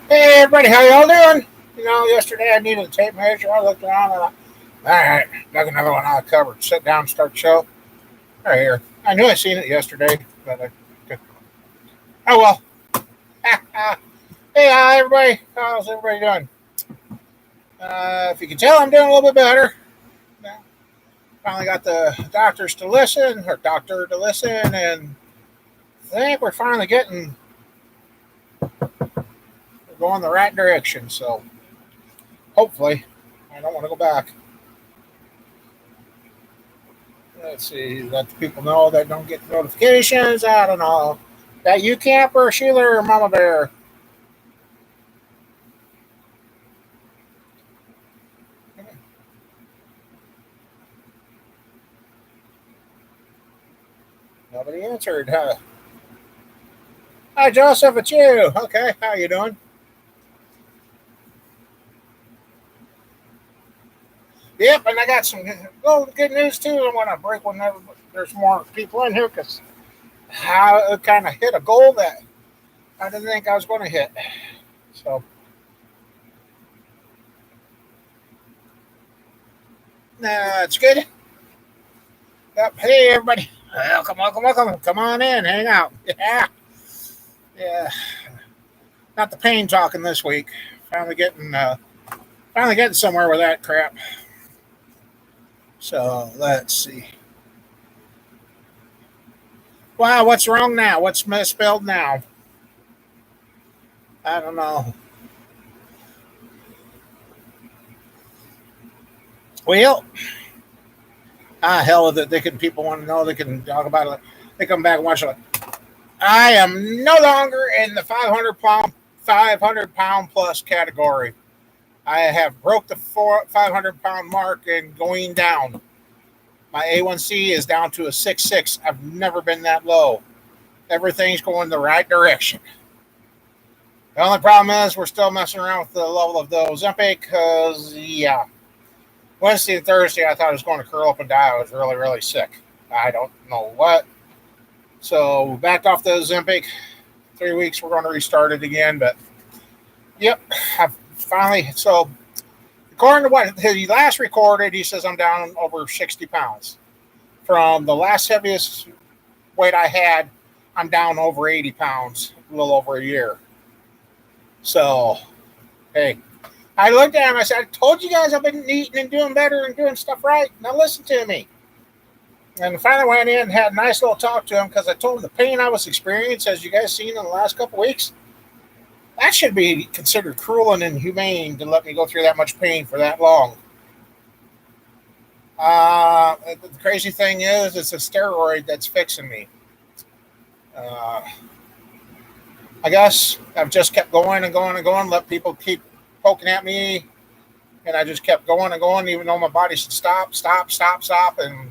Hey everybody, how y'all doing? Yesterday I needed a tape measure. I looked around and all right, got another one I covered. Sit down, start the show. Right here. I knew I seen it yesterday, but oh well. Hey, everybody. How's everybody doing? If you can tell, I'm doing a little bit better. Yeah, finally got the doctor to listen, and I think we're finally we're going the right direction. So hopefully, I don't want to go back. Let's see, let the people know that don't get notifications. I don't know. That you camper, Sheila, or Mama Bear? Nobody answered, huh? Hi, Joseph, it's you. Okay, how you doing? Yep, and I got some good news too. I want to break whenever there's more people in here because I kind of hit a goal that I didn't think I was going to hit. So it's good. Yep. Hey, everybody. Welcome. Come on in, hang out. Yeah, yeah. Not the pain talking this week. Finally getting somewhere with that crap. So let's see. Wow, what's wrong now? What's misspelled now? I don't know. Well, hell with it. People want to know. They can talk about it. They come back and watch it. I am no longer in the 500 pound plus category. I have broke the 500 pound mark and going down. My A1C is down to a 6.6. I've never been that low. Everything's going the right direction. The only problem is we're still messing around with the level of the Ozempic because, yeah, Wednesday and Thursday I thought I was going to curl up and die. I was really, really sick. I don't know what. So backed off the Ozempic. 3 weeks we're going to restart it again. But, yep, I've finally. So according to what he last recorded, he says I'm down over 60 pounds. From the last heaviest weight I had, I'm down over 80 pounds, a little over a year. So, hey, I looked at him. I said, I told you guys I've been eating and doing better and doing stuff right. Now listen to me. And finally went in and had a nice little talk to him because I told him the pain I was experiencing, as you guys seen in the last couple of weeks, that should be considered cruel and inhumane to let me go through that much pain for that long. The crazy thing is, it's a steroid that's fixing me. Uh, I guess I've just kept going and going and going, let people keep poking at me, and I just kept going and going, even though my body said stop, and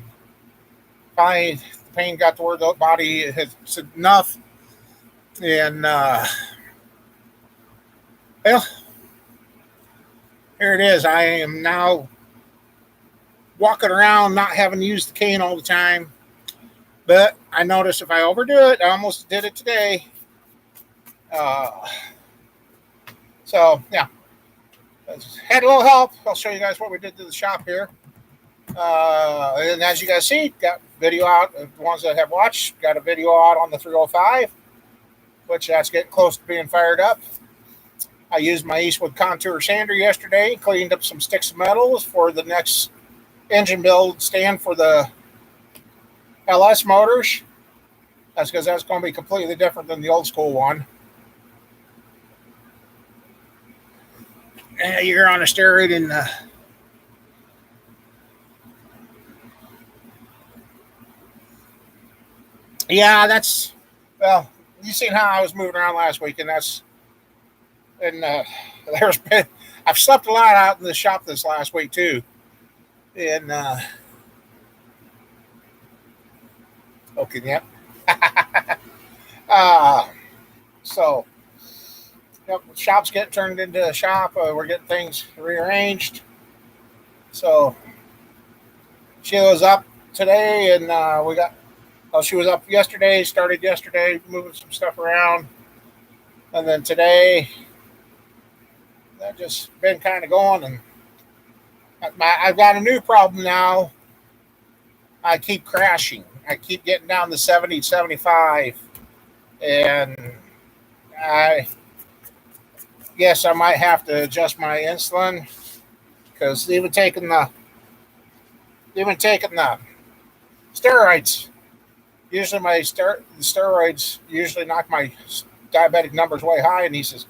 finally the pain got to where the body had said enough, and well, here it is. I am now walking around, not having to use the cane all the time, but I noticed if I overdo it, I almost did it today. Uh, so yeah, had a little help. I'll show you guys what we did to the shop here. And as you guys see, got video out. The ones that have watched, got a video out on the 305, which that's getting close to being fired up. I used my Eastwood contour sander yesterday, cleaned up some sticks of metals for the next engine build stand for the LS motors. That's because that's going to be completely different than the old school one. You're on a steroid and yeah, that's well. You seen how I was moving around last week, and there's been I've slept a lot out in the shop this last week too, and okay, yep. uh, so yep, shop's getting turned into a shop. We're getting things rearranged. So she was up today, and we got. Oh, she was up yesterday. Started yesterday, moving some stuff around, and then today I've just been kind of going, and I've got a new problem now. I keep crashing. I keep getting down to 70, 75, and I guess I might have to adjust my insulin because even taking the steroids. Usually my steroids usually knock my diabetic numbers way high, and he says,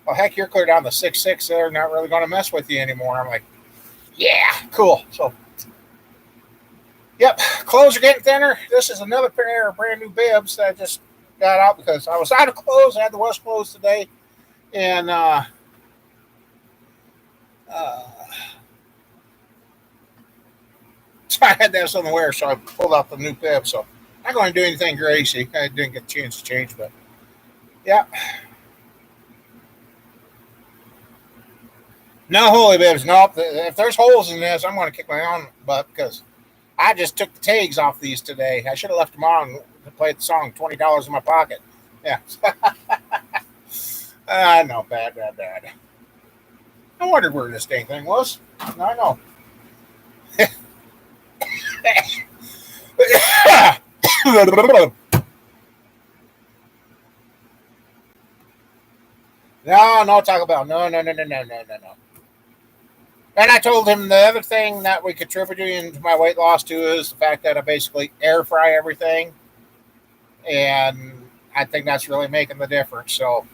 "Well, heck, you're clear down to 6.6. They're not really going to mess with you anymore." I'm like, "Yeah, cool." So, yep, clothes are getting thinner. This is another pair of brand new bibs that I just got out because I was out of clothes. I had the West clothes today, and uh, so I had to have something to wear. So I pulled out the new bib. So I'm not going to do anything crazy. I didn't get a chance to change, but yeah, no holy bibs. Nope. If there's holes in this, I'm going to kick my own butt because I just took the tags off these today. I should have left them on to play the song $20 in my pocket. Yeah. No, bad, bad, bad. I wondered where this dang thing was. Now I know. No, no Taco Bell. No, no, no, no, no, no, no, no. And I told him the other thing that we contributed to my weight loss too is the fact that I basically air fry everything, and I think that's really making the difference. So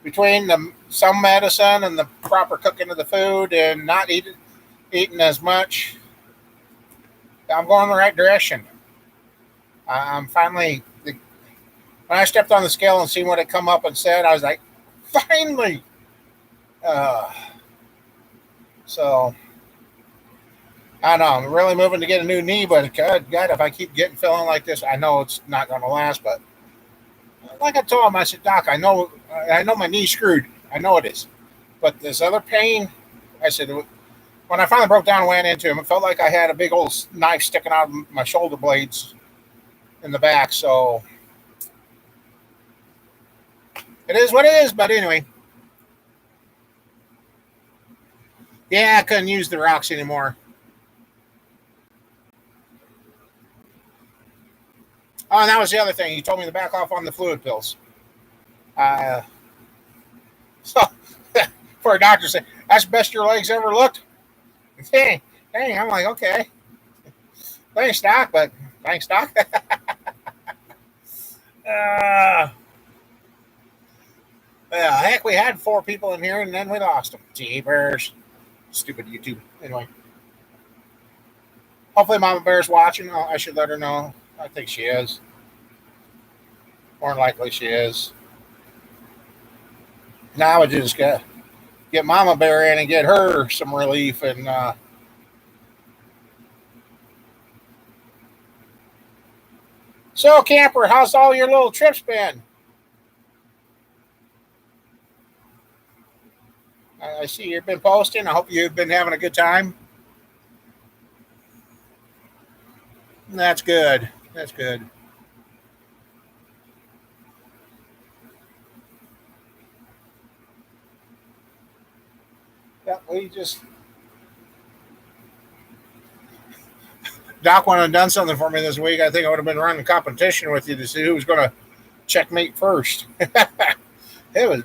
between some medicine and the proper cooking of the food and not eating as much, I'm going in the right direction. I'm finally when I stepped on the scale and seen what it come up and said, I was like, finally. Uh, so I don't know. I'm really moving to get a new knee, but God, if I keep getting feeling like this, I know it's not going to last. But like I told him, I said, Doc, I know my knee's screwed. I know it is. But this other pain, I said, when I finally broke down and went into him, it felt like I had a big old knife sticking out of my shoulder blades in the back. So it is what it is. But anyway, yeah, I couldn't use the rocks anymore. Oh, and that was the other thing. He told me to back off on the fluid pills. Uh, so for a doctor to say, that's the best your legs ever looked. Dang, dang. I'm like, okay. Thanks, Doc, but thanks, Doc. uh, heck, we had 4 people in here and then we lost them. Jeepers. Stupid YouTube. Anyway, hopefully Mama Bear's watching. Oh, I should let her know. I think she is. More than likely she is. Now I would just get Mama Bear in and get her some relief. And so, Camper, how's all your little trips been? I see you've been posting. I hope you've been having a good time. That's good. That's good. Yeah, we just Doc went and done something for me this week. I think I would have been running a competition with you to see who was going to checkmate first. It was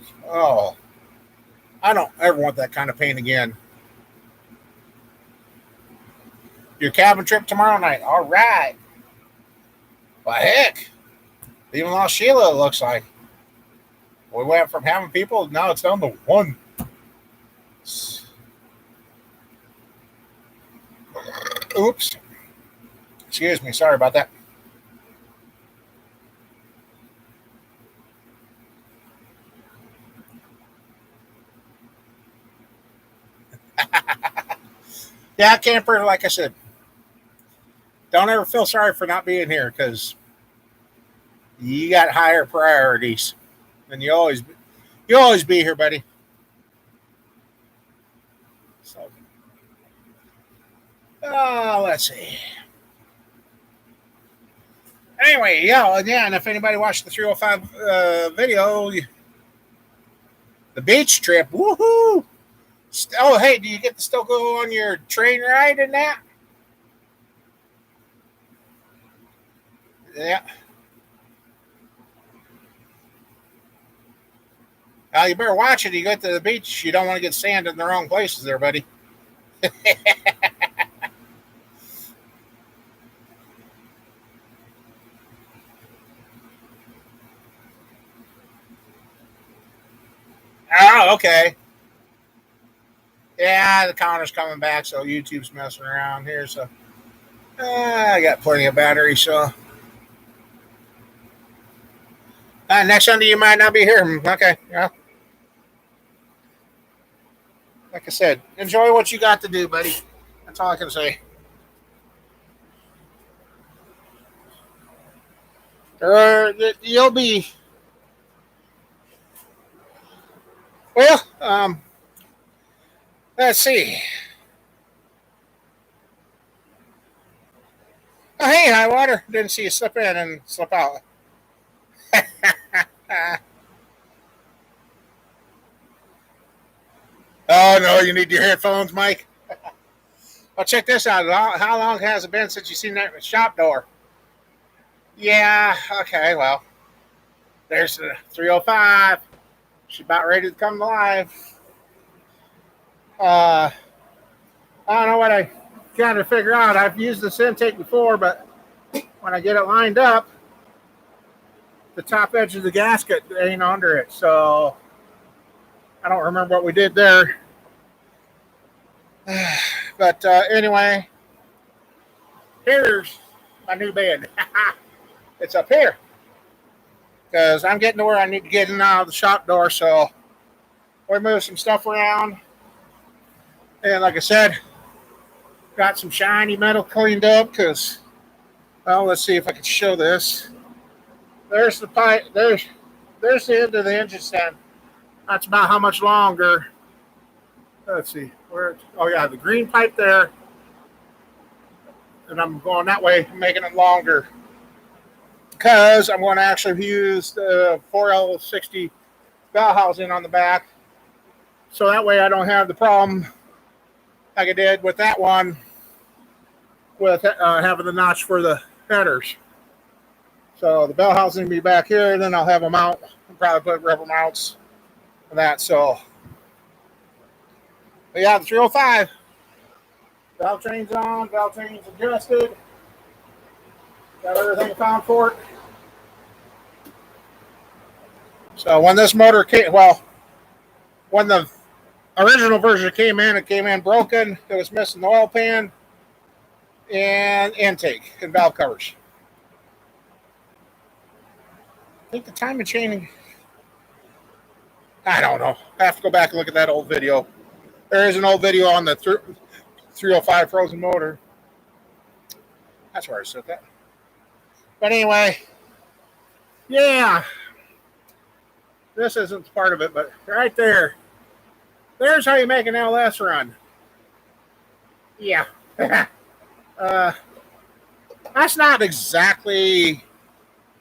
I don't ever want that kind of pain again. Your cabin trip tomorrow night. All right. Well, heck, even lost Sheila. It looks like we went from having people now it's down to one. Oops. Excuse me. Sorry about that. Yeah, Camper. Like I said, don't ever feel sorry for not being here because you got higher priorities, and you always be here, buddy. So, let's see. Anyway, yeah, and if anybody watched the 305 video, The beach trip. Woohoo! Oh, hey, do you get to still go on your train ride and that? Yeah. Well, you better watch it. You get to the beach. You don't want to get sand in the wrong places there, buddy. Oh, okay. Yeah, the counter's coming back, so YouTube's messing around here. So I got plenty of battery. So next Sunday you might not be here. Okay, yeah. Like I said, enjoy what you got to do, buddy. That's all I can say. Or you'll be well. Let's see. Oh, hey, high water. Didn't see you slip in and slip out. Oh no, you need your headphones, Mike. Well, check this out. How long has it been since you seen that shop door? Yeah. Okay. Well, there's the 305. She's about ready to come alive. Uh, I don't know what I got to figure out. I've used this intake before, but when I get it lined up, the top edge of the gasket ain't under it. So I don't remember what we did there. But anyway, here's my new bed. It's up here because I'm getting to where I need to get in and out of the shop door. So we move some stuff around. And like I said, got some shiny metal cleaned up because, well, let's see if I can show this. There's the pipe. There's the end of the engine stand. That's about how much longer. Let's see. Oh, yeah, the green pipe there. And I'm going that way, making it longer. Because I'm going to actually use the 4L60 bell housing on the back. So that way I don't have the problem like I did with that one with having the notch for the headers. So the bell housing will be back here, and then I'll have them out. I'll probably put rubber mounts for that. So, but yeah, the 305. Valve train's on, valve train's adjusted. Got everything found for it. So when this motor came, well, when the original version came in, it came in broken. It was missing the oil pan and intake and valve covers. I think the timing chain, I don't know. I have to go back and look at that old video. There is an old video on the 305 frozen motor. That's where I set that. But anyway, yeah. This isn't part of it, but right there. There's how you make an LS run. Yeah. That's not exactly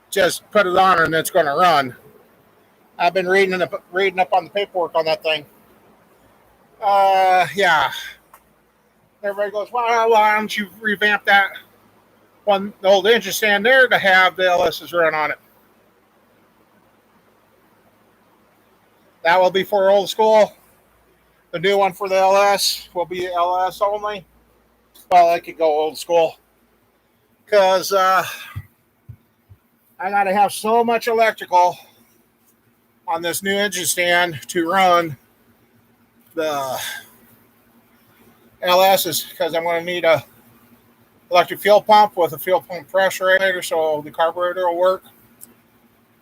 just put it on and it's going to run. I've been reading up on the paperwork on that thing. Yeah. Everybody goes, well, why don't you revamp that one, the old engine stand there to have the LSs run on it? That will be for old school. The new one for the LS will be LS only. Well, I could go old school because I got to have so much electrical on this new engine stand to run the LSs because I'm going to need a electric fuel pump with a fuel pump pressure regulator so the carburetor will work.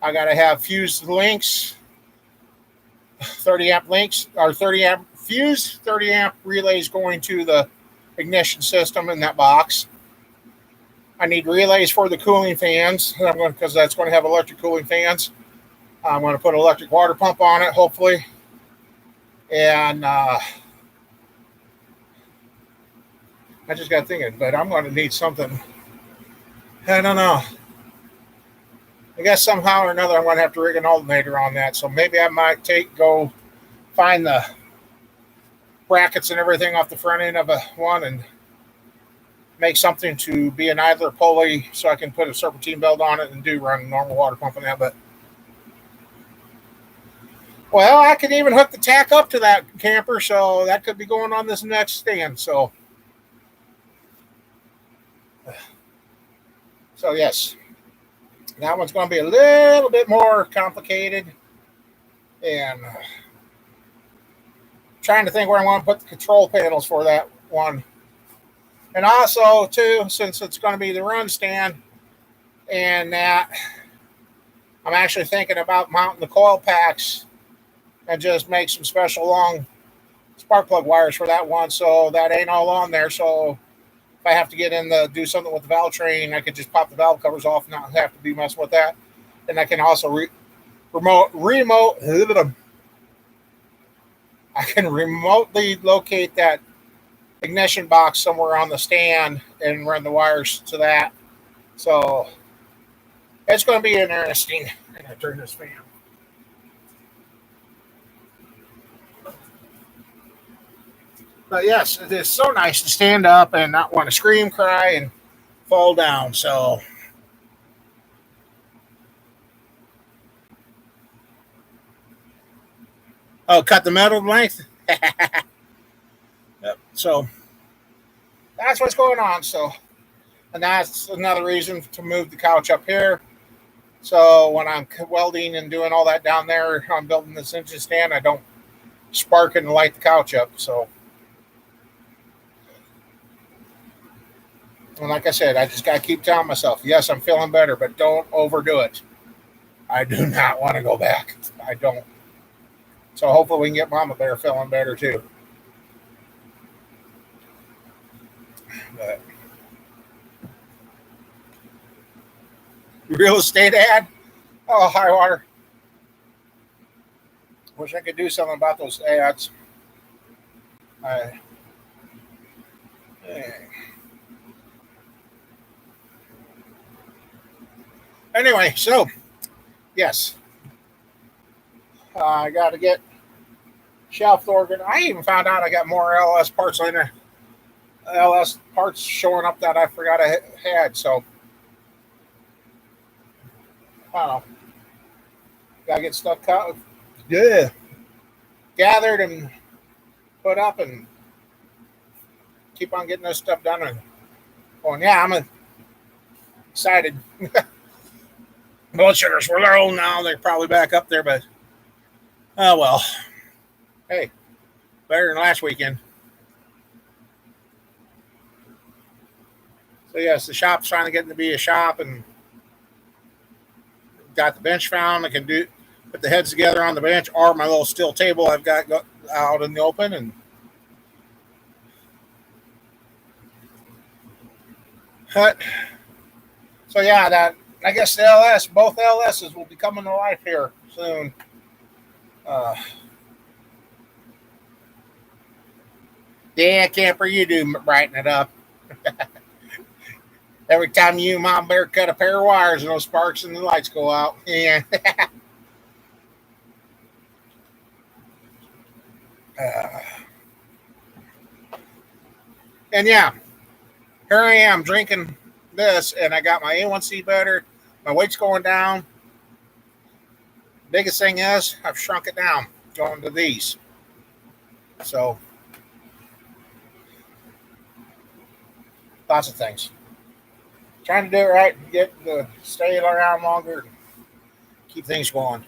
I got to have fused links, 30 amp links, or 30 amp fused 30 amp relays going to the ignition system in that box. I need relays for the cooling fans because that's going to have electric cooling fans. I'm going to put an electric water pump on it, hopefully. And I just got thinking, but I'm going to need something. I don't know. I guess somehow or another I'm going to have to rig an alternator on that. So maybe I might go find the brackets and everything off the front end of a one and make something to be an idler pulley so I can put a serpentine belt on it and do run a normal water pump on that. But well, I can even hook the tack up to that camper, so that could be going on this next stand. So yes, that one's going to be a little bit more complicated, and trying to think where I want to put the control panels for that one. And also, too, since it's going to be the run stand, and that I'm actually thinking about mounting the coil packs and just make some special long spark plug wires for that one, so that ain't all on there. So if I have to get in do something with the valve train, I could just pop the valve covers off and not have to be messing with that. And I can also I can remotely locate that ignition box somewhere on the stand and run the wires to that. So it's going to be interesting. I'm going to turn this fan. But yes, it is so nice to stand up and not want to scream, cry, and fall down. So cut the metal length. Yep. So that's what's going on. So, and that's another reason to move the couch up here. So when I'm welding and doing all that down there, I'm building this engine stand, I don't spark it and light the couch up. So, and like I said, I just got to keep telling myself, yes, I'm feeling better, but don't overdo it. I do not want to go back. I don't. So hopefully we can get Mama Bear feeling better too. But real estate ad? Oh, high water. Wish I could do something about those ads. Anyway, so yes, I got to get shelf organ. I even found out I got more LS parts later. LS parts showing up that I forgot I had. So I don't know. Gotta get stuff cut. Yeah. Gathered and put up and keep on getting this stuff done and going, yeah, I'm excited. Blood sugars were low now. They're probably back up there, but oh well. Hey, better than last weekend. So yes, the shop's finally getting to be a shop and got the bench found. I can put the heads together on the bench or my little steel table I've got out in the open. And so yeah, that I guess both LSs will be coming to life here soon. Yeah, camper, you do brighten it up. Every time you and Mom Bear cut a pair of wires and those sparks and the lights go out. Yeah. And yeah, here I am drinking this, and I got my A1C better. My weight's going down. Biggest thing is I've shrunk it down going to these. So lots of things. Trying to do it right, get to stay around longer, keep things going.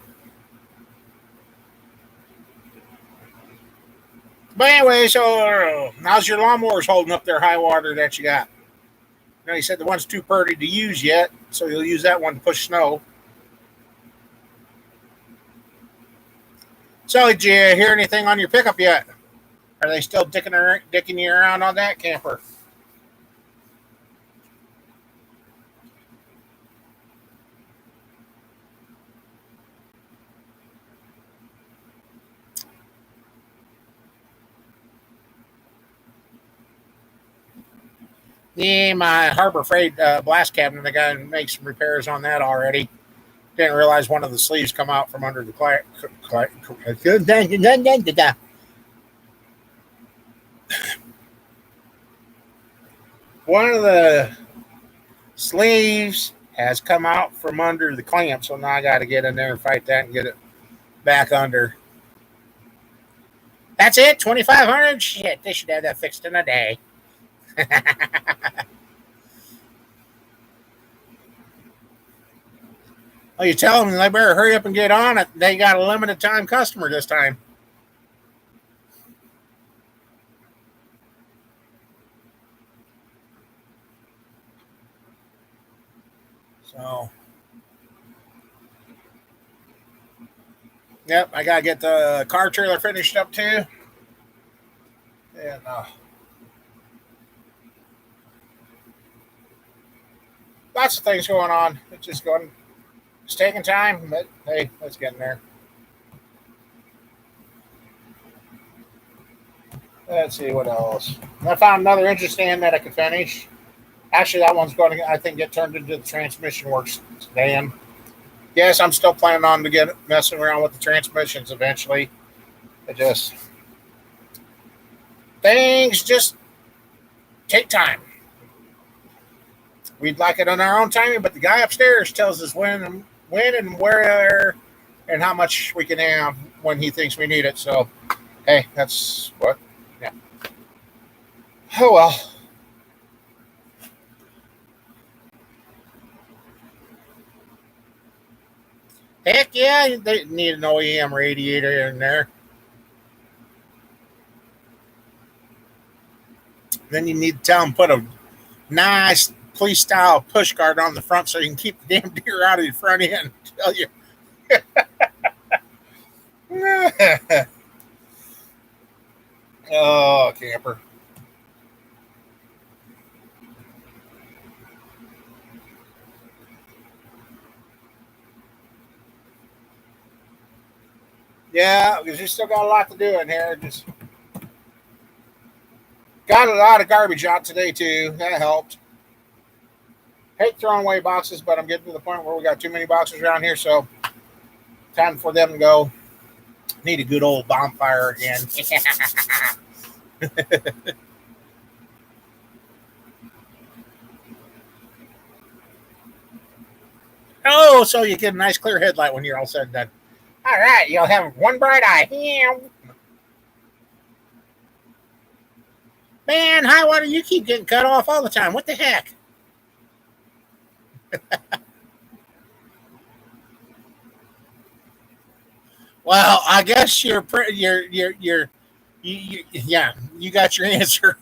But anyway, so how's your lawnmowers holding up their high water that you got? You know, you said the one's too pretty to use yet, so you'll use that one to push snow. So did you hear anything on your pickup yet? Are they still dicking you around on that camper? Yeah, my Harbor Freight blast cabinet, I got to make some repairs on that already. Didn't realize one of the sleeves come out from under the one of the sleeves has come out from under the clamp, so now I got to get in there and fight that and get it back under. That's it, 2,500. Shit, they should have that fixed in a day. Well, you tell them they better hurry up and get on it. They got a limited time customer this time. So, yep, I got to get the car trailer finished up too. And lots of things going on. It's taking time, but hey, let's get in there. Let's see what else. I found another interesting that I could finish. Actually, that one's going to, I think, get turned into the transmission works today. And yes, I'm still planning on to messing around with the transmissions eventually. Things just take time. We'd like it on our own timing, but the guy upstairs tells us when and where and how much we can have when he thinks we need it. So, hey, that's what. Yeah. Oh well. Heck yeah, they need an OEM radiator in there. Then you need to tell them put a nice police style push guard on the front so you can keep the damn deer out of your front end. Tell you. Oh, camper. Yeah, because you still got a lot to do in here. Just got a lot of garbage out today too. That helped. Hate throwing away boxes, but I'm getting to the point where we got too many boxes around here, so time for them to go. Need a good old bonfire again. Oh, so you get a nice clear headlight when you're all said and done. All right, you'll have one bright eye. Man, Highwater, you keep getting cut off all the time. What the heck? Well, I guess you yeah, you got your answer.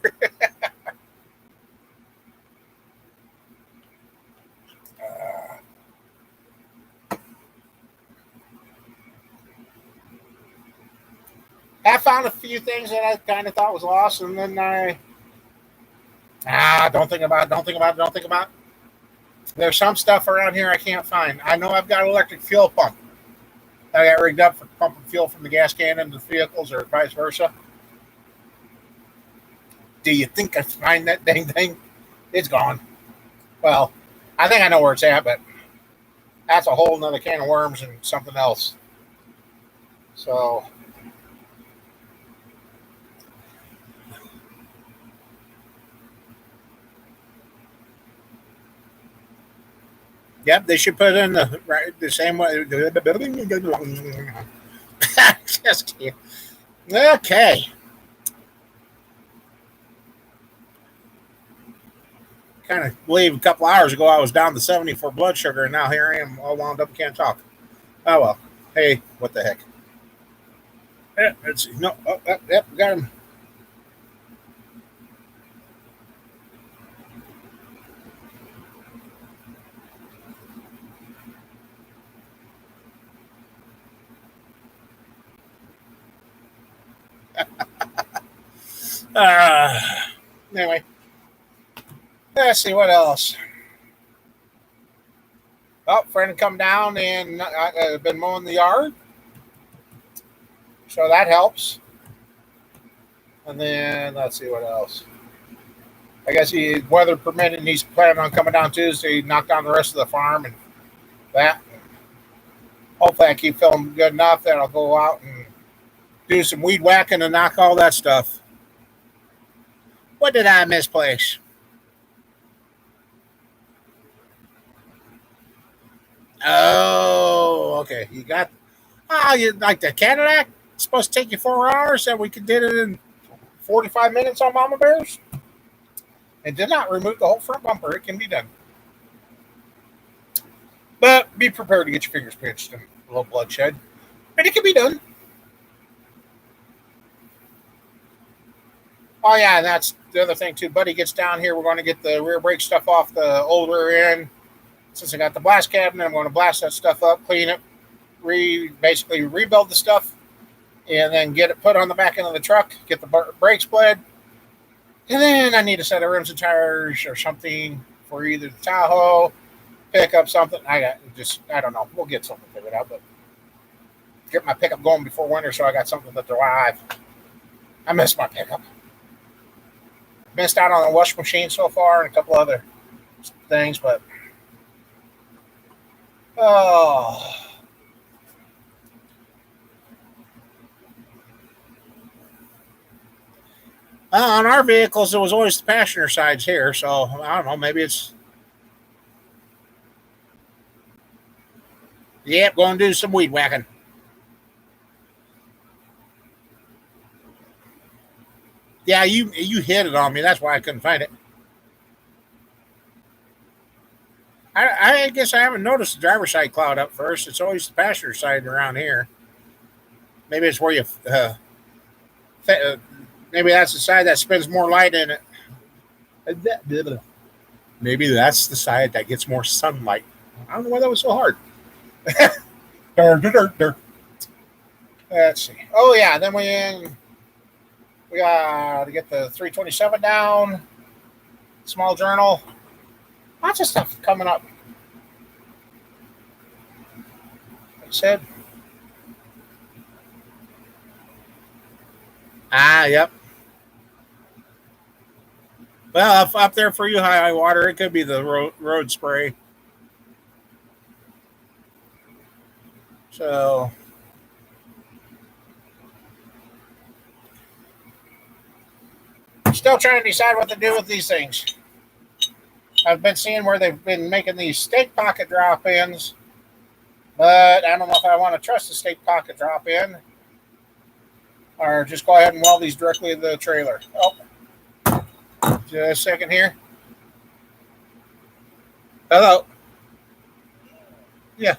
I found a few things that I kind of thought was lost, and then don't think about it, don't think about it, don't think about it. There's some stuff around here I can't find. I know I've got an electric fuel pump. I got rigged up for pumping fuel from the gas can into the vehicles or vice versa. Do you think I find that dang thing? It's gone. Well, I think I know where it's at, but that's a whole nother can of worms and something else. So, yep, they should put it in the same way. Just kidding. Okay. Kind of believe a couple hours ago I was down to 70 for blood sugar, and now here I am all wound up and can't talk. Oh well. Hey, what the heck? Yeah, let's see. No, yep, got him. Uh, anyway, let's see what else. Oh, friend come down and been mowing the yard, so that helps. And then let's see what else. I guess weather permitting, he's planning on coming down Tuesday, knock down the rest of the farm and that. Hopefully I keep feeling good enough that I'll go out and do some weed whacking and knock all that stuff. What did I misplace? Oh, okay. You got, you like the Cadillac? It's supposed to take you 4 hours, and we did it in 45 minutes on Mama Bears. And did not remove the whole front bumper. It can be done. But be prepared to get your fingers pinched and a little bloodshed. But it can be done. Oh, yeah, and that's the other thing, too. Buddy gets down here. We're going to get the rear brake stuff off the old rear end. Since I got the blast cabinet, I'm going to blast that stuff up, clean it, basically rebuild the stuff, and then get it put on the back end of the truck, get the brakes bled. And then I need a set of rims and tires or something for either the Tahoe, pick up something. I don't know. We'll get something figured out, but get my pickup going before winter so I got something to drive. I miss my pickup. Missed out on a wash machine so far and a couple other things, but oh. On our vehicles, it was always the passenger sides here, so I don't know. Maybe it's. Yep, going to do some weed whacking. Yeah, you hit it on me. That's why I couldn't find it. I guess I haven't noticed the driver's side cloud up first. It's always the passenger side around here. Maybe it's where you. Maybe that's the side that spins more light in it. Maybe that's the side that gets more sunlight. I don't know why that was so hard. Let's see. Oh yeah, then we got to get the 327 down. Small journal. Lots of stuff coming up. Like I said. Yep. Well, up there for you, high water, it could be the road spray. So, still trying to decide what to do with these things. I've been seeing where they've been making these stake pocket drop-ins, but I don't know if I want to trust the stake pocket drop-in or just go ahead and weld these directly to the trailer. Oh, just a second here. Hello. Yeah.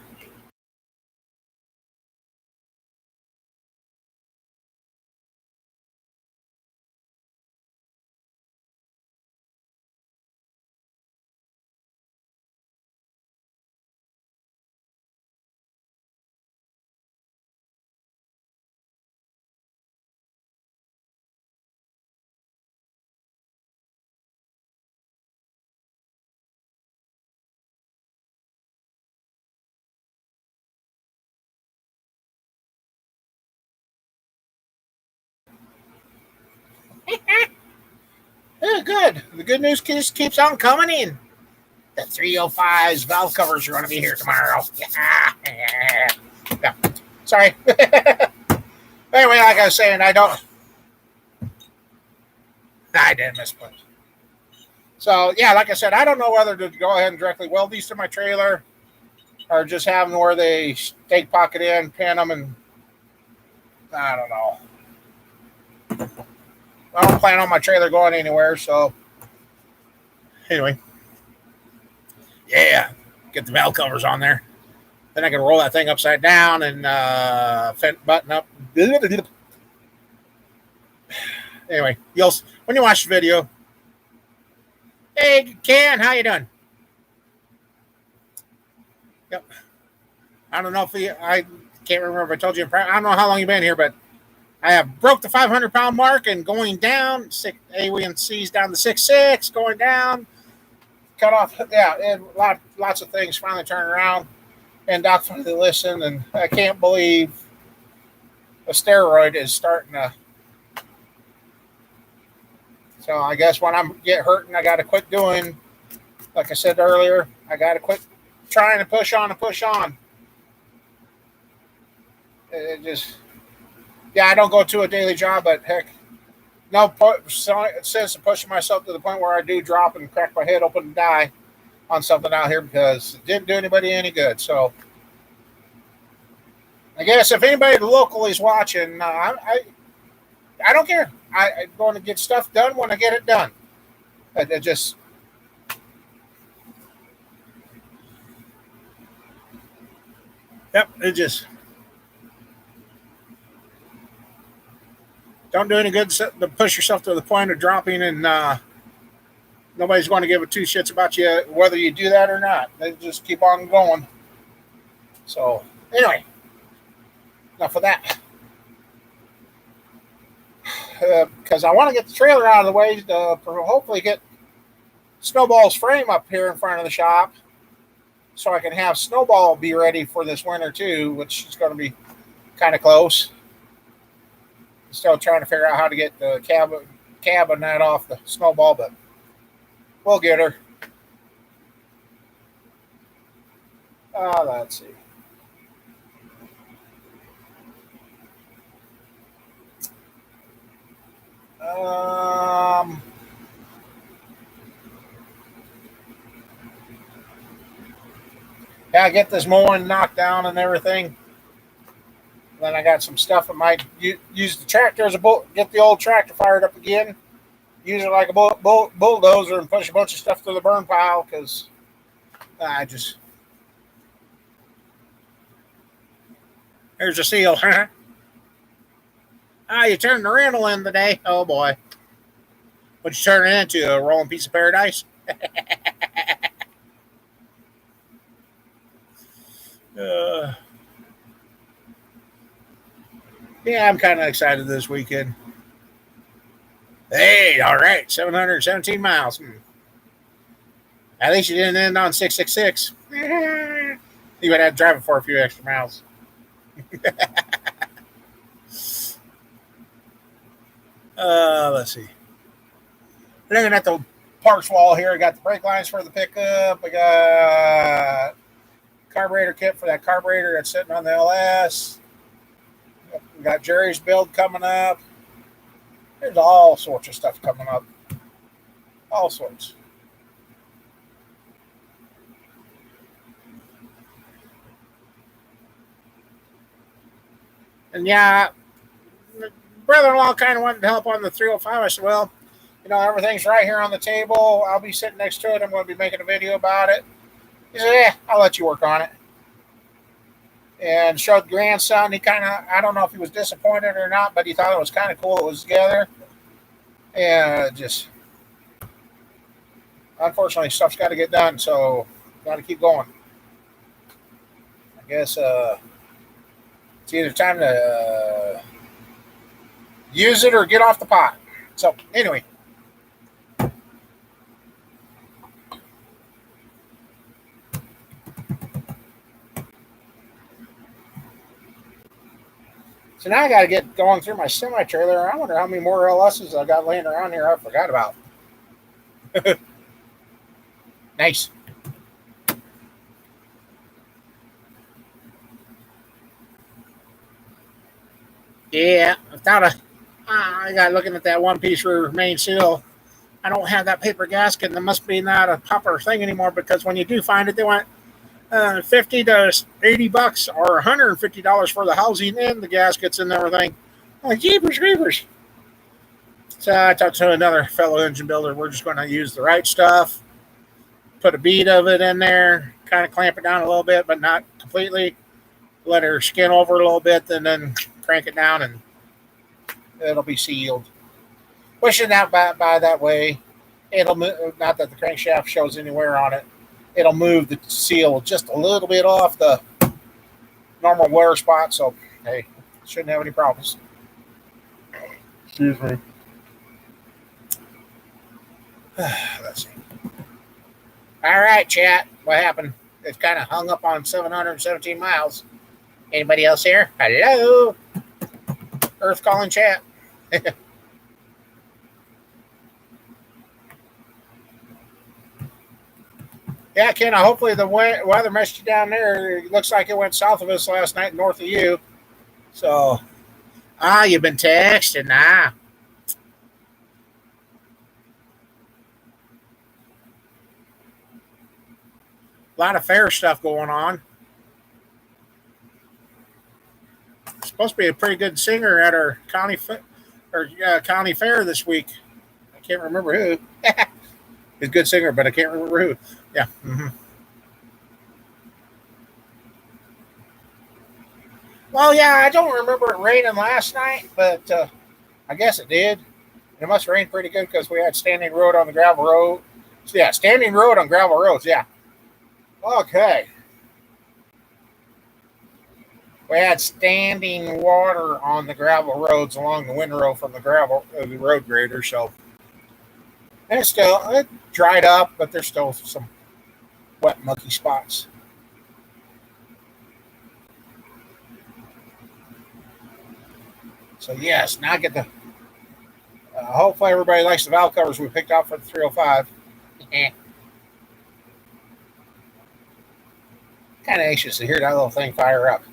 Yeah, good. The good news just keeps on coming in. The 305's valve covers are going to be here tomorrow. Yeah. Sorry. Anyway, like I was saying, I didn't misplace. So, yeah, like I said, I don't know whether to go ahead and directly weld these to my trailer or just have them where they stake pocket in, pin them, and I don't know. I don't plan on my trailer going anywhere, so anyway. Yeah, get the valve covers on there. Then I can roll that thing upside down and button up. Anyway, when you watch the video, hey Ken, how you doing? Yep. I don't know if I can't remember if I told you. I don't know how long you've been here, but I have broke the 500-pound mark and going down. A1C's down to 6.6, going down. Cut off, yeah, and lots of things finally turned around. And Doc finally listened, and I can't believe a steroid is starting to. So I guess when I get hurting, I got to quit doing, like I said earlier, I got to quit trying to push on and push on. It just, yeah, I don't go to a daily job, but heck, no sense of pushing myself to the point where I do drop and crack my head open and die on something out here because it didn't do anybody any good. So I guess if anybody locally is watching, I don't care. I'm going to get stuff done when I get it done. It just, yep, it just don't do any good to push yourself to the point of dropping, and nobody's going to give a two shits about you whether you do that or not. They just keep on going. So anyway, enough of that. Because I want to get the trailer out of the way to hopefully get Snowball's frame up here in front of the shop so I can have Snowball be ready for this winter too, which is going to be kind of close. Still trying to figure out how to get the cabin that off the Snowball, but we'll get her. Let's see. Yeah, I get this mowing knocked down and everything. Then I got some stuff I might use the tractor as a get the old tractor fired up again. Use it like a bulldozer and push a bunch of stuff to the burn pile because I just. Here's a seal, huh? You turned the rental in today. Oh boy. What'd you turn it into? A rolling piece of paradise? Yeah, I'm kind of excited this weekend. Hey, all right, 717 miles. At least you didn't end on 666. You would have to drive it for a few extra miles. Let's see. Looking at the parts wall here, I got the brake lines for the pickup. I got carburetor kit for that carburetor that's sitting on the LS. We got Jerry's build coming up. There's all sorts of stuff coming up. All sorts. And yeah, brother-in-law kind of wanted to help on the 305. I said, well, everything's right here on the table. I'll be sitting next to it. I'm going to be making a video about it. He said, yeah, I'll let you work on it. And showed the grandson. He kind of, I don't know if he was disappointed or not, but he thought it was kind of cool it was together. And just, unfortunately, stuff's got to get done, so got to keep going. I guess it's either time to use it or get off the pot. So, anyway. So now I got to get going through my semi-trailer. I wonder how many more LSs I got laying around here I forgot about. Nice. Yeah, I got looking at that one piece for main seal. I don't have that paper gasket. That must be not a popular thing anymore because when you do find it, they want $50 to $80 or $150 for the housing and the gaskets and everything. Like, jeepers creepers. So I talked to another fellow engine builder. We're just going to use the right stuff, put a bead of it in there, kind of clamp it down a little bit, but not completely. Let her skin over a little bit, and then crank it down, and it'll be sealed. Pushing out by that way, it'll move, not that the crankshaft shows anywhere on it. It'll move the seal just a little bit off the normal wear spot, so hey, shouldn't have any problems. Excuse me. Let's see. All right, chat. What happened? It's kind of hung up on 717 miles. Anybody else here? Hello? Earth calling chat. Yeah, Ken, hopefully the weather messed you down there. It looks like it went south of us last night, north of you. So, you've been texting, A lot of fair stuff going on. Supposed to be a pretty good singer at our county fair this week. I can't remember who. He's a good singer, but I can't remember who. Yeah. Well, yeah, I don't remember it raining last night, but I guess it did. It must have rained pretty good because we had standing road on the gravel road. So, yeah, standing road on gravel roads. Yeah. Okay. We had standing water on the gravel roads along the windrow from the road grader. So it dried up, but there's still some wet, mucky spots. So yes, now I get the. Hopefully everybody likes the valve covers we picked out for the 305. kind of anxious to hear that little thing fire up.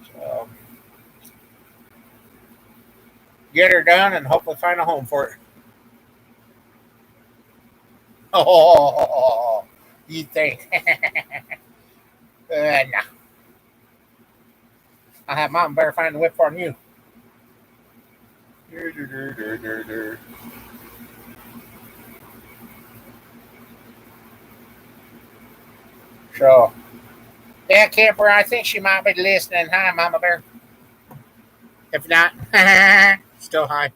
So get her done and hopefully find a home for it. Oh, you think? Nah. I'll have Mom better find the whip for you. So, yeah, Camper, I think she might be listening. Hi, Mama Bear. If not, still hi.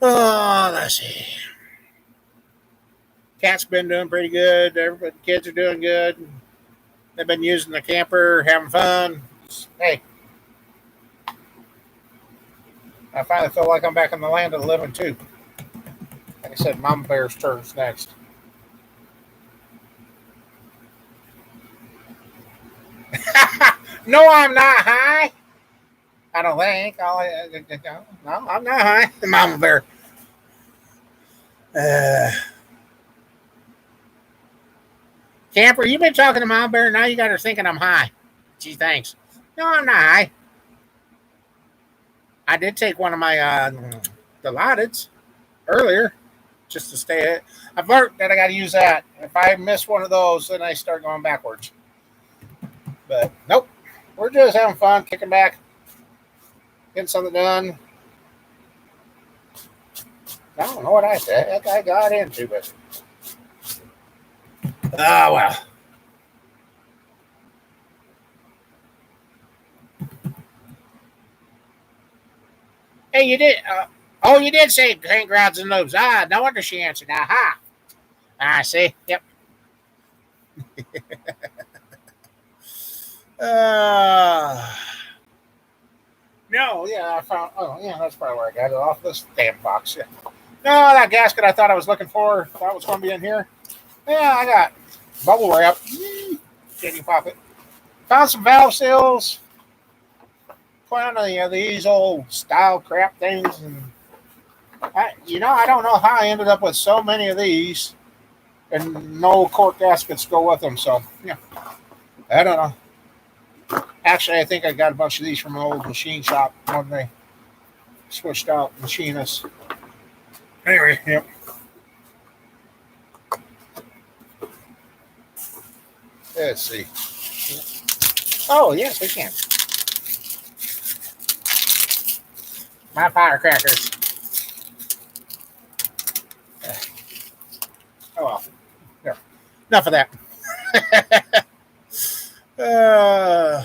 Oh, let's see. Cat's been doing pretty good. Everybody, kids are doing good. They've been using the camper, having fun. Hey, I finally feel like I'm back in the land of the living too. Like I said, Mama Bear's turn's next. No, I'm not high. I don't think. No, I'm not high. Mama Bear. Uh, Camper, you've been talking to Mama Bear. Now you got her thinking I'm high. Gee, thanks. No, I'm not high. I did take one of my Dilaudid earlier just to stay at. I've learned that I got to use that. If I miss one of those, then I start going backwards. But nope, we're just having fun, kicking back, getting something done. I don't know what I got into, but well. Hey, you did. You did say Hank Grounds and Lobes. No wonder she answered. Aha. See. Yep. No, yeah, I found. Oh, yeah, that's probably where I got it off this damn box. Yeah. No, that gasket I thought I was looking for, thought was going to be in here. Yeah, I got bubble wrap. Can you pop it? Found some valve seals. Found these old style crap things, and I don't know how I ended up with so many of these, and no cork gaskets go with them. So yeah, I don't know. Actually, I think I got a bunch of these from an old machine shop when they switched out machinists. Anyway, yep. Let's see. Oh, yes, we can. My firecrackers. Oh, well. There. Enough of that. No.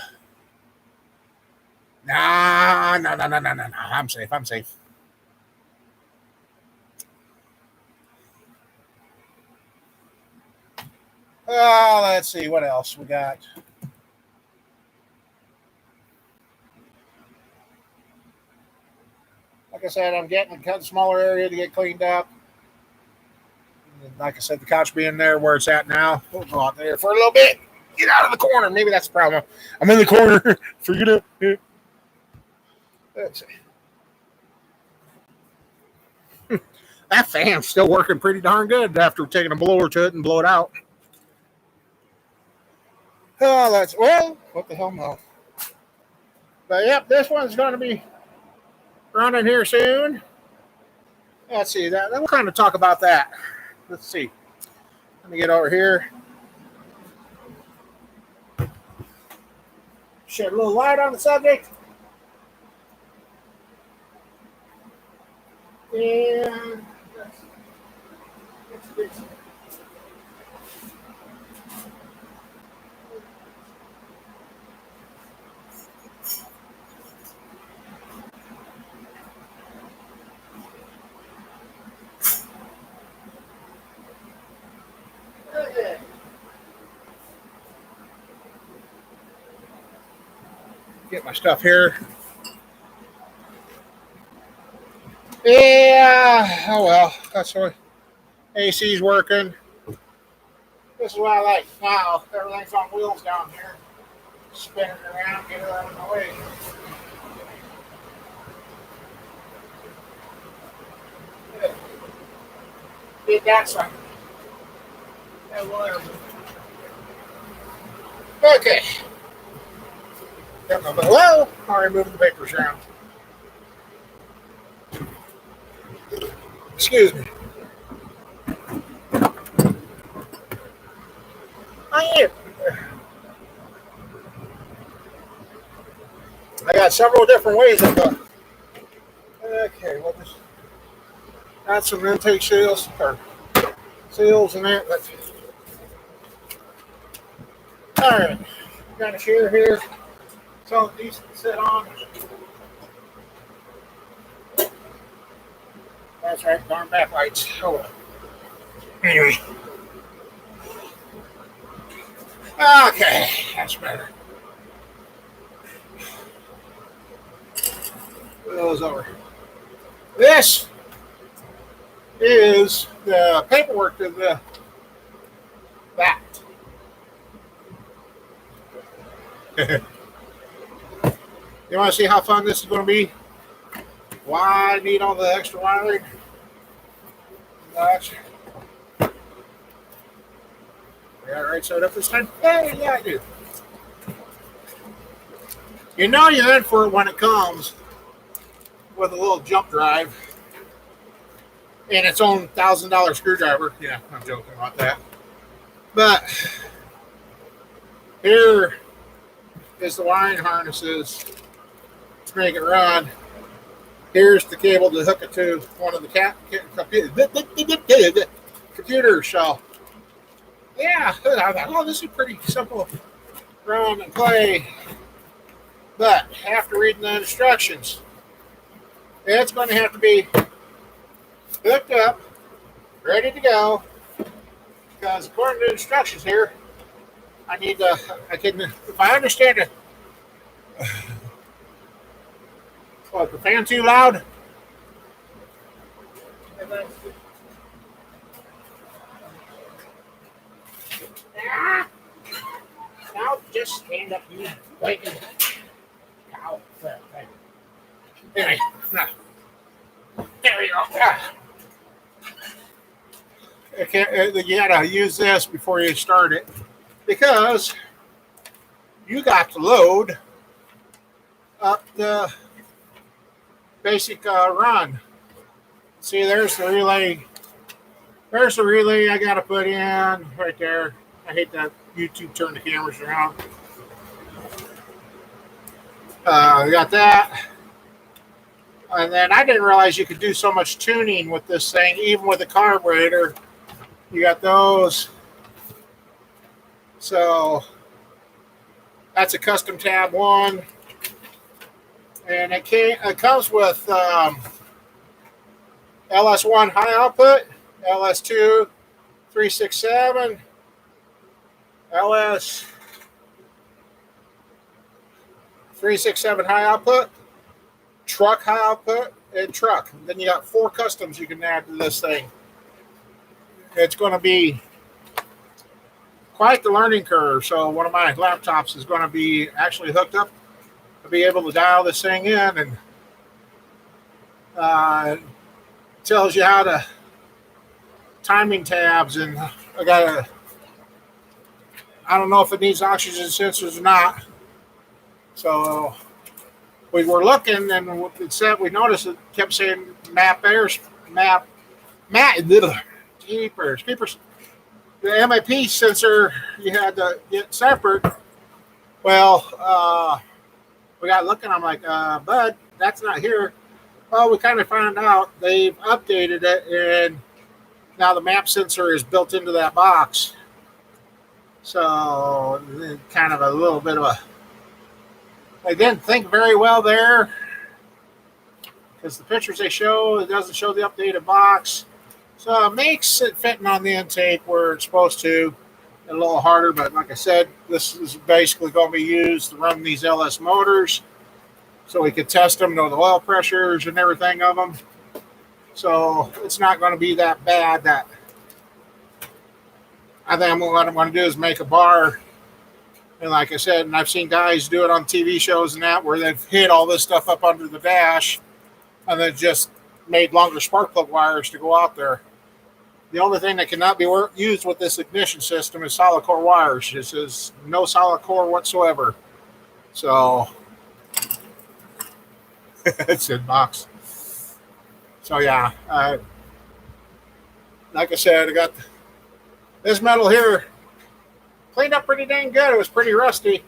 I'm safe. Let's see what else we got. Like I said, I'm getting a smaller area to get cleaned up. And like I said, the couch being there where it's at now. We'll go out there for a little bit. Get out of the corner. Maybe that's the problem. I'm in the corner. Forget it. Let's see. That fan's still working pretty darn good after taking a blower to it and blow it out. Oh, what the hell, no. But yep, this one's going to be running here soon. Let's see, we'll kind of talk about that. Let's see. Let me get over here. Shed a little light on the subject. And let's okay. Get my stuff here. Yeah, oh well, that's what AC's working. This is what I like now. Everything's on wheels down here. Spin it around, get it out of my way. Did that something. Okay. Well, I'm moving the papers around. Excuse me. I got several different ways of okay, well, this got some intake seals or seals and that. All right, got a chair here, so decent to sit on. That's right, darn backlights. Oh well. Anyway. Okay, that's better. Put those over. This is the paperwork of that. You want to see how fun this is going to be? Why I need all the extra wiring? Gotcha. Yeah, right side up this time? Hey, yeah, I do. You know you're in for it when it comes with a little jump drive and its own $1,000 screwdriver. Yeah, I'm joking about that. But here is the wiring harnesses to make it run. Here's the cable to hook it to one of the computers. So, yeah, I thought, oh, this is pretty simple run and play. But after reading the instructions, it's going to have to be hooked up, ready to go. Because according to the instructions here, if I understand it, what, the fan too loud? Now just stand up, you bacon cow. Anyway, there we go. You gotta use this before you start it because you got to load up the basic run. See, there's the relay. There's the relay I got to put in right there. I hate that YouTube turned the cameras around. We got that. And then I didn't realize you could do so much tuning with this thing, even with a carburetor. You got those. So that's a custom tab 1. And it comes with LS1 high output, LS2 367, LS 367 high output, truck high output, and truck. And then you got 4 customs you can add to this thing. It's going to be quite the learning curve. So one of my laptops is going to be actually hooked up to be able to dial this thing in, and uh, tells you how to timing tabs. And I don't know if it needs oxygen sensors or not. So we were looking, and it said we noticed it kept saying map little keepers. The MAP sensor you had to get separate. Well, we got looking. I'm like, bud, that's not here. Well, we kind of found out they've updated it, and now the map sensor is built into that box. So kind of a little bit of a. They didn't think very well there, because the pictures they show, it doesn't show the updated box. So it makes it fitting on the intake where it's supposed to. A little harder, but like I said, this is basically going to be used to run these LS motors, so we could test them, know the oil pressures and everything of them. So it's not going to be that bad. That I think what I'm going to do is make a bar, and like I said, and I've seen guys do it on TV shows and that, where they've hid all this stuff up under the dash, and then just made longer spark plug wires to go out there. The only thing that cannot be used with this ignition system is solid core wires. This is no solid core whatsoever. So it's in box. So yeah, like I said, I got this metal here cleaned up pretty dang good. It was pretty rusty.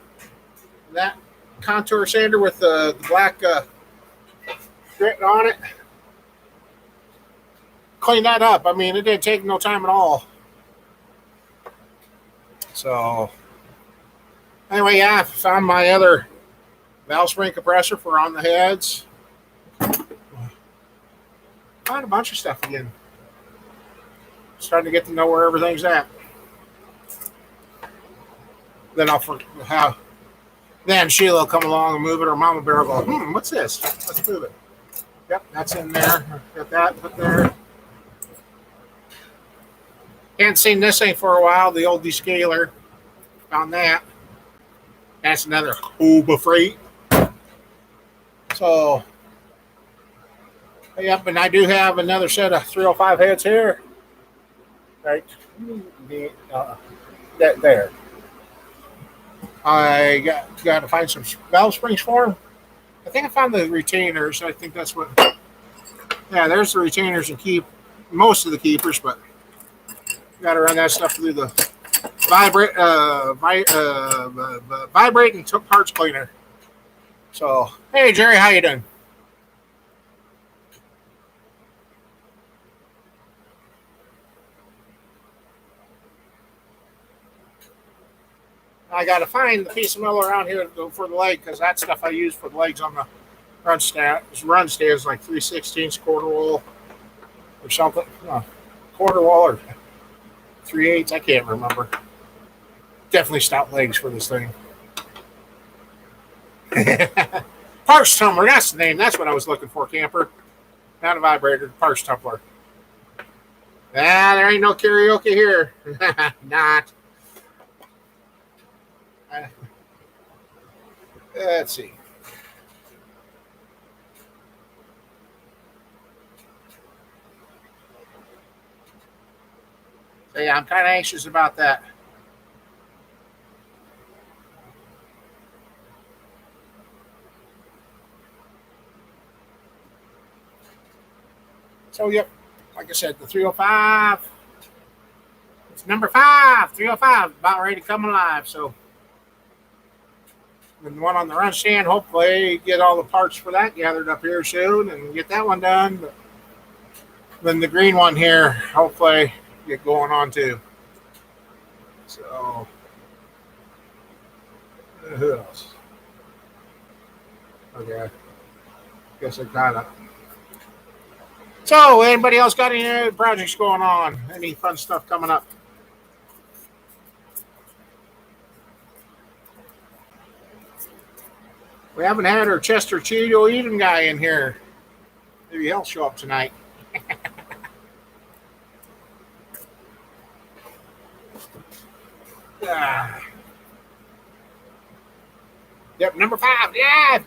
That contour sander with the black grit on it, clean that up. I mean, it didn't take no time at all. So anyway, yeah, I found my other valve spring compressor for on the heads. Found a bunch of stuff again. Starting to get to know where everything's at. Then then Sheila will come along and move it, or Mama Bear will go, what's this? Let's move it. Yep, that's in there. Got that put there. Hadn't seen this thing for a while, the old descaler. Found that. That's another Hoba freight. So, yep, and I do have another set of 305 heads here. Right there. I got to find some valve springs for them. I think I found the retainers. I think that's what. Yeah, there's the retainers and keep most of the keepers, but got to run that stuff through the vibrating parts cleaner. So, hey Jerry, how you doing? I got to find the piece of metal around here for the leg, because that stuff I use for the legs on the run stand is like 3/16 quarter roll or something. Quarter roll or 3/8. I can't remember. Definitely stout legs for this thing. Parse tumbler, that's the name. That's what I was looking for, camper. Not a vibrator, parse tumbler. There ain't no karaoke here. Not. Let's see. So yeah, I'm kind of anxious about that. So yep, like I said, the 305. It's number 5, 305, about ready to come alive. So the one on the run stand, hopefully get all the parts for that gathered up here soon and get that one done. But then the green one here, hopefully get going on too. So who else? Okay, guess I got it. So anybody else got any projects going on? Any fun stuff coming up? We haven't had our Chester Cheeto Eden guy in here. Maybe he'll show up tonight. Number 5, yeah.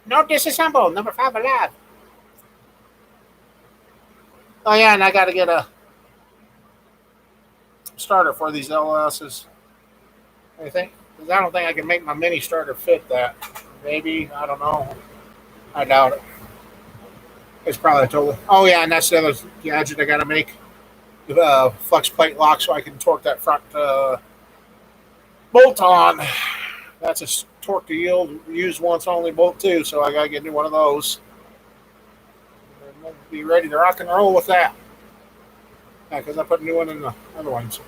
No disassemble. Number 5 alive. Oh yeah, and I got to get a starter for these LSs. I think, because I don't think I can make my mini starter fit that. Maybe, I don't know. I doubt it. It's probably totally. Oh yeah, and that's the other gadget I got to make. The flex plate lock so I can torque that front bolt on. That's a torque to yield, use once only bolt too. So I got to get into one of those. And we'll be ready to rock and roll with that. Yeah, because I put a new one in the other ones.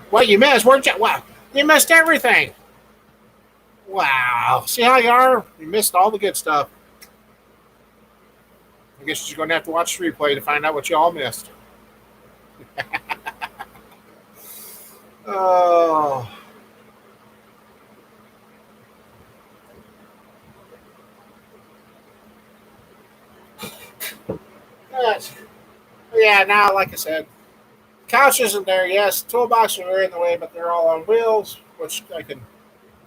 What you missed? Where'd you? Wow, you missed everything. Wow. See how you are? You missed all the good stuff. I guess you're going to have to watch the replay to find out what you all missed. Oh. Yes. Yeah, now, like I said, couch isn't there. Yes, toolboxes are in the way, but they're all on wheels, which I can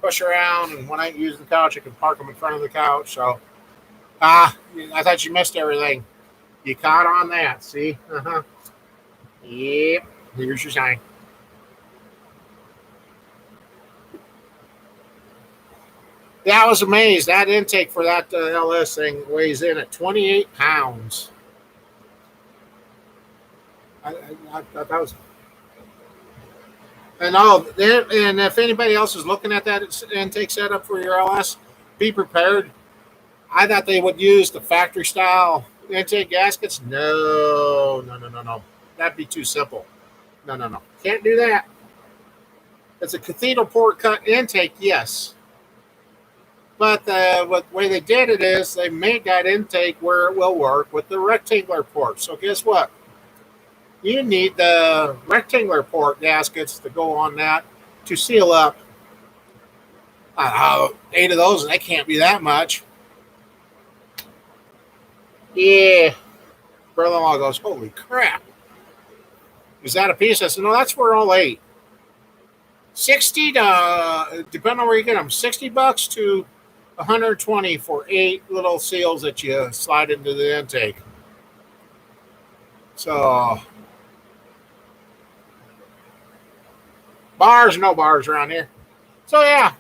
push around. And when I use the couch, I can park them in front of the couch. So, I thought you missed everything. You caught on that. See? Uh-huh. Yep. Here's your sign. Yeah, I was amazed. That intake for that LS thing weighs in at 28 pounds. I thought that was. And if anybody else is looking at that intake setup for your LS, be prepared. I thought they would use the factory style intake gaskets. No, no, no, no, no. That'd be too simple. No, no, no. Can't do that. It's a cathedral port cut intake, yes. But the way they did it is they made that intake where it will work with the rectangular port. So guess what? You need the rectangular port gaskets to go on that to seal up 8 of those, and they can't be that much. Yeah. Brother-in-law goes, holy crap. Is that a piece? I said, no, that's for all 8. 60 to, depending on where you get them, $60 to 120 for 8 little seals that you slide into the intake. So, no bars around here. So, yeah.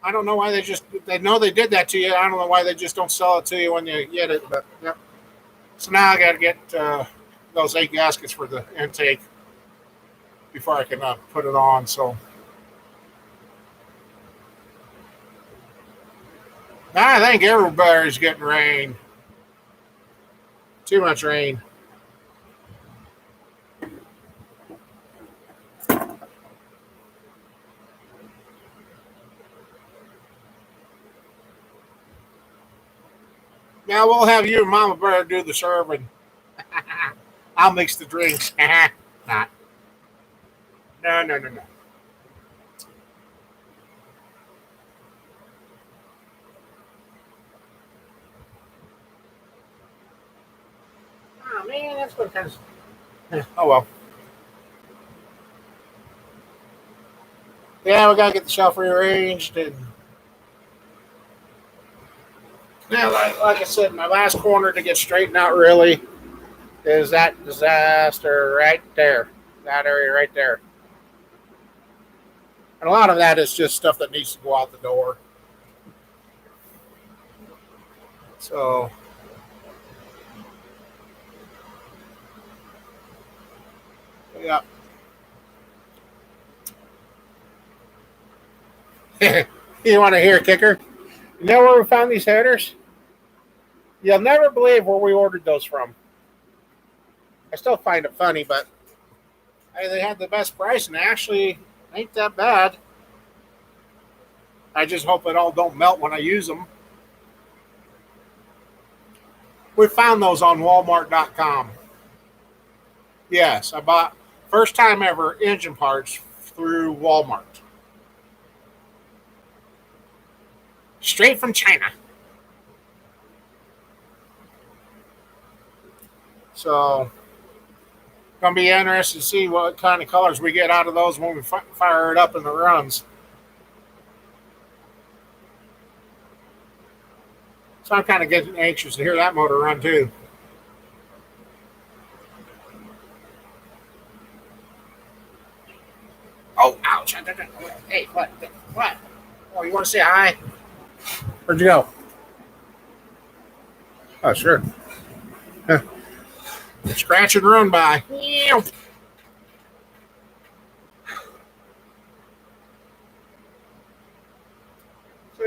I don't know why they know they did that to you. I don't know why they just don't sell it to you when you get it. But, yep. So now I got to get those 8 gaskets for the intake before I can put it on. So, I think everybody's getting rain. Too much rain. Now we'll have you and Mama Bear do the serving. I'll mix the drinks. Not. No, no, no, no. Oh man, that's what kind of. Oh well. Yeah, we gotta get the shelf rearranged and. Now, like I said, my last corner to get straightened out really is that disaster right there, that area right there. And a lot of that is just stuff that needs to go out the door. So, yeah. You want to hear a kicker? You know where we found these headers? You'll never believe where we ordered those from. I still find it funny, but they had the best price and actually ain't that bad. I just hope it all don't melt when I use them. We found those on Walmart.com. Yes, I bought first time ever engine parts through Walmart. Straight from China. So, Gonna be interested to see what kind of colors we get out of those when we fire it up in the runs. So I'm kind of getting anxious to hear that motor run too. Oh, ouch. Hey, what? What? Oh, you want to say hi? Where'd you go? Oh, sure. Scratch and run by. So,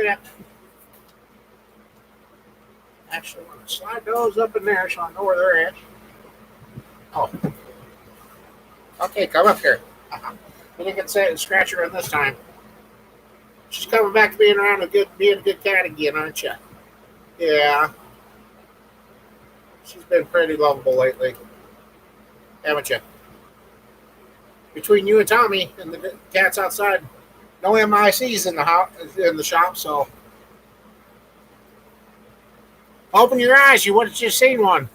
yeah. Actually, I'm going to slide those up in there so I know where they're at. Oh. Okay, come up here. You didn't get to say it scratch her in this time. She's coming back to being a good cat again, aren't you? Yeah. She's been pretty lovable lately, haven't you? Between you and Tommy and the cats outside, no MICs in the house, in the shop. So open your eyes. You would have just seen one.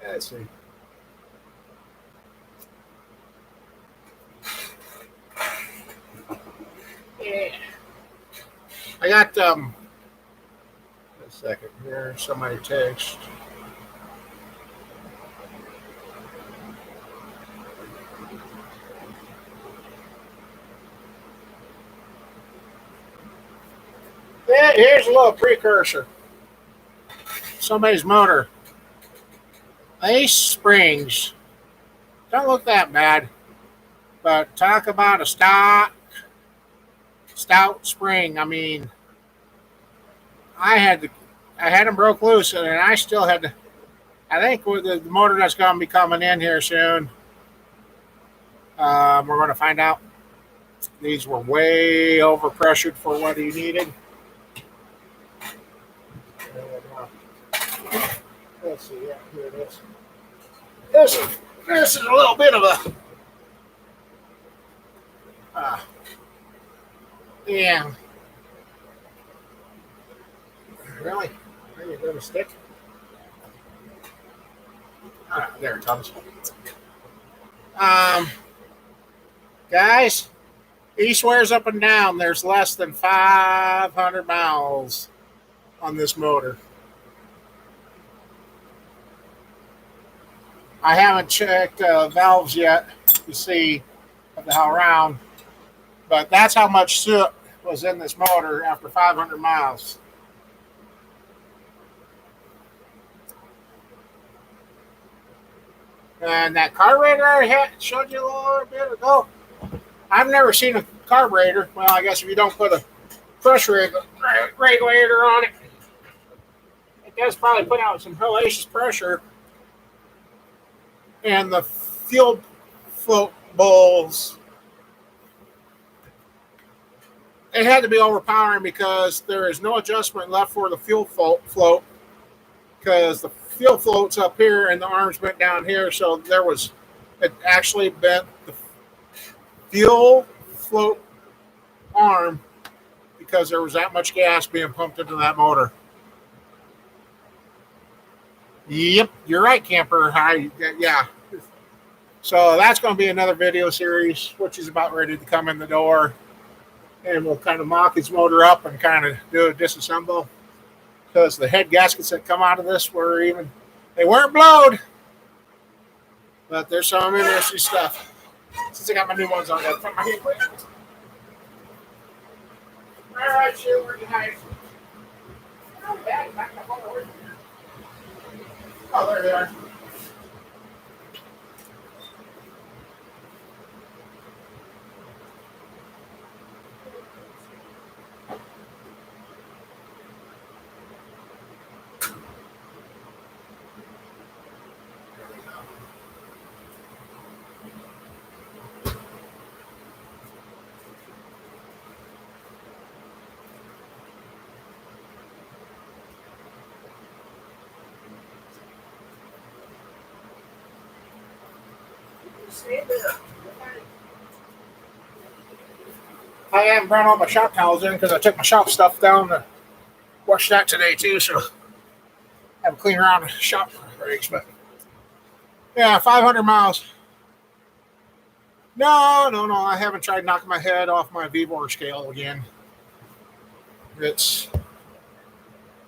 Let's see. Yeah. I got a second here. Somebody text. Yeah, here's a little precursor. Somebody's motor. Ace Springs. Don't look that bad. But talk about a stout spring. I mean, I had them broke loose, and I still had to. I think with the motor that's going to be coming in here soon, we're going to find out. These were way overpressured for what he needed. Let's see. Yeah, here it is. This is a little bit of a. Yeah. Really? Are you going to stick? There it comes. Guys, he swears up and down there's less than 500 miles on this motor. I haven't checked valves yet to see how around, but that's how much soot was in this motor after 500 miles. And that carburetor I had showed you a little bit ago, I've never seen a carburetor. Well, I guess if you don't put a pressure regulator on it, it does probably put out some hellacious pressure. And the fuel float bowls, it had to be overpowering because there is no adjustment left for the fuel float because the fuel float's up here and the arms bent down here. So it actually bent the fuel float arm because there was that much gas being pumped into that motor. Yep, you're right, camper. Yeah. So that's going to be another video series, which is about ready to come in the door. And we'll kind of mock his motor up and kind of do a disassemble. Because the head gaskets that come out of this they weren't blowed. But there's some interesting stuff. Since I got my new ones on, I got to put my hand quick. All right, Sue, where you hide? Oh, there they are. I haven't brought all my shop towels in because I took my shop stuff down to Watch that today too, so have a clean around the shop rigs. But yeah, 500 miles. No. I haven't tried knocking my head off my VBOR scale again. It's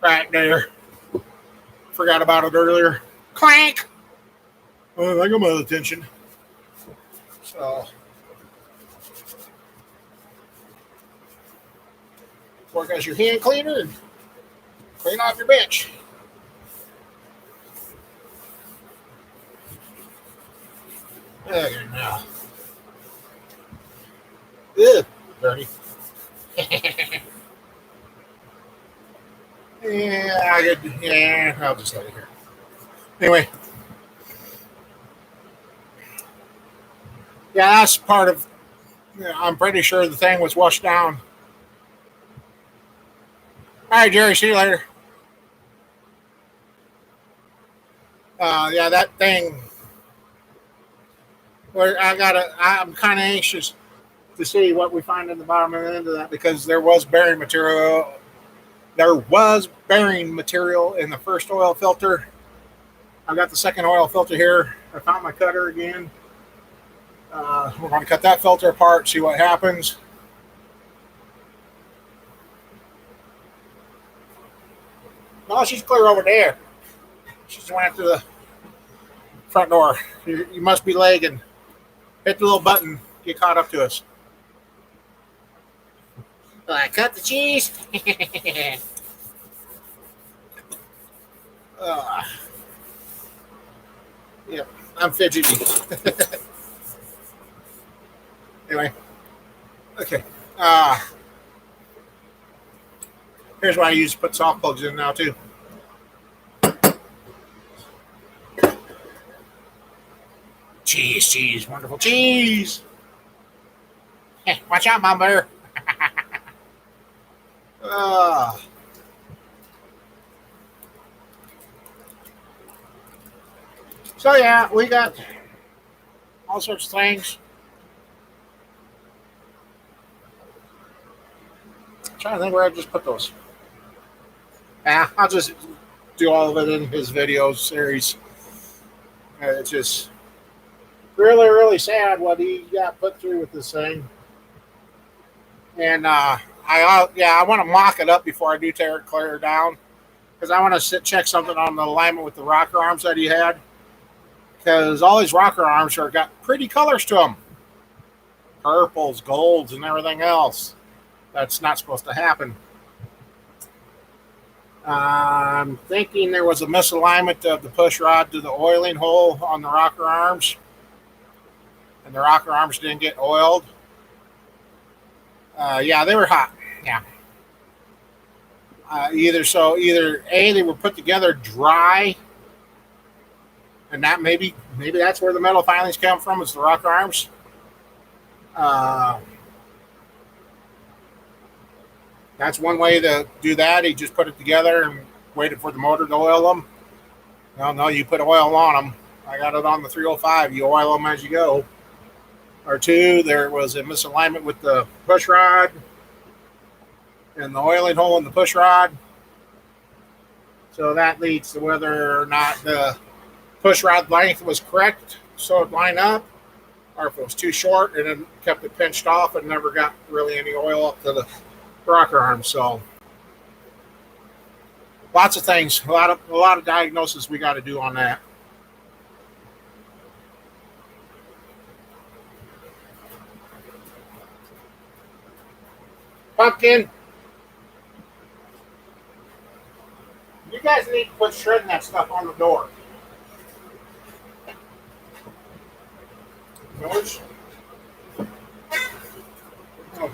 right there. Forgot about it earlier. Clank! Oh, I got my attention. So, work as your hand cleaner and clean off your bench. Okay, now. Ugh, dirty. Yeah, I'll just let it here. Anyway. Yeah, that's part of. I'm pretty sure the thing was washed down. All right, Jerry. See you later. Yeah, that thing. Where I'm kind of anxious to see what we find in the bottom of the end of that because there was bearing material. There was bearing material in the first oil filter. I've got the second oil filter here. I found my cutter again. We're going to cut that filter apart, see what happens. No, she's clear over there. She just went through the front door. You must be lagging. Hit the little button. Get caught up to us. I cut the cheese. Yep, I'm fidgety. Anyway, okay. Here's why I use to put soft plugs in now too. Cheese, wonderful cheese. Watch out, Mom Bear. So yeah, we got all sorts of things. I'm trying to think where I just put those. I'll just do all of it in his video series. It's just really, really sad what he got put through with this thing. And I want to mock it up before I do tear it clear down because I want to check something on the alignment with the rocker arms that he had because all these rocker arms are got pretty colors to them, purples, golds, and everything else. That's not supposed to happen. I'm thinking there was a misalignment of the push rod to the oiling hole on the rocker arms, and the rocker arms didn't get oiled. Yeah, they were hot. Yeah. Either A, they were put together dry, and that maybe that's where the metal filings come from. Is the rocker arms. That's one way to do that. He just put it together and waited for the motor to oil them. No, you put oil on them. I got it on the 305. You oil them as you go. Or two, there was a misalignment with the push rod and the oiling hole in the push rod. So that leads to whether or not the push rod length was correct so it lined up, or if it was too short and it kept it pinched off and never got really any oil up to the rocker arm. So lots of things, a lot of diagnosis we got to do on that. Pumpkin, you guys need to quit shredding that stuff on the door. George? Oh.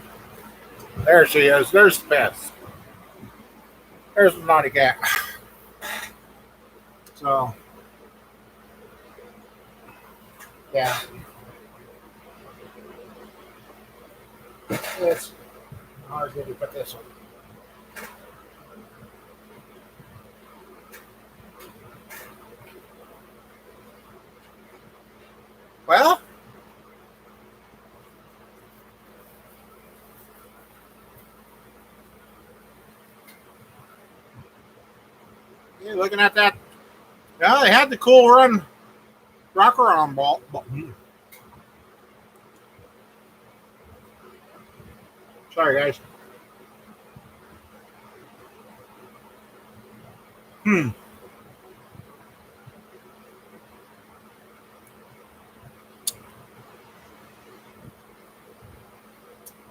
There she is. There's the best. There's the naughty cat. So, yeah. This. How did we put this one? Well, looking at that. Yeah, they had the Cool Run rocker arm ball. Sorry, guys.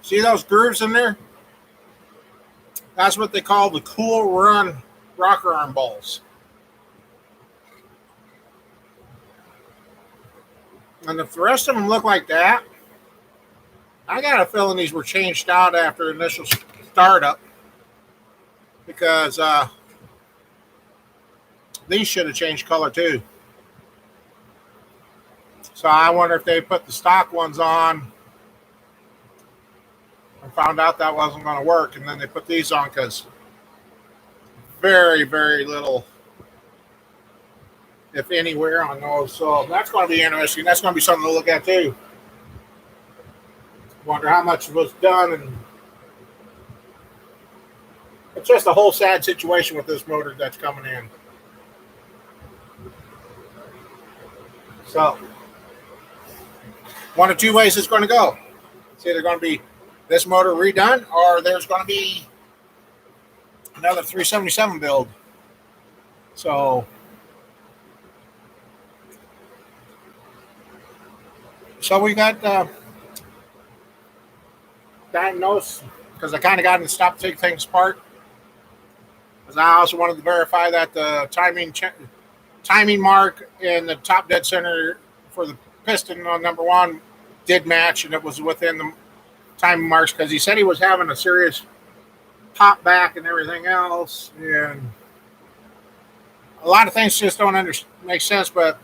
See those grooves in there? That's what they call the Cool Run rocker arm balls. And if the rest of them look like that, I got a feeling these were changed out after initial startup because these should have changed color too. So I wonder if they put the stock ones on and found out that wasn't going to work, and then they put these on because very, very little, if any, wear on those. So that's going to be interesting. That's going to be something to look at too. Wonder how much was done, and it's just a whole sad situation with this motor that's coming in. So one of two ways it's going to go. It's either going to be this motor redone, or there's going to be another 377 build. So we got diagnosed because I kind of got to stop taking things apart. Because I also wanted to verify that the timing mark in the top dead center for the piston on number one did match, and it was within the timing marks, because he said he was having a serious pop back and everything else, and a lot of things just don't make sense. But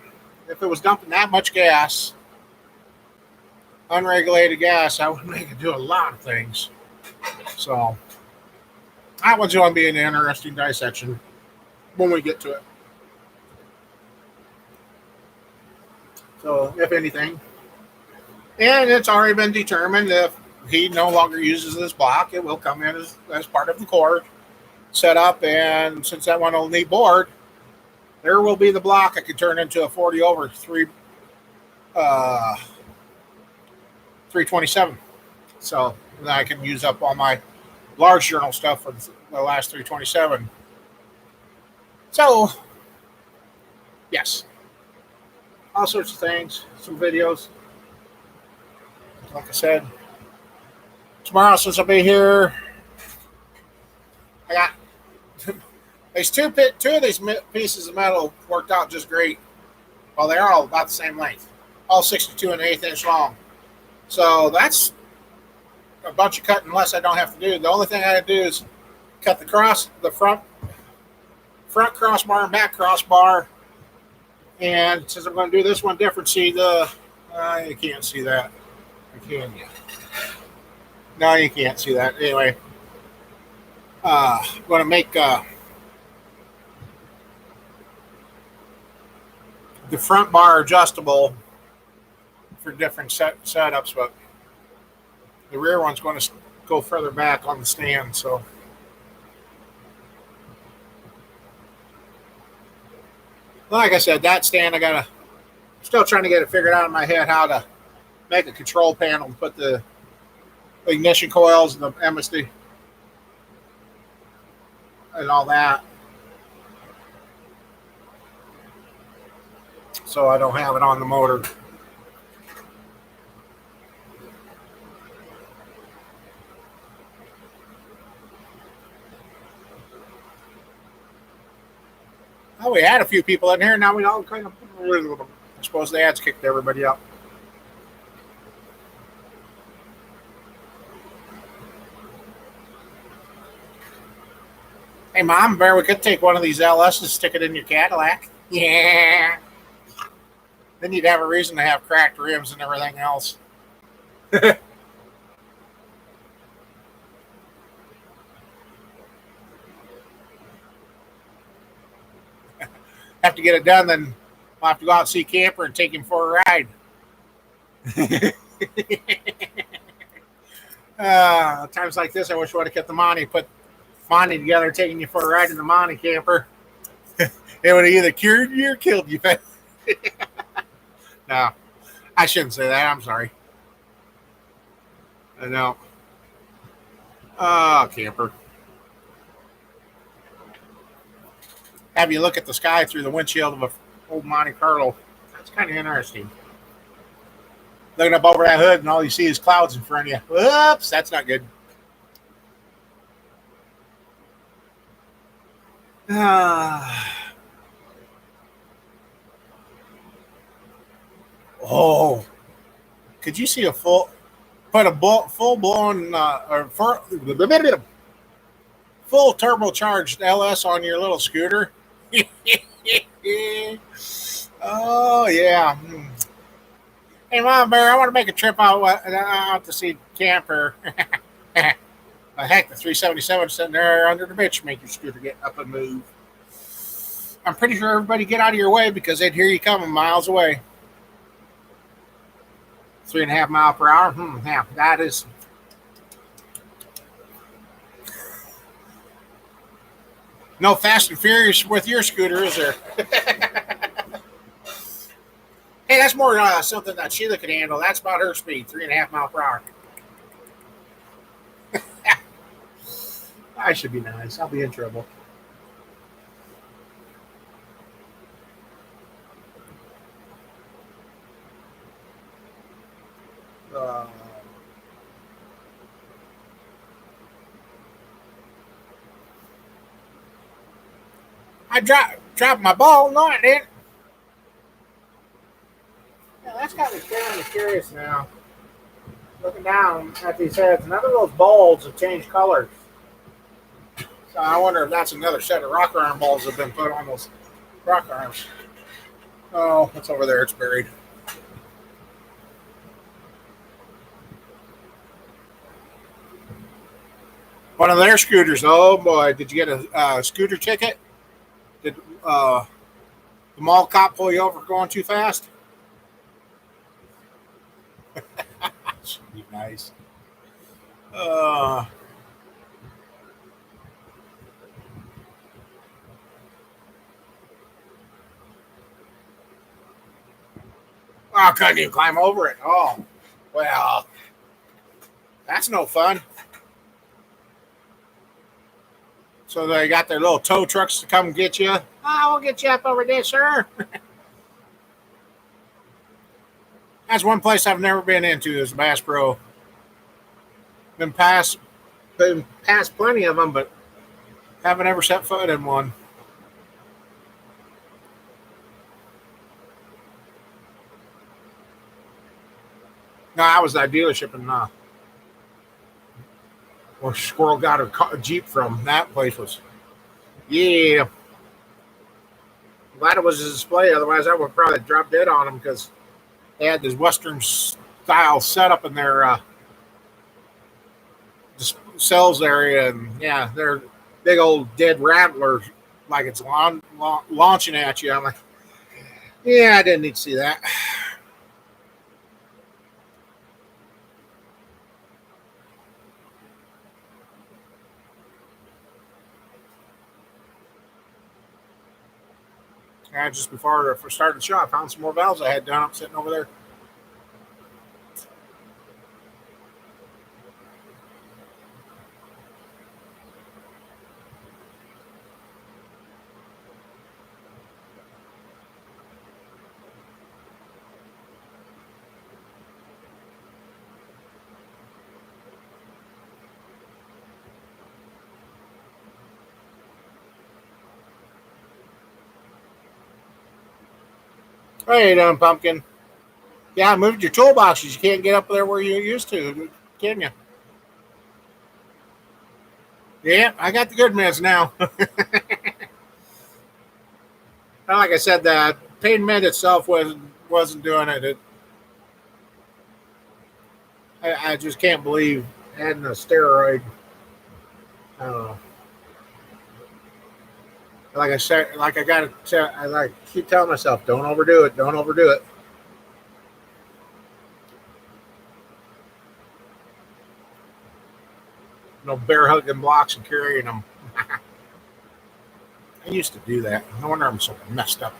if it was dumping that much gas, unregulated gas, I would make it do a lot of things. So that one's going to be an interesting dissection when we get to it. So if anything, and it's already been determined if he no longer uses this block, it will come in as part of the core setup. And since that one will need board, there will be the block I could turn into a 40 over 327. So then I can use up all my large journal stuff for the last 327. So yes, all sorts of things, some videos. Like I said, tomorrow, since I'll be here, I got these two of these pieces of metal worked out just great. Well, they're all about the same length, all 62 and 1/8 inch long. So that's a bunch of cutting less I don't have to do. The only thing I have to do is cut the front crossbar and back crossbar. And since I'm going to do this one different, see you can't see that. Can you? No, you can't see that. Anyway, I'm going to make the front bar adjustable for different setups, but the rear one's going to go further back on the stand. So like I said, that stand, still trying to get it figured out in my head how to make a control panel and put the ignition coils and the MSD and all that, so I don't have it on the motor. Oh, we had a few people in here. Now we all kind of, I suppose the ads kicked everybody up. Hey, Mom, Bear, we could take one of these LSs and stick it in your Cadillac. Yeah. Then you'd have a reason to have cracked rims and everything else. Have to get it done, then I'll have to go out and see Camper and take him for a ride. Times like this, I wish I would have kept the Monty, put Monty together, taking you for a ride in the Monty Camper. It would have either cured you or killed you. No, I shouldn't say that. I'm sorry. No. Oh, camper. Have you look at the sky through the windshield of a old Monte Carlo. That's kind of interesting. Looking up over that hood, and all you see is clouds in front of you. Whoops, that's not good. Oh, could you see a full blown or full turbocharged LS on your little scooter? Oh yeah. Hey, Mom Bear, I want to make a trip out to see camper. Heck, the 377 sitting there under the bitch make your scooter get up and move. I'm pretty sure everybody get out of your way because they'd hear you coming miles away. 3.5 miles per hour. Yeah, that is. No Fast and Furious with your scooter, is there? Hey, that's more something that Sheila could handle. That's about her speed, 3.5 miles per hour. I should be nice. I'll be in trouble. Uh, I dropped my ball. No, I didn't. Yeah, that's got me kind of curious now. Looking down at these heads, none of those balls have changed colors. So I wonder if that's another set of rocker arm balls that have been put on those rock arms. Oh, it's over there. It's buried. One of their scooters. Oh boy, did you get a scooter ticket? Did the mall cop pull you over for going too fast? Should be nice. Uh, oh, couldn't you climb over it? Oh, well, that's no fun. So they got their little tow trucks to come get you. Oh, we'll get you up over there, sir. That's one place I've never been into is Bass Pro. Been past, been past plenty of them, but haven't ever set foot in one. No, I was at that dealership in where Squirrel got a Jeep from. That place was, yeah. I'm glad it was a display. Otherwise, I would probably drop dead on them because they had this Western style setup in their sales area, and yeah, they're big old dead rattlers like it's launching at you. I'm like, yeah, I didn't need to see that. Just before I started the show, I found some more valves I had done up sitting over there. Hey, done, pumpkin. Yeah, I moved your toolboxes. You can't get up there where you used to, can you? Yeah, I got the good meds now. Like I said, the pain med itself wasn't doing it. I just can't believe adding a steroid. I don't know. Like I said, like I gotta tell, I like keep telling myself, don't overdo it, don't overdo it. No bear hugging blocks and carrying them. I used to do that. No wonder I'm so messed up.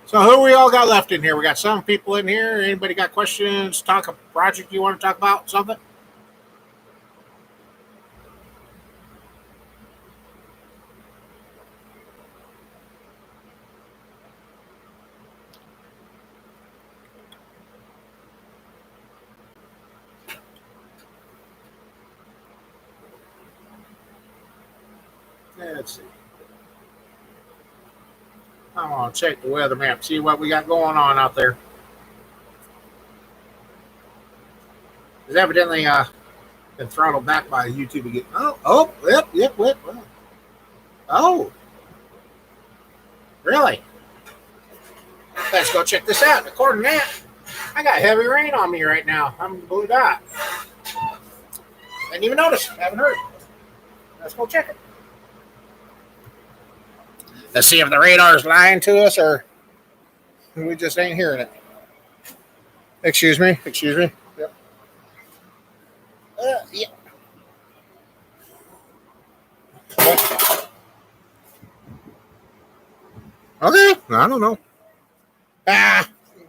So who we all got left in here? We got some people in here. Anybody got questions? Talk a project you want to talk about? Something? Let's see. I'm gonna check the weather map, see what we got going on out there. It's evidently been throttled back by YouTube again. Yep. Oh, really? Let's go check this out. According to that, I got heavy rain on me right now. I'm blue dot. Didn't even notice. Haven't heard. Let's go check it. Let's see if the radar's lying to us or we just ain't hearing it. Excuse me. Yep. Yeah. Okay. I don't know.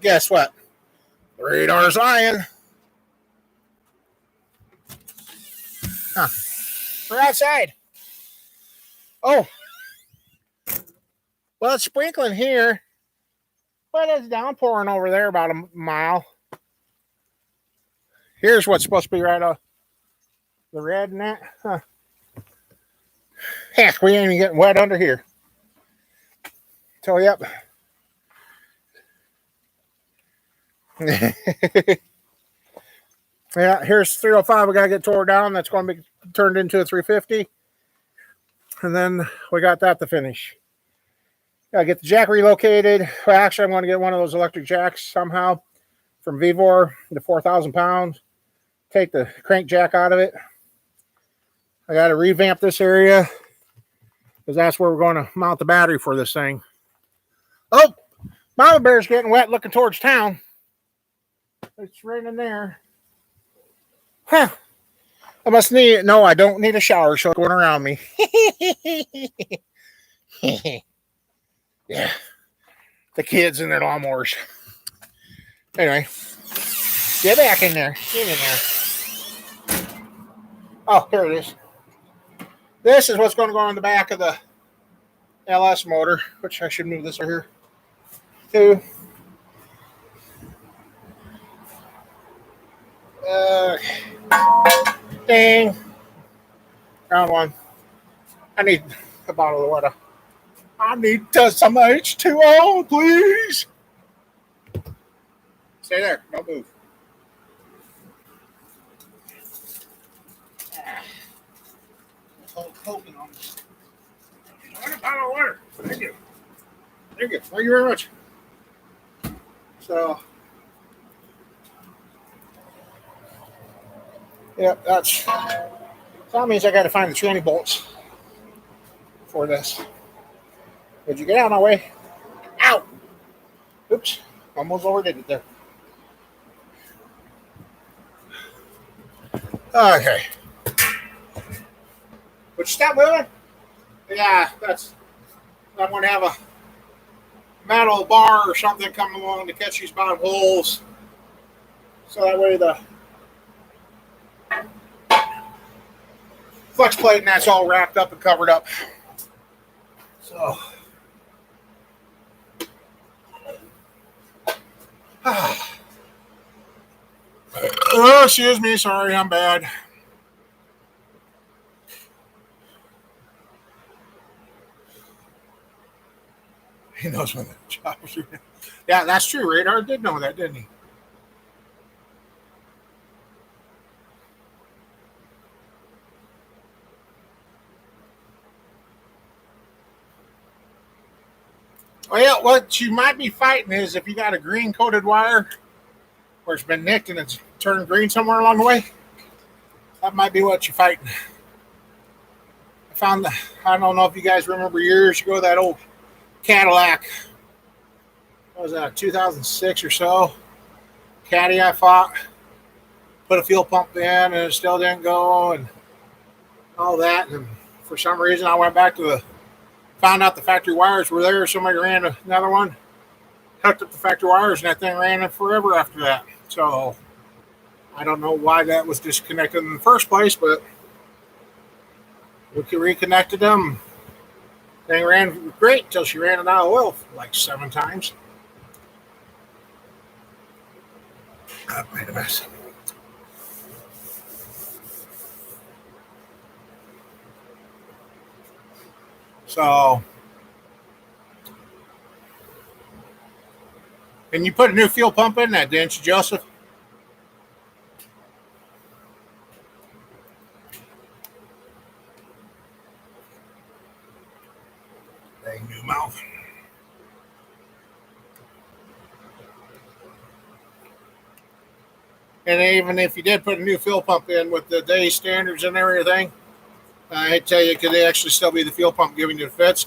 Guess what? The radar's lying. Huh. We're outside. Oh. Well, it's sprinkling here, but it's downpouring over there about a mile. Here's what's supposed to be right off the red and that. Huh. Heck, we ain't even getting wet under here. So, yep. Yeah, here's 305. We got to get tore down. That's going to be turned into a 350. And then we got that to finish. Got to get the jack relocated. Well, actually, I'm going to get one of those electric jacks somehow from Vivor, the 4,000 pounds. Take the crank jack out of it. I got to revamp this area because that's where we're going to mount the battery for this thing. Oh, Mama Bear's getting wet looking towards town. It's raining there. Huh. I must need, no, I don't need a shower, so it's going around me. Yeah. The kids and their lawnmowers. Anyway, get back in there. Get in there. Oh, here it is. This is what's going to go on the back of the LS motor, which I should move this right here. Dang. Round one. I need a bottle of water. I need some H2O, please. Stay there. Don't move. Holding on. I want a bottle of water. Thank you. Thank you very much. So, yep, that means I got to find the tranny bolts for this. Would you get out of my way? Ow! Oops, almost overdid it there. Okay. Would you stop moving? Yeah, I want to have a metal bar or something come along to catch these bottom holes. So that way the flex plate and that's all wrapped up and covered up. So. Oh, excuse me. Sorry, I'm bad. He knows when the job's doing. Yeah, that's true. Radar did know that, didn't he? Well, what you might be fighting is if you got a green coated wire where it's been nicked and it's turned green somewhere along the way, that might be what you're fighting. I don't know if you guys remember years ago that old Cadillac. What was that, 2006 or so? Caddy I fought. Put a fuel pump in and it still didn't go. And all that. And for some reason, I went back to found out the factory wires were there. Somebody ran another one, hooked up the factory wires, and that thing ran forever after that. So I don't know why that was disconnected in the first place, but we reconnected them. Thing ran great until she ran it out of oil like 7 times. I made a mess. So, and you put a new fuel pump in that, didn't you, Joseph? Dang new mouth. And even if you did put a new fuel pump in with the day standards and everything, I tell you, could they actually still be the fuel pump giving you the fits,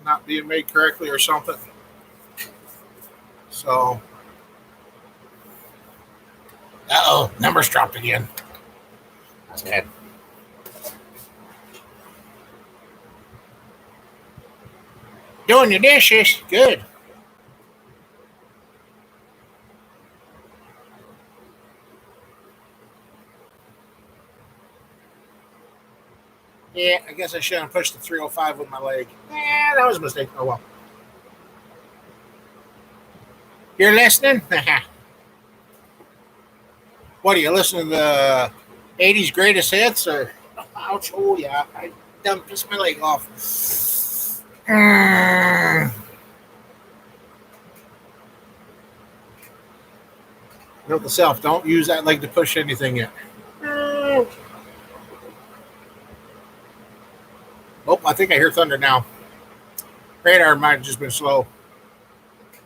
not being made correctly or something? So, numbers dropped again. That's bad. Doing your dishes, good. Yeah, I guess I shouldn't have pushed the 305 with my leg. Yeah, that was a mistake. Oh well. You're listening? What are you listening to the 80s greatest hits or ouch, oh yeah, I done pissed my leg off. Note to self, don't use that leg to push anything yet. Oh, I think I hear thunder now. Radar might have just been slow.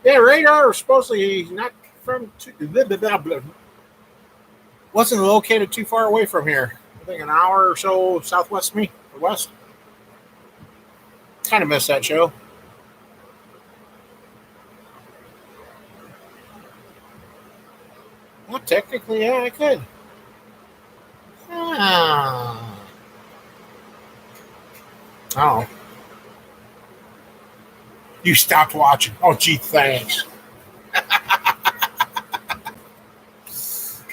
Yeah, radar was supposedly not from wasn't located too far away from here. I think an hour or so southwest of me, or west. Kind of missed that show. Well, technically, yeah, I could. Ah. Oh. You stopped watching. Oh, gee, thanks.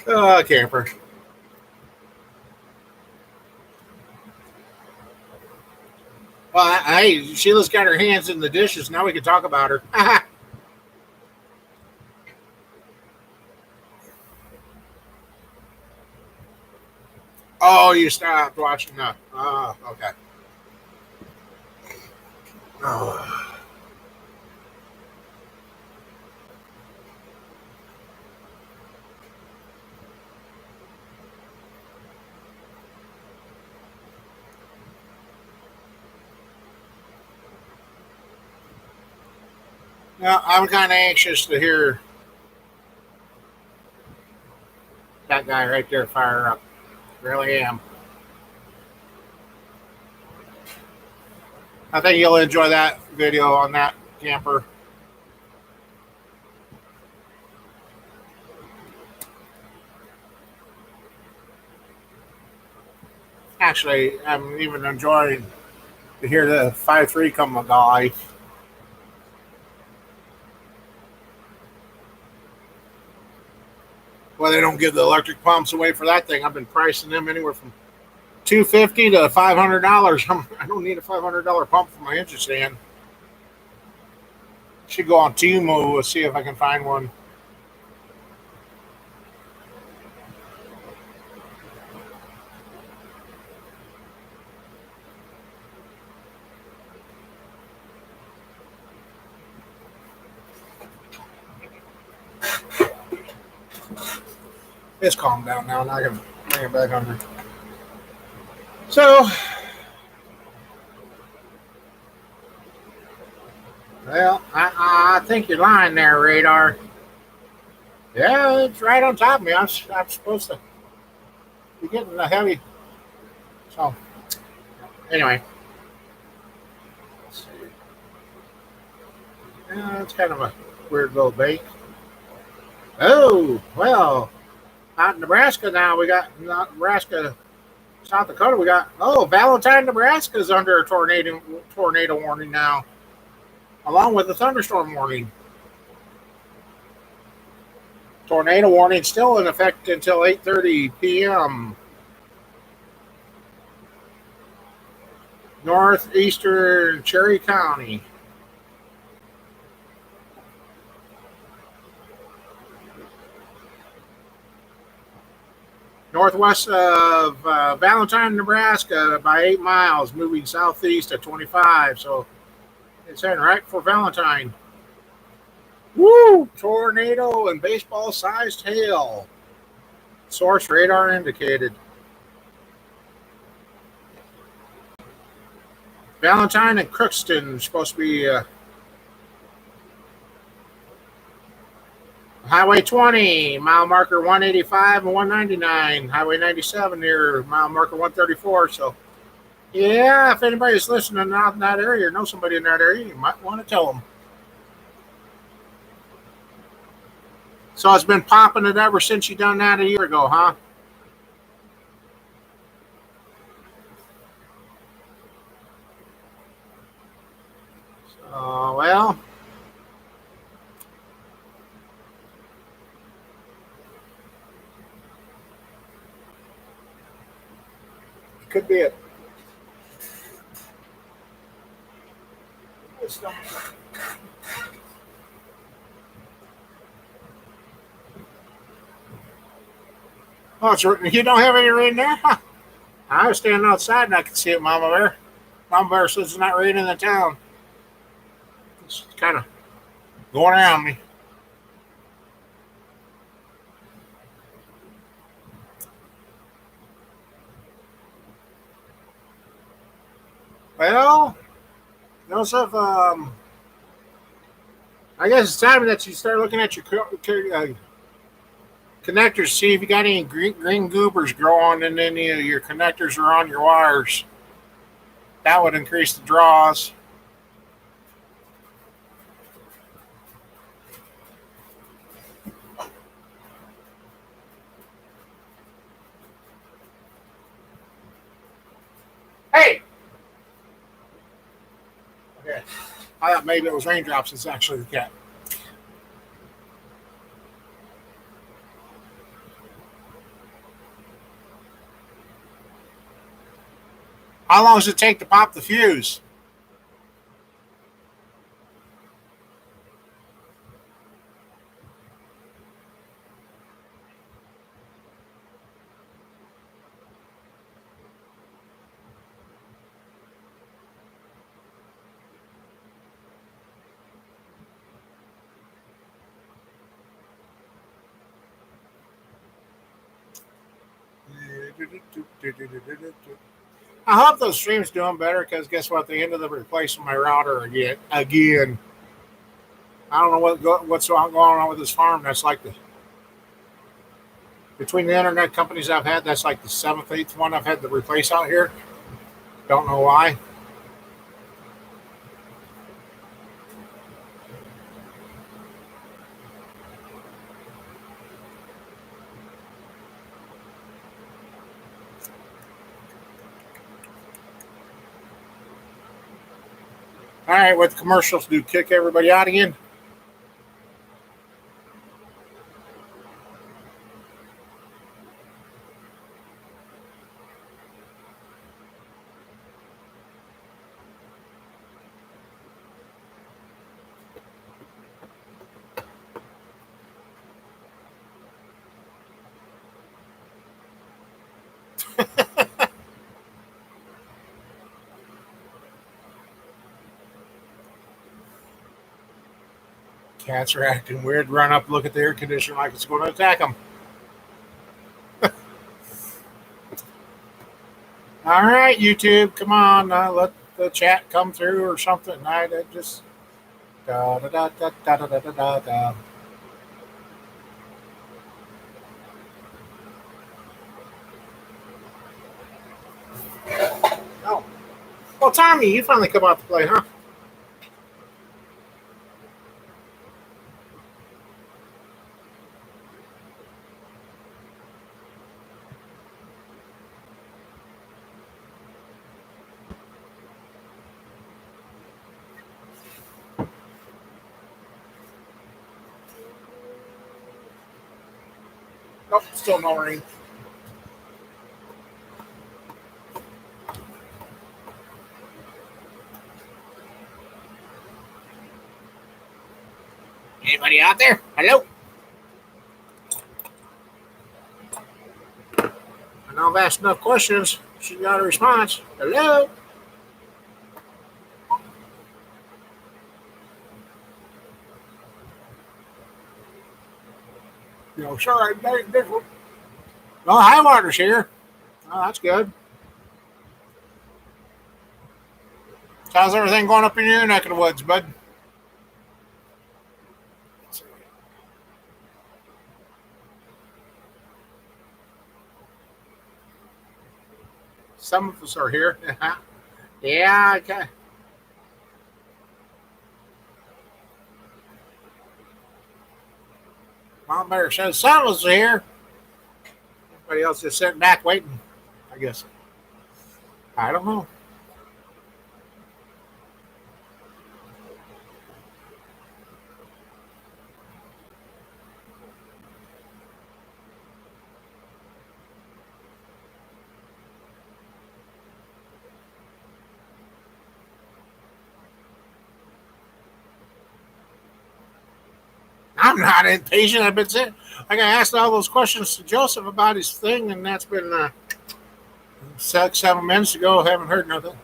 Camper. Well, hey, Sheila's got her hands in the dishes. Now we can talk about her. Oh, you stopped watching that. Oh, okay. Oh. Now, I'm kind of anxious to hear that guy right there fire up. Really am. I think you'll enjoy that video on that camper. Actually, I'm even enjoying to hear the 5.3 come alive. Well, they don't give the electric pumps away for that thing. I've been pricing them anywhere from $250 to $500. I don't need a $500 pump for my engine stand. Should go on Temu and see if I can find one. It's calmed down now, and I can bring it back under. So, well, I think you're lying there, radar. Yeah, it's right on top of me. I'm supposed to be getting the heavy. So, anyway, let's see. Yeah, it's kind of a weird little bait. Oh, well, out in Nebraska now, we got Nebraska South Dakota, we got Valentine, Nebraska is under a tornado warning now, along with a thunderstorm warning. Tornado warning still in effect until 8:30 p.m. Northeastern Cherry County. Northwest of Valentine, Nebraska, by 8 miles, moving southeast at 25. So it's heading right for Valentine. Woo! Tornado and baseball-sized hail. Source radar indicated. Valentine and Crookston supposed to be Highway 20, mile marker 185 and 199. Highway 97 near mile marker 134. So, yeah, if anybody's listening out in that area or know somebody in that area, you might want to tell them. So it's been popping it ever since you done that a year ago, huh? Well, could be it. Oh, you don't have any rain there? Huh. I was standing outside and I could see it, Mama Bear. Mama Bear says it's not raining in the town. It's kind of going around me. Well, Joseph, I guess it's time that you start looking at your connectors, see if you got any green goobers growing in any of your connectors or on your wires. That would increase the draws. Hey! Okay. I thought maybe it was raindrops. It's actually the cat. How long does it take to pop the fuse? I hope those streams doing better because guess what? They ended up replacing my router again. I don't know what's going on with this farm. That's like between the internet companies I've had, that's like the seventh, eighth one I've had to replace out here. Don't know why. All right, with commercials, do kick everybody out again. Cats are acting weird. Run up, look at the air conditioner like it's going to attack them. All right, YouTube, come on, let the chat come through or something. I just da da da da da da da da da. Oh, well, Tommy, you finally come out to play, huh? Nope, still no rain. Anybody out there? Hello? I know I've asked enough questions. She got a response. Hello? No, sorry. No, high water's here. Oh, that's good. How's everything going up in your neck of the woods, bud? Some of us are here. Yeah, okay. Mom better said some of us are here. Everybody else just sitting back waiting, I guess. I don't know. I'm not impatient. I've been sitting. Like I asked all those questions to Joseph about his thing, and that's been 6, 7 minutes ago. Haven't heard nothing.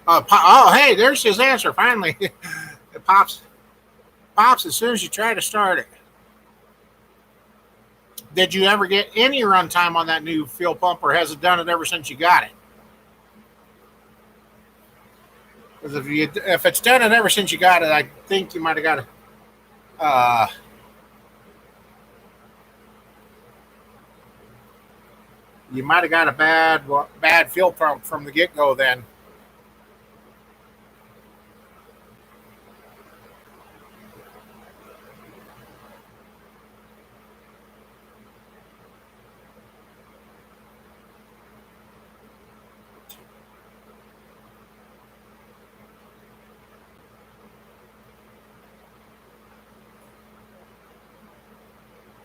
Oh, hey, there's his answer. Finally, it pops as soon as you try to start it. Did you ever get any runtime on that new fuel pump, or has it done it ever since you got it? Because if it's done it ever since you got it, I think you might have got it. Uh, you might have got a bad fuel pump from the get go. Then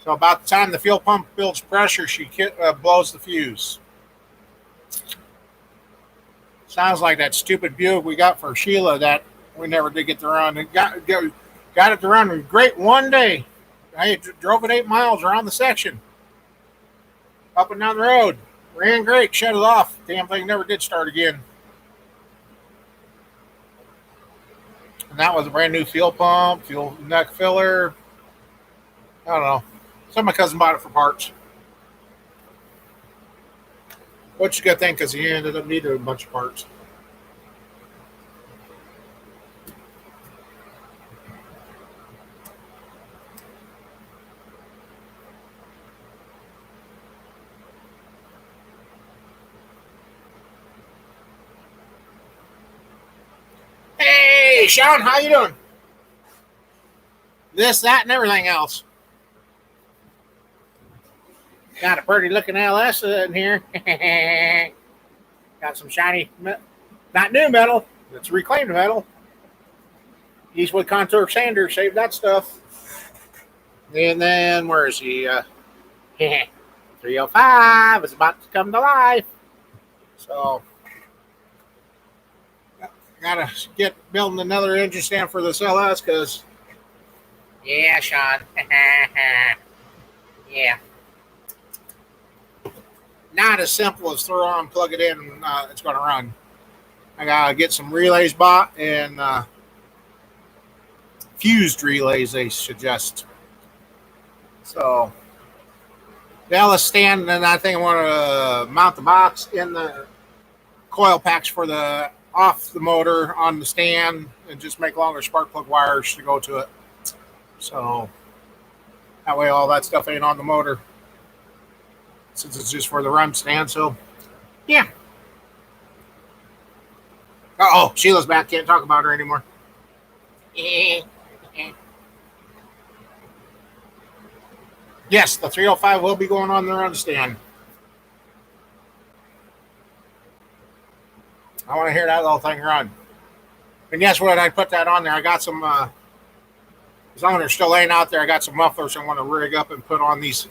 so about the time the fuel pump builds pressure, she blows the fuse. Sounds like that stupid Buick we got for Sheila that we never did get to run. It got it to run great one day. I drove it 8 miles around the section, up and down the road. Ran great, shut it off. Damn thing never did start again. And that was a brand new fuel pump, fuel neck filler. I don't know. Some of my cousin bought it for parts. Which is a good thing because he ended up needing a bunch of parts. Hey, Sean, how you doing? This, that, and everything else. Got a pretty looking LS in here. Got some shiny, not new metal. It's reclaimed metal. Eastwood Contour Sander saved that stuff. And then where is he? 305 is about to come to life. So gotta get building another engine stand for this LS because yeah, Sean. Yeah. Not as simple as throw on, plug it in, and it's going to run. I gotta get some relays bought and fused relays they suggest. So the LS stand, and I think I want to mount the box in the coil packs for the off the motor on the stand, and just make longer spark plug wires to go to it. So that way, all that stuff ain't on the motor since it's just for the run stand. So yeah. Oh, Sheila's back. Can't talk about her anymore. Yes, the 305 will be going on the run stand. I want to hear that little thing run. And guess what? I put that on there. I got some As long as they're still laying out there, I got some mufflers I want to rig up and put on these.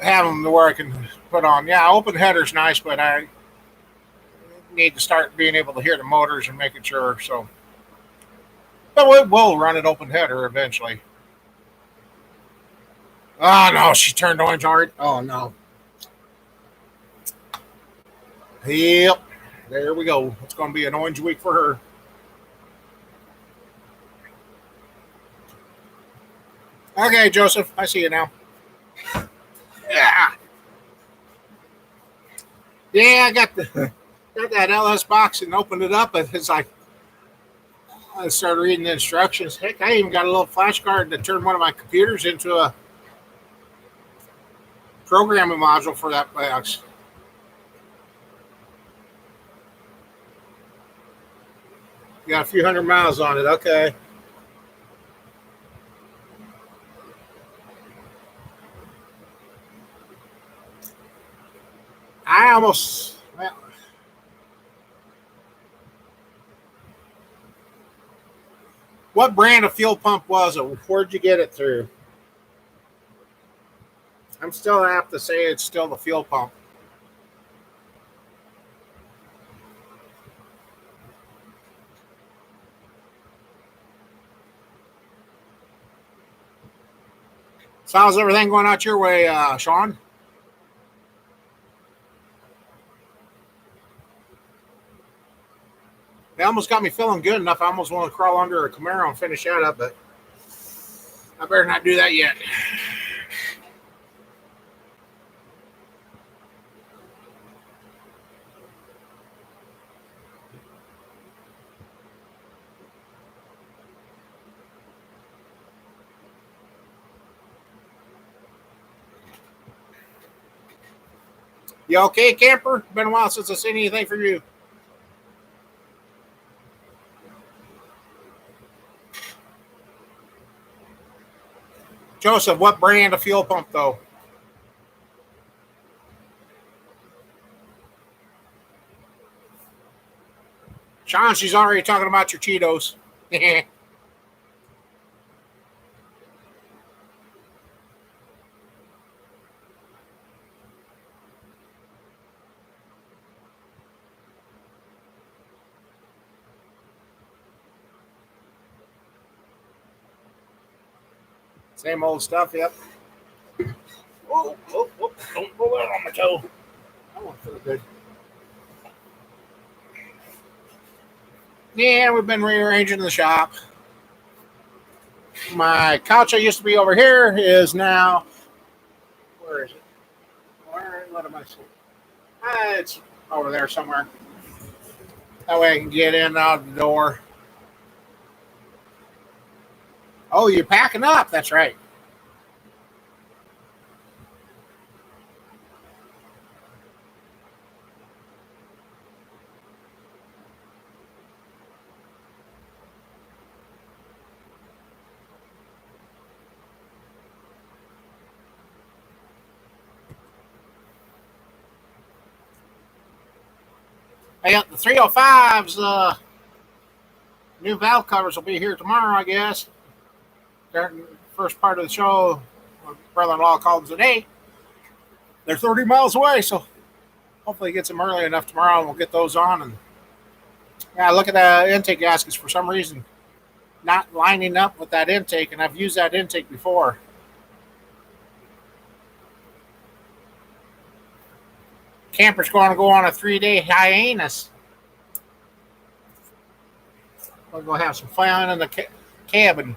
Have them to where I can put on. Yeah, open header's nice, but I need to start being able to hear the motors and making sure. So, but we will run it open header eventually. Oh no, she turned orange already. Oh no. Yep. There we go. It's going to be an orange week for her. Okay, Joseph, I see you now. Yeah. Yeah, I got that LS box and opened it up. It's like I started reading the instructions. Heck, I even got a little flashcard to turn one of my computers into a programming module for that box. You got a few hundred miles on it. Okay. I almost. Well, what brand of fuel pump was it? Where'd you get it through? I'm still have to say it's still the fuel pump. So how's everything going out your way, Sean? They almost got me feeling good enough. I almost want to crawl under a Camaro and finish that up, but I better not do that yet. You okay, camper? Been a while since I've seen anything from you. Joseph, what brand of fuel pump, though? Sean, she's already talking about your Cheetos. Same old stuff, yep. Oh, oh, oh, don't pull that on my toe. That one feel good. Yeah, we've been rearranging the shop. My couch I used to be over here is now. Where is it? What am I seeing? It's over there somewhere. That way I can get in and out the door. Oh, you're packing up. That's right. Hey, the 305's new valve covers will be here tomorrow, I guess. First part of the show, my brother-in-law called today. They're 30 miles away, so hopefully he gets them early enough tomorrow, and we'll get those on. And yeah, look at the intake gaskets for some reason not lining up with that intake, and I've used that intake before. Camper's going to go on a 3-day hiatus. We'll go have some fun in the cabin.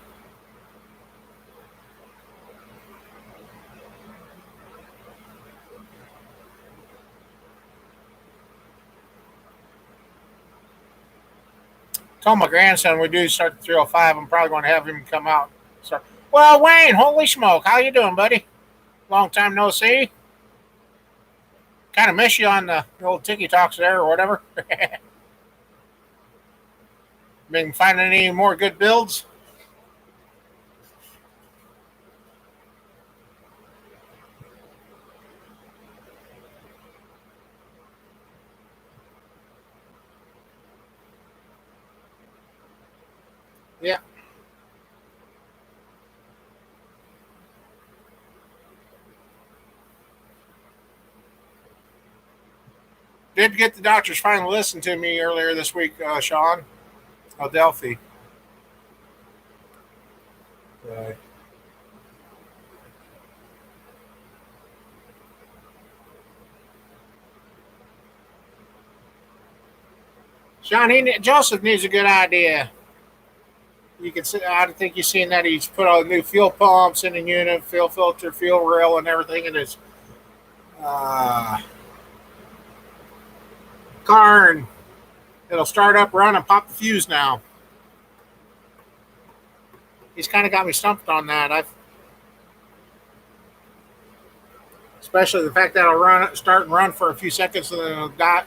Told my grandson we do start the 305. I'm probably going to have him come out. So, well, Wayne, holy smoke, how you doing, buddy? Long time no see. Kind of miss you on the old Tiki Talks there or whatever. Been finding any more good builds? Yeah. Did get the doctors finally listen to me earlier this week, Sean. Adelphi. Right. Sean, Joseph needs a good idea. You can see, I think you've seen that he's put all new fuel pumps in the unit, fuel filter, fuel rail, and everything in his uh, car, and it'll start up, run, and pop the fuse now. He's kind of got me stumped on that. Especially the fact that it'll start and run for a few seconds, and then it'll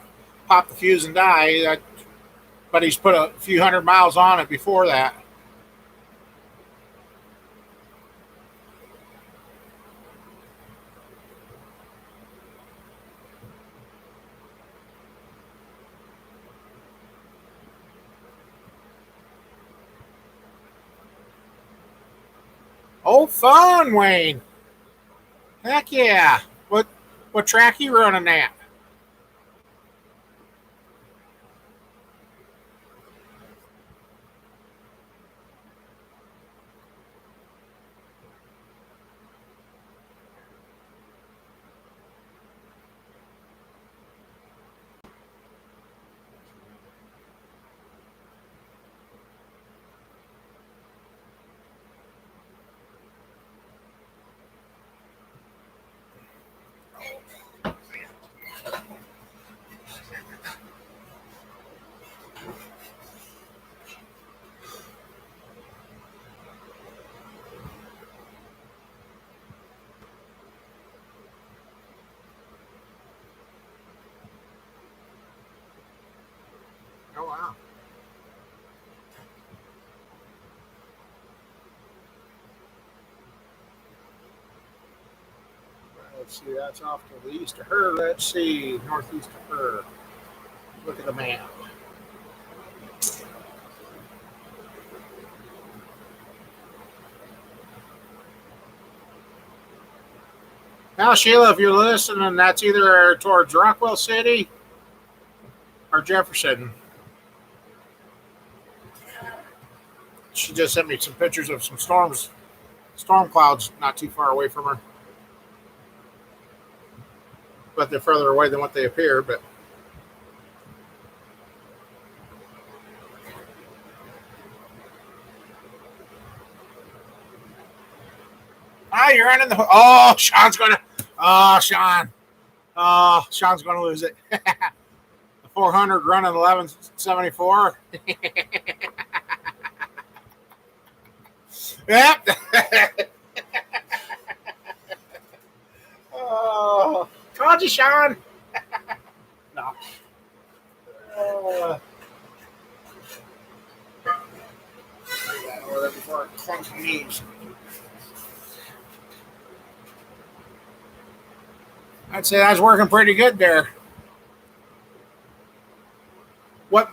pop the fuse and die. But he's put a few hundred miles on it before that. Oh, fun, Wayne. Heck yeah. What track you running at? Oh, wow. Let's see, that's off to the east of her. Let's see, northeast of her. Look at the map. Now, Sheila, if you're listening, that's either towards Rockwell City or Jefferson. She just sent me some pictures of some storm clouds not too far away from her. But they're further away than what they appear. But you're running the. Oh, Sean's gonna. Oh, Sean. Oh, Sean's gonna lose it. The 400 running 1174. Yep. Oh, told you, Sean. No. Uh, before it clunks my knees. I'd say that's working pretty good there. What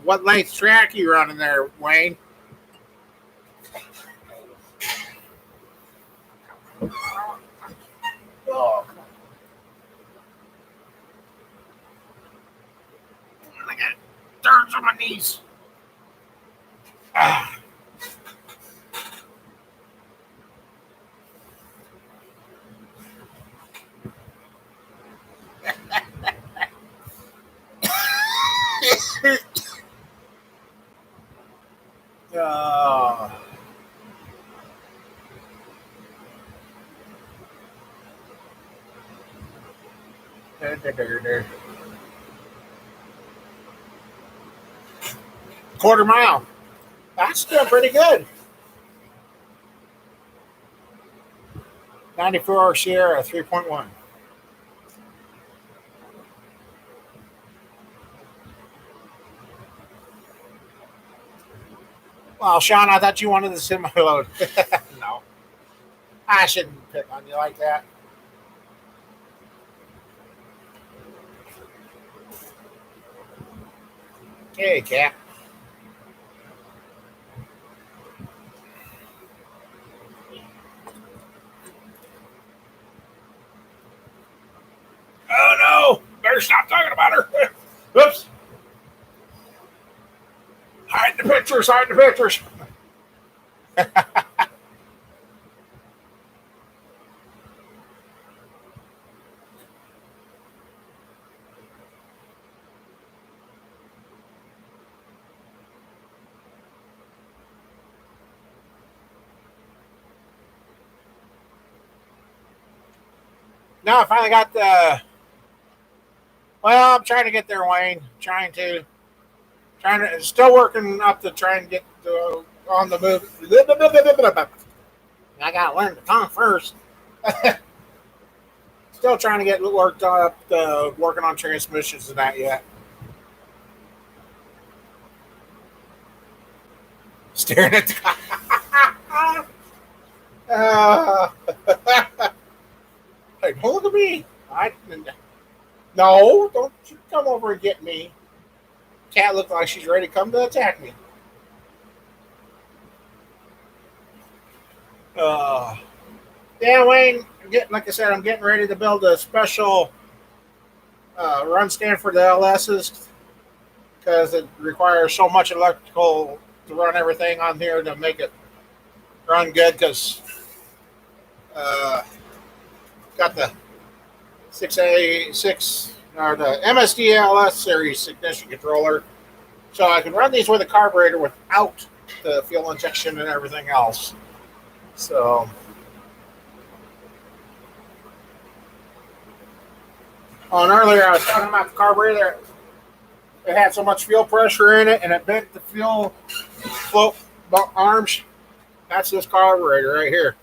what length track are you running there, Wayne? Oh, I got dirt on my knees. Ah. Oh. Quarter mile. That's still pretty good. 94 Sierra 3.1. Well, Sean, I thought you wanted the semi load. No, I shouldn't pick on you like that. Hey, cat. Stop talking about her. Oops. Hide the pictures. Hide the pictures. No, I finally got the. Well, I'm trying to get there, Wayne. Still working up to try and get on the move. I got to learn the tongue first. Still trying to get worked up, working on transmissions and that yet. Staring at the. uh, hey, don't look at me. No, don't you come over and get me. Cat looks like she's ready to come to attack me. Yeah, Wayne. Like I said, I'm getting ready to build a special run stand for the LSs because it requires so much electrical to run everything on here to make it run good. Because got the 6A6 or the MSD LS series ignition controller, so I can run these with a carburetor without the fuel injection and everything else. So. On earlier, I was talking about the carburetor. It had so much fuel pressure in it, and it bent the fuel float arms. That's this carburetor right here.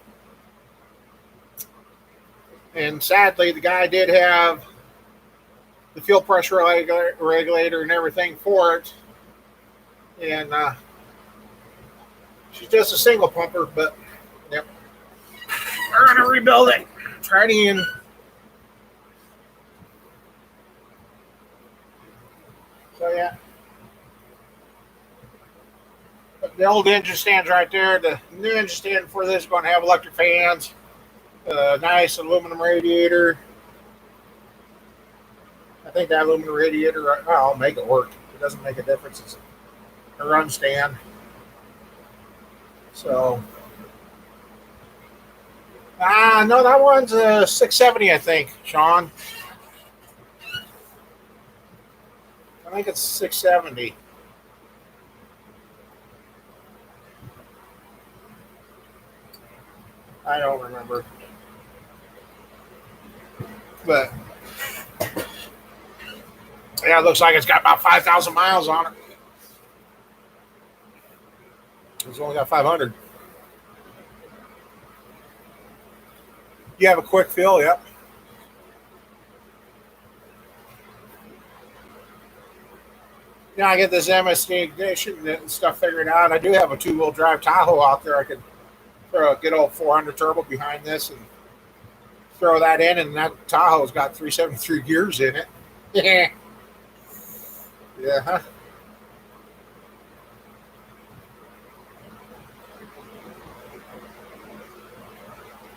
And sadly, the guy did have the fuel pressure regulator and everything for it. And she's just a single pumper, but yep. We're going to rebuild it. Try it again. So yeah, but the old engine stands right there. The new engine stand for this is going to have electric fans, a nice aluminum radiator. I think that aluminum radiator, I'll make it work. It doesn't make a difference. It's a run stand. So, no, that one's a 670, I think, Sean. I think it's 670. I don't remember. But, yeah, it looks like it's got about 5,000 miles on it. It's only got 500. You have a quick fill, yep. Yeah, I get this MSD ignition and stuff figured out. I do have a two-wheel drive Tahoe out there. I could throw a good old 400 turbo behind this and throw that in, and that Tahoe's got 373 gears in it. Yeah. Yeah.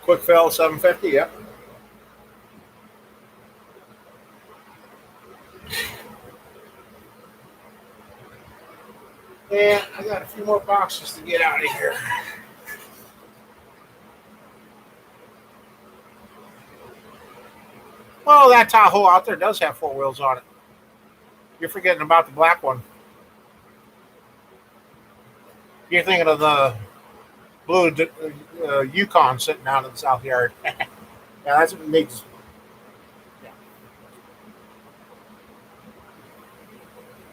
Quick fill 750, yep. Yeah, I got a few more boxes to get out of here. Well, that Tahoe out there does have four wheels on it. You're forgetting about the black one. You're thinking of the blue Yukon sitting out in the south yard. Yeah, that's what makes. Yeah.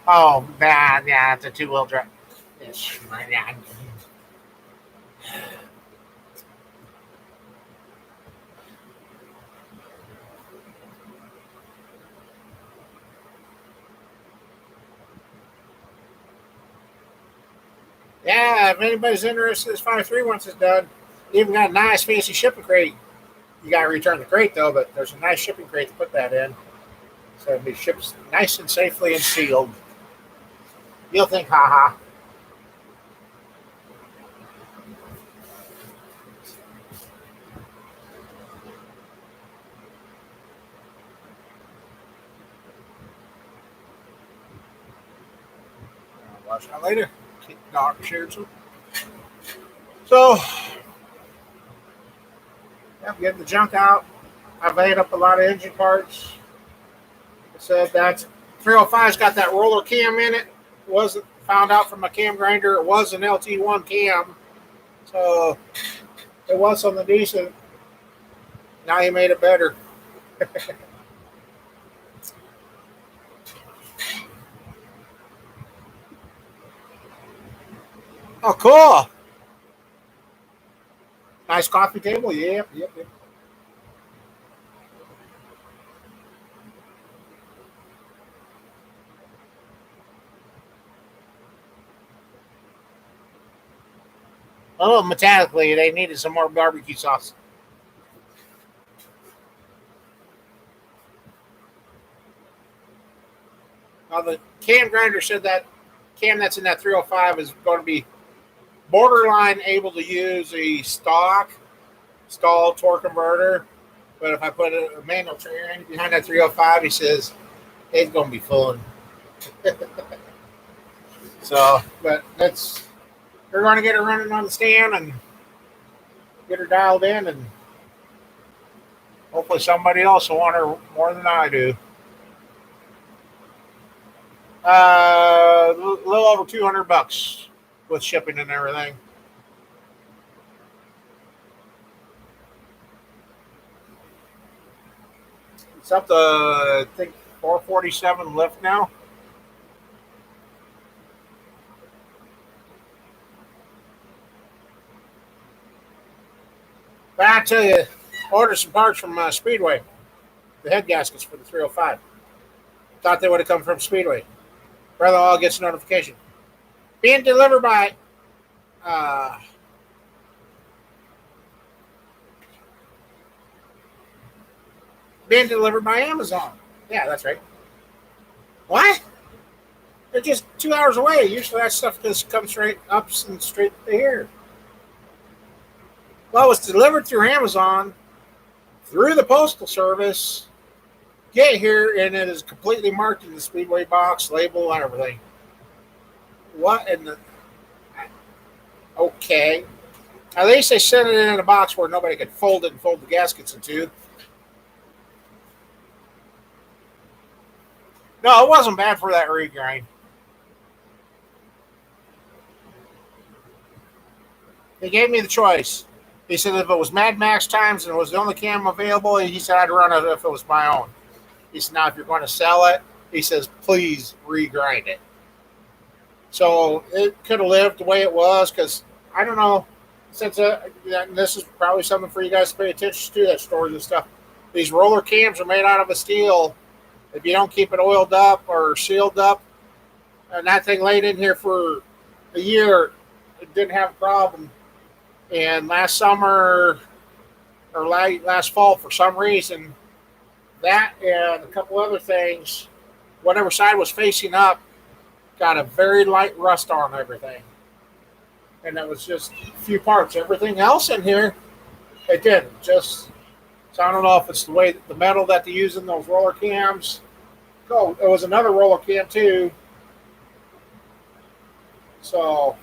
Oh, man, yeah, it's a two-wheel drive. Yeah, if anybody's interested, this 5.3 once it's done. Even got a nice fancy shipping crate. You got to return the crate though, but there's a nice shipping crate to put that in. So it'll be shipped nice and safely and sealed. You'll think, haha. watch that later. Dog shared some. So, yeah, getting the junk out. I've laid up a lot of engine parts. I said that 305's got that roller cam in it. Wasn't found out from my cam grinder. It was an LT1 cam, so it was something decent. Now he made it better. Oh, cool! Nice coffee table. Yep. Oh, mechanically, they needed some more barbecue sauce. Now, the cam grinder said that cam that's in that 305 is going to be borderline able to use a stall torque converter. But if I put a manual trailer behind that 305, he says it's going to be full. So, but they're going to get her running on the stand and get her dialed in, and hopefully somebody else will want her more than I do. A little over $200 with shipping and everything. It's up to, I think, 447 lift now. But I tell you, order some parts from Speedway, the head gaskets for the 305. Thought they would have come from Speedway. Brother all gets a notification. Being delivered by Amazon. Yeah, that's right. What? They're just 2 hours away. Usually that stuff just comes straight up and straight to here. Well, it's delivered through Amazon, through the Postal Service, get here, and it is completely marked in the Speedway box, label, and everything. What in the... Okay. At least they sent it in a box where nobody could fold it and fold the gaskets into. No, it wasn't bad for that regrind. He gave me the choice. He said if it was Mad Max times and it was the only cam available, he said I'd run it if it was my own. He said, now if you're going to sell it, he says, please regrind it. So it could have lived the way it was, because I don't know, since this is probably something for you guys to pay attention to, that stores and stuff. These roller cams are made out of a steel. If you don't keep it oiled up or sealed up, and that thing laid in here for a year, it didn't have a problem. And last summer or last fall, for some reason, that and a couple other things, whatever side was facing up, got a very light rust on everything. And that was just a few parts. Everything else in here, it didn't. So I don't know if it's the way the metal that they use in those roller cams. Oh, it was another roller cam too. So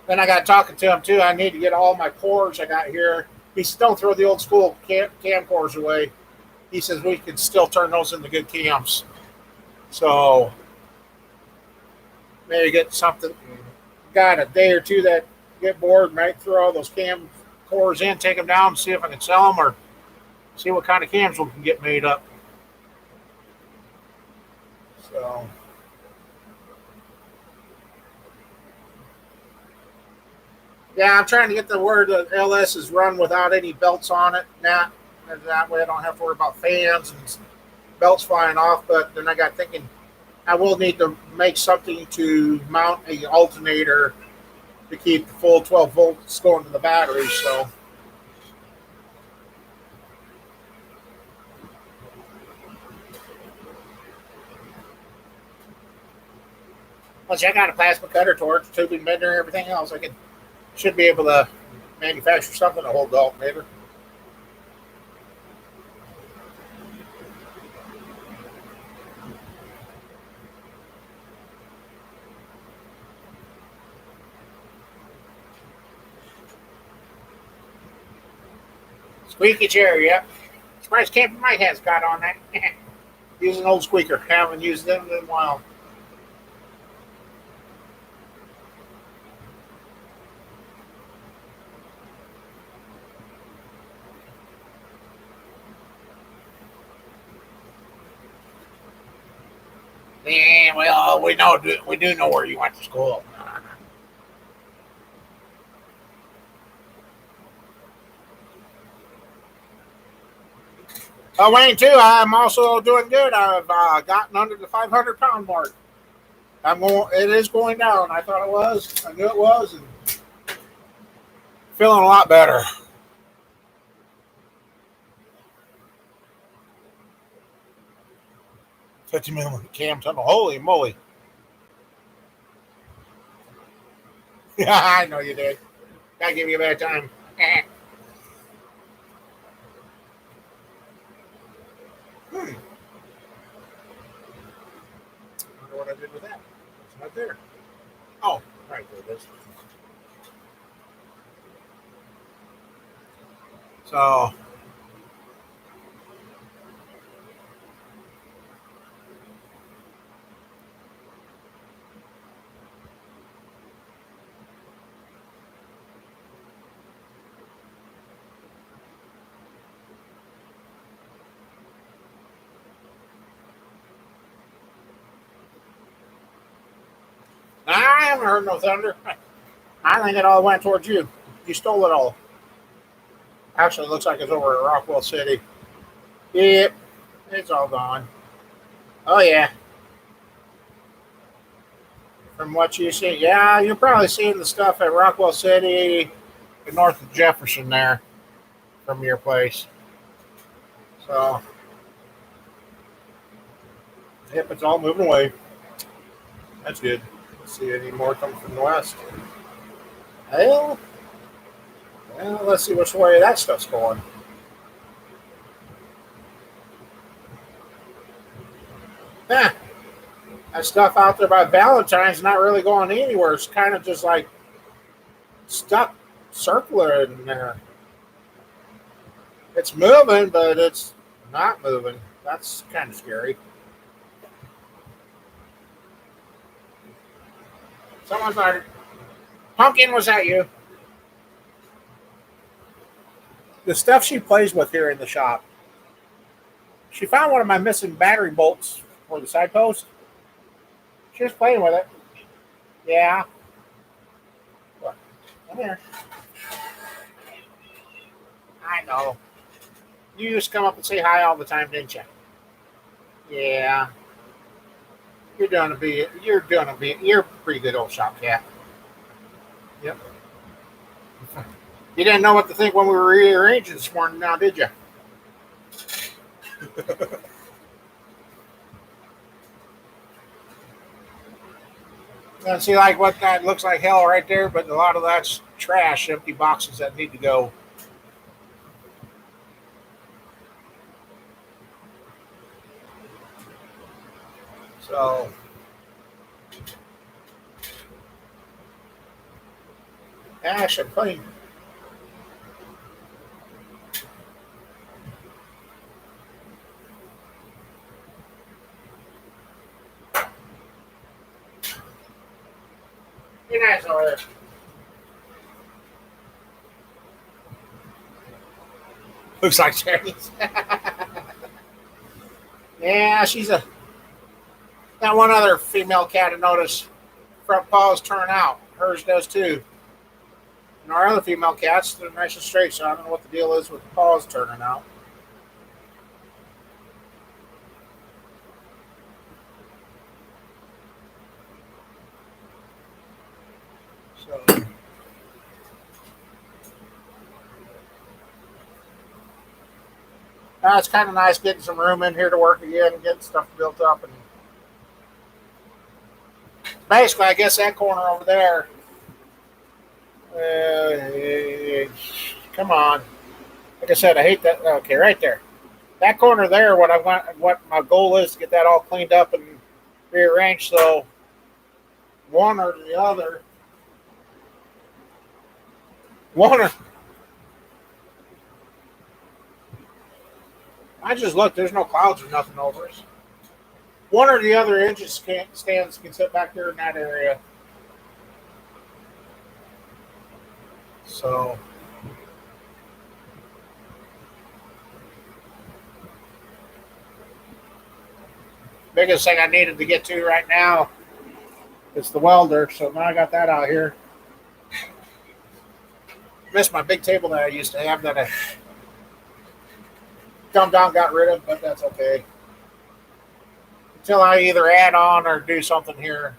then I got talking to him too. I need to get all my cores I got here. He said, don't throw the old school cam cores away. He says we can still turn those into good cams. So maybe get something. Got a day or two that get bored, might throw all those cam cores in, take them down, see if I can sell them or see what kind of cams we can get made up. So yeah, I'm trying to get the word that LS is run without any belts on it now. And that way I don't have to worry about fans and belts flying off. But then I got thinking I will need to make something to mount a alternator to keep the full 12 volts going to the battery. So once I got a plasma cutter, torch, tubing bender, everything else, I should be able to manufacture something to hold the alternator. Squeaky chair, yep. Surprised Camper Mike has got on that. Use an old squeaker. Haven't used them in a while. Yeah, well, we do know where you went to school. Wayne, too. I'm also doing good. I've gotten under the 500-pound mark. I'm going. It is going down. I thought it was. I knew it was, and feeling a lot better. 50 millimeter cam tunnel. Holy moly! Yeah, I know you did. Gotta give you a bad time. Hmm. I wonder what I did with that. It's not there. Oh, right there it is. So I haven't heard no thunder. I think it all went towards you. You stole it all. Actually, it looks like it's over at Rockwell City. Yep, it's all gone. Oh yeah, from what you see, yeah, you're probably seeing the stuff at Rockwell City, north of Jefferson there, from your place. So, yep, it's all moving away. That's good. Let's see any more coming from the west. Well, let's see which way that stuff's going. Yeah, that stuff out there by Valentine's not really going anywhere. It's kind of just like stuck circling there. It's moving, but it's not moving. That's kind of scary. Someone's like, Pumpkin, was that you? The stuff she plays with here in the shop. She found one of my missing battery bolts for the side post. She was playing with it. Yeah. Look, come here. I know. You used to come up and say hi all the time, didn't you? Yeah. You're a pretty good old shop cat. Yep. You didn't know what to think when we were rearranging this morning now, did you? And see, like what that looks like hell right there, but a lot of that's trash, empty boxes that need to go. So, ash and clean. Be nice over there. Looks like Chinese. Yeah, she's a. That one other female cat I noticed front paws turn out. Hers does too. And our other female cats, they're nice and straight, so I don't know what the deal is with the paws turning out. So, it's kind of nice getting some room in here to work again and getting stuff built up. And basically, I guess that corner over there. Come on. Like I said, I hate that. Okay, right there. That corner there, what I want, what my goal is to get that all cleaned up and rearranged. So one or the other, one or I just looked. There's no clouds or nothing over us. One or the other stands can sit back there in that area. So biggest thing I needed to get to right now is the welder. So now I got that out here. Missed my big table that I used to have that I dumbed down, got rid of, but that's okay. Until I either add on or do something here.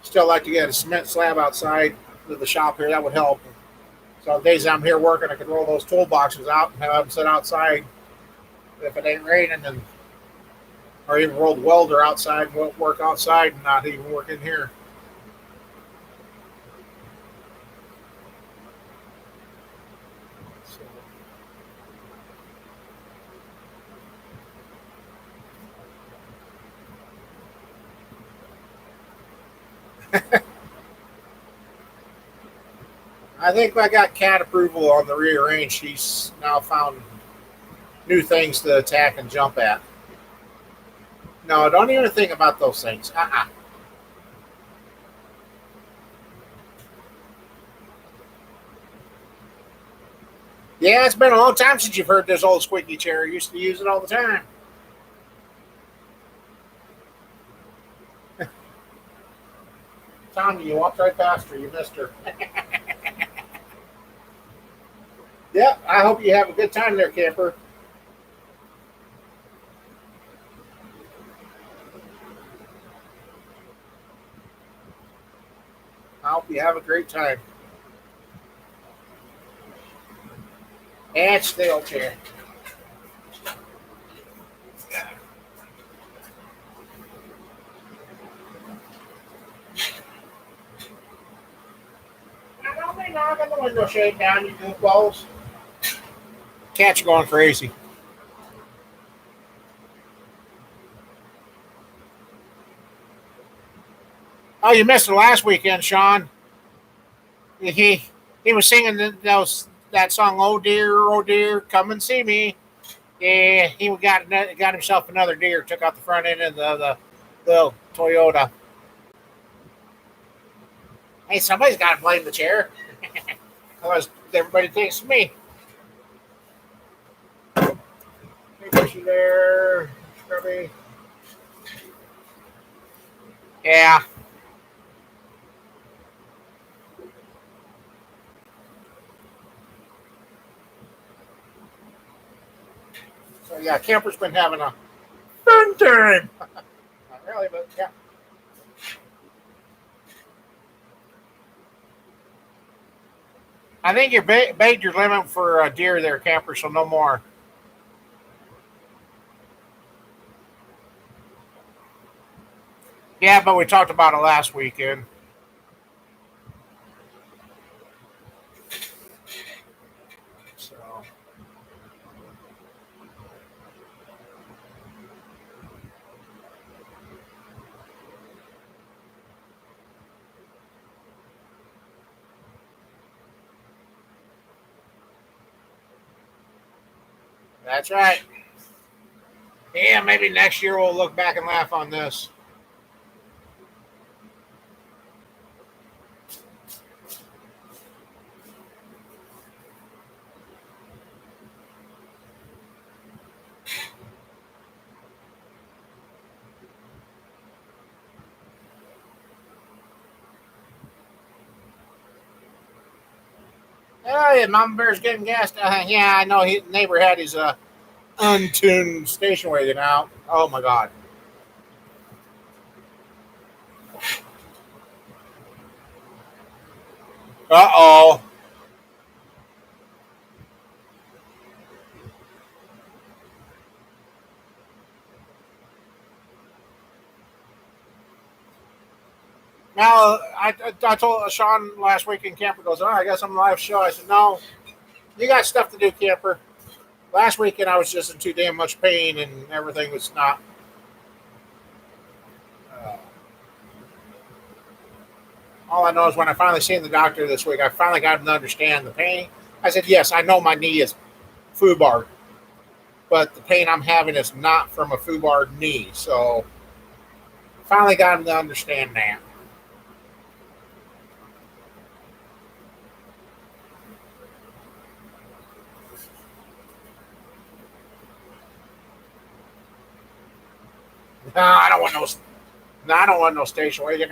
Still like to get a cement slab outside of the shop here. That would help. So the days I'm here working, I could roll those toolboxes out and have them sit outside. If it ain't raining, and or even roll the welder outside and work outside and not even work in here. I think I got cat approval on the rear range. She's now found new things to attack and jump at. No, don't even think about those things. Yeah, it's been a long time since you've heard this old squeaky chair. I used to use it all the time. Tommy, you walked right past her. You missed her. Yeah, I hope you have a good time there, camper. I hope you have a great time. And still chair. I don't be knocking the window shade down, you goofballs. Cats are going crazy. Oh, you missed it last weekend, Sean. He was singing that song, oh dear, come and see me." Yeah, he got himself another deer. Took out the front end of the little Toyota. Hey, somebody's got to blame the chair. Otherwise, everybody thinks it's me. Maybe there, Scrubby. Yeah. So yeah, camper's been having a fun time. Not really, but yeah. I think you bait your limit for a deer there, camper. So no more. Yeah, but we talked about it last weekend. So that's right. Yeah, maybe next year we'll look back and laugh on this. Oh, yeah, Mama Bear's getting gas. Yeah, I know. His neighbor had his untuned station wagon out. Oh my God. Uh-oh. Now, I told Sean last week in camper, goes, I got some live show. I said, no, you got stuff to do, camper. Last weekend, I was just in too damn much pain and everything was not. Uh, all I know is when I finally seen the doctor this week, I finally got him to understand the pain. I said, yes, I know my knee is foobarred, but the pain I'm having is not from a foobarred knee. So finally got him to understand that. No, I don't want no. No, I don't want no station wagon.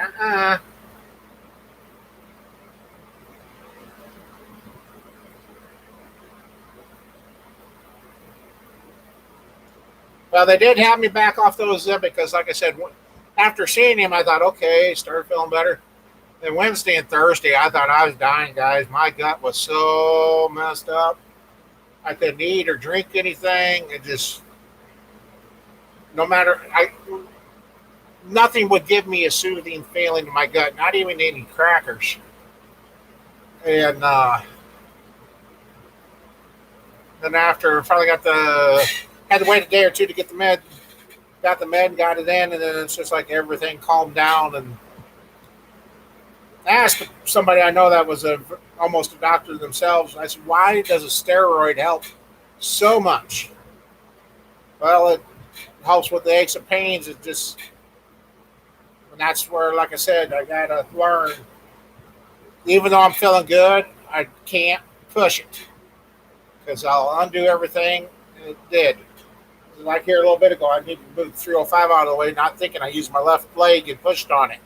Well, they did have me back off those because, like I said, after seeing him, I thought, okay, started feeling better. Then Wednesday and Thursday, I thought I was dying, guys. My gut was so messed up. I couldn't eat or drink anything. It just, no matter, nothing would give me a soothing feeling in my gut. Not even any crackers. And then after, finally had to wait a day or two to get the med. Got the med, got it in, and then it's just like everything calmed down. And I asked somebody I know that was almost a doctor themselves. I said, "Why does a steroid help so much?" Well, it helps with the aches and pains. It just, and that's where, like I said, I gotta learn. Even though I'm feeling good, I can't push it because I'll undo everything. And it did. Like here a little bit ago, I needed to move 305 out of the way, not thinking I used my left leg and pushed on it.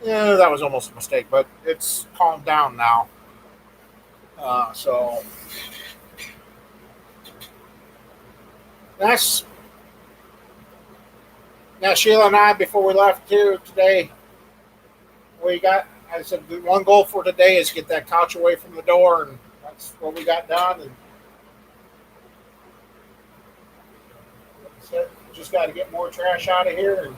Yeah, that was almost a mistake, but it's calmed down now. So that's now Sheila and I, before we left here today, I said the one goal for today is get that couch away from the door, and that's what we got done. And just got to get more trash out of here. And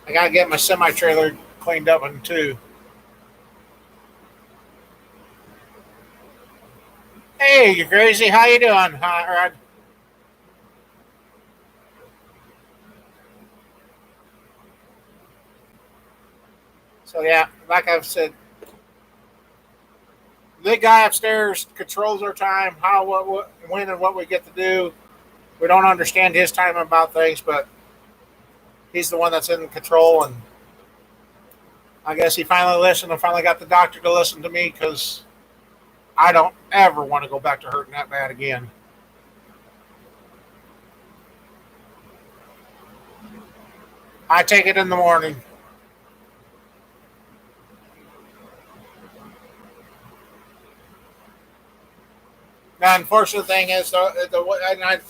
I got to get my semi trailer cleaned up in too. Hey, you crazy? How you doing, Rod? So yeah, like I've said, the guy upstairs controls our time, how, what, when, and what we get to do. We don't understand his time about things, but he's the one that's in control. And I guess he finally listened and finally got the doctor to listen to me because I don't ever want to go back to hurting that bad again. I take it in the morning. The unfortunate thing is, and I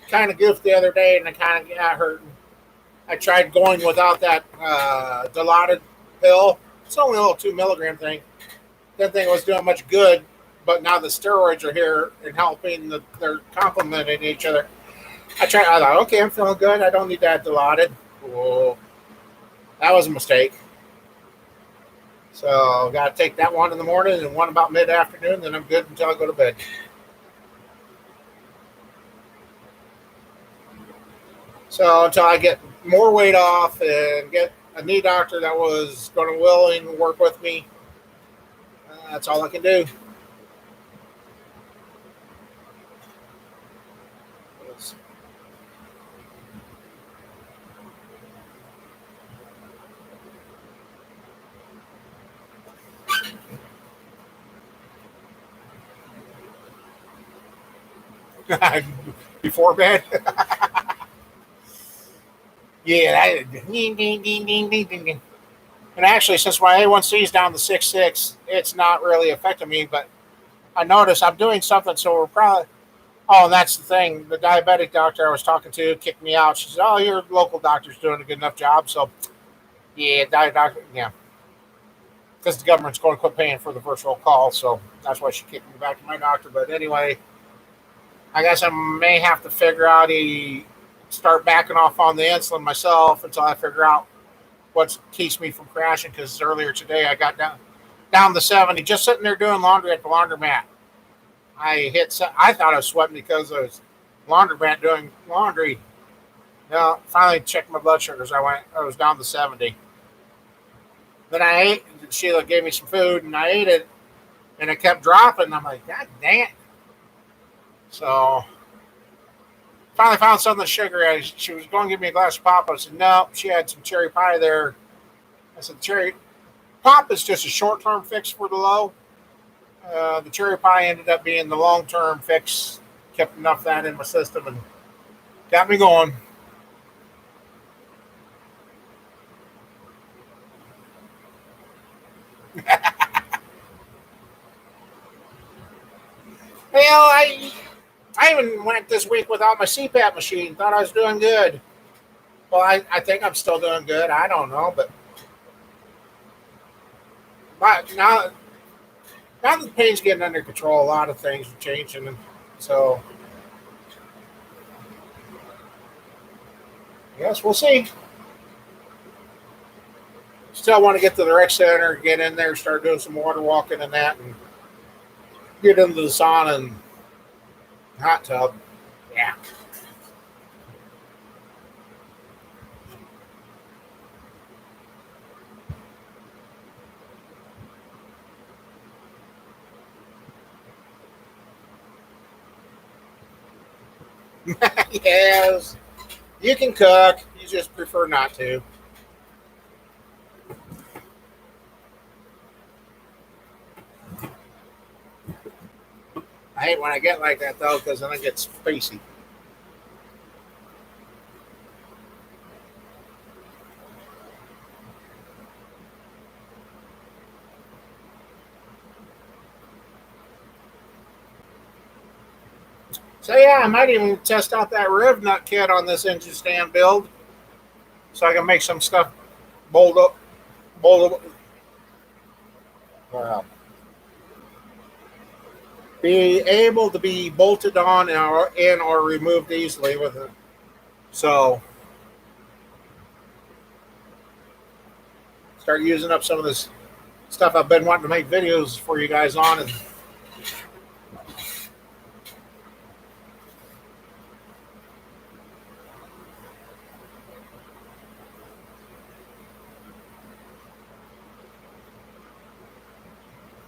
kind of goofed the other day and I kind of got hurt. I tried going without that Dilaudid pill. It's only a little 2 milligram thing. Didn't think it was doing much good, but now the steroids are here and helping. They're complementing each other. I tried. I thought, okay, I'm feeling good. I don't need that Dilaudid. Whoa, that was a mistake. So got to take that one in the morning and one about mid afternoon. Then I'm good until I go to bed. So until I get more weight off and get a knee doctor that was going to willing to work with me, that's all I can do. Before bed. Yeah, that, ding, ding, ding, ding, ding, ding, ding. And actually, since my A1C is down to 6.6, it's not really affecting me. But I notice I'm doing something, so we're probably. Oh, and that's the thing. The diabetic doctor I was talking to kicked me out. She said, "Oh, your local doctor's doing a good enough job." So, yeah, diet doctor, yeah, because the government's going to quit paying for the virtual call, so that's why she kicked me back to my doctor. But anyway, I guess I may have to figure out start backing off on the insulin myself until I figure out what keeps me from crashing. Because earlier today I got down to 70 just sitting there doing laundry at the laundromat. I thought I was sweating because I was laundromat doing laundry. Now finally checked my blood sugars. I was down to 70. Then I ate. Sheila gave me some food, and I ate it, and it kept dropping. I'm like, God dang it! So finally found something sugary. She was going to give me a glass of pop. I said no. She had some cherry pie there. I said cherry pop is just a short-term fix for the low. The cherry pie ended up being the long-term fix. Kept enough of that in my system and got me going. Well, I even went this week without my CPAP machine. Thought I was doing good. Well, I think I'm still doing good. I don't know, but now that the pain's getting under control, a lot of things are changing, and so yes, we'll see. Still want to get to the rec center, get in there, start doing some water walking and that, and get into the sauna and hot tub. Yeah. Yes. You can cook. You just prefer not to. I hate when I get like that though, because then I get spacey. So yeah, I might even test out that Riv Nut kit on this engine stand build, so I can make some stuff bolt up, bolt up. Well, be able to be bolted on or removed easily with it. So start using up some of this stuff I've been wanting to make videos for you guys on, and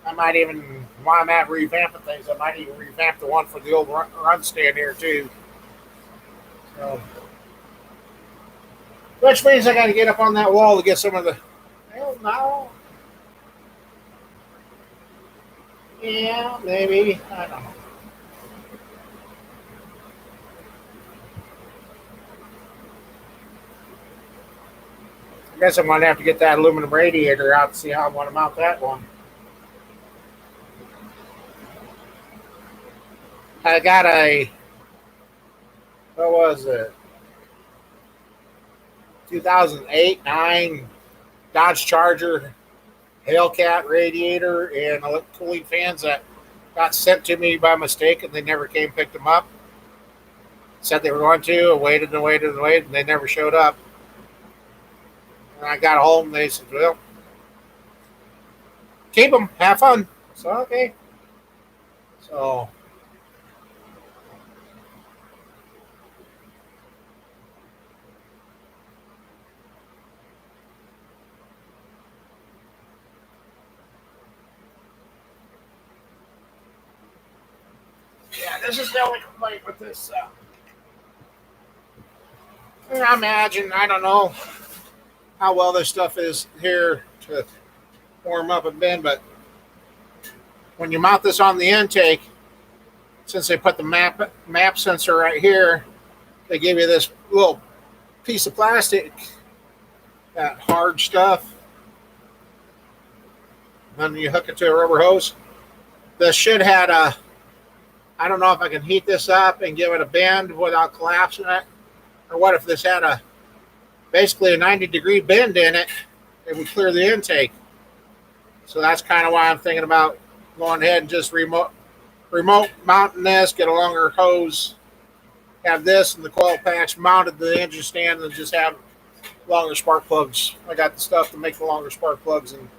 I might even, while I'm at revamping things, I might even revamp the one for the old run stand here too. So, which means I got to get up on that wall to get some of the. Well, no. Yeah, maybe. I don't know. I guess I'm going to have to get that aluminum radiator out to see how I want to mount that one. I got a, what was it, 2008 9 Dodge Charger Hellcat radiator and cooling fans that got sent to me by mistake, and they never came and picked them up. Said they were going to, and waited and waited and waited, and they never showed up. And I got home, and they said, well, keep them, have fun. So, okay. So, yeah, this is the only complaint with this. I imagine, I don't know how well this stuff is here to warm up and bend, but when you mount this on the intake, since they put the map sensor right here, they give you this little piece of plastic, that hard stuff. Then you hook it to a rubber hose. This should have a, I don't know if I can heat this up and give it a bend without collapsing it, or what if this had a basically a 90-degree bend in it, it would clear the intake. So that's kind of why I'm thinking about going ahead and just remote mounting this, get a longer hose, have this and the coil packs mounted to the engine stand, and just have longer spark plugs. I got the stuff to make the longer spark plugs, and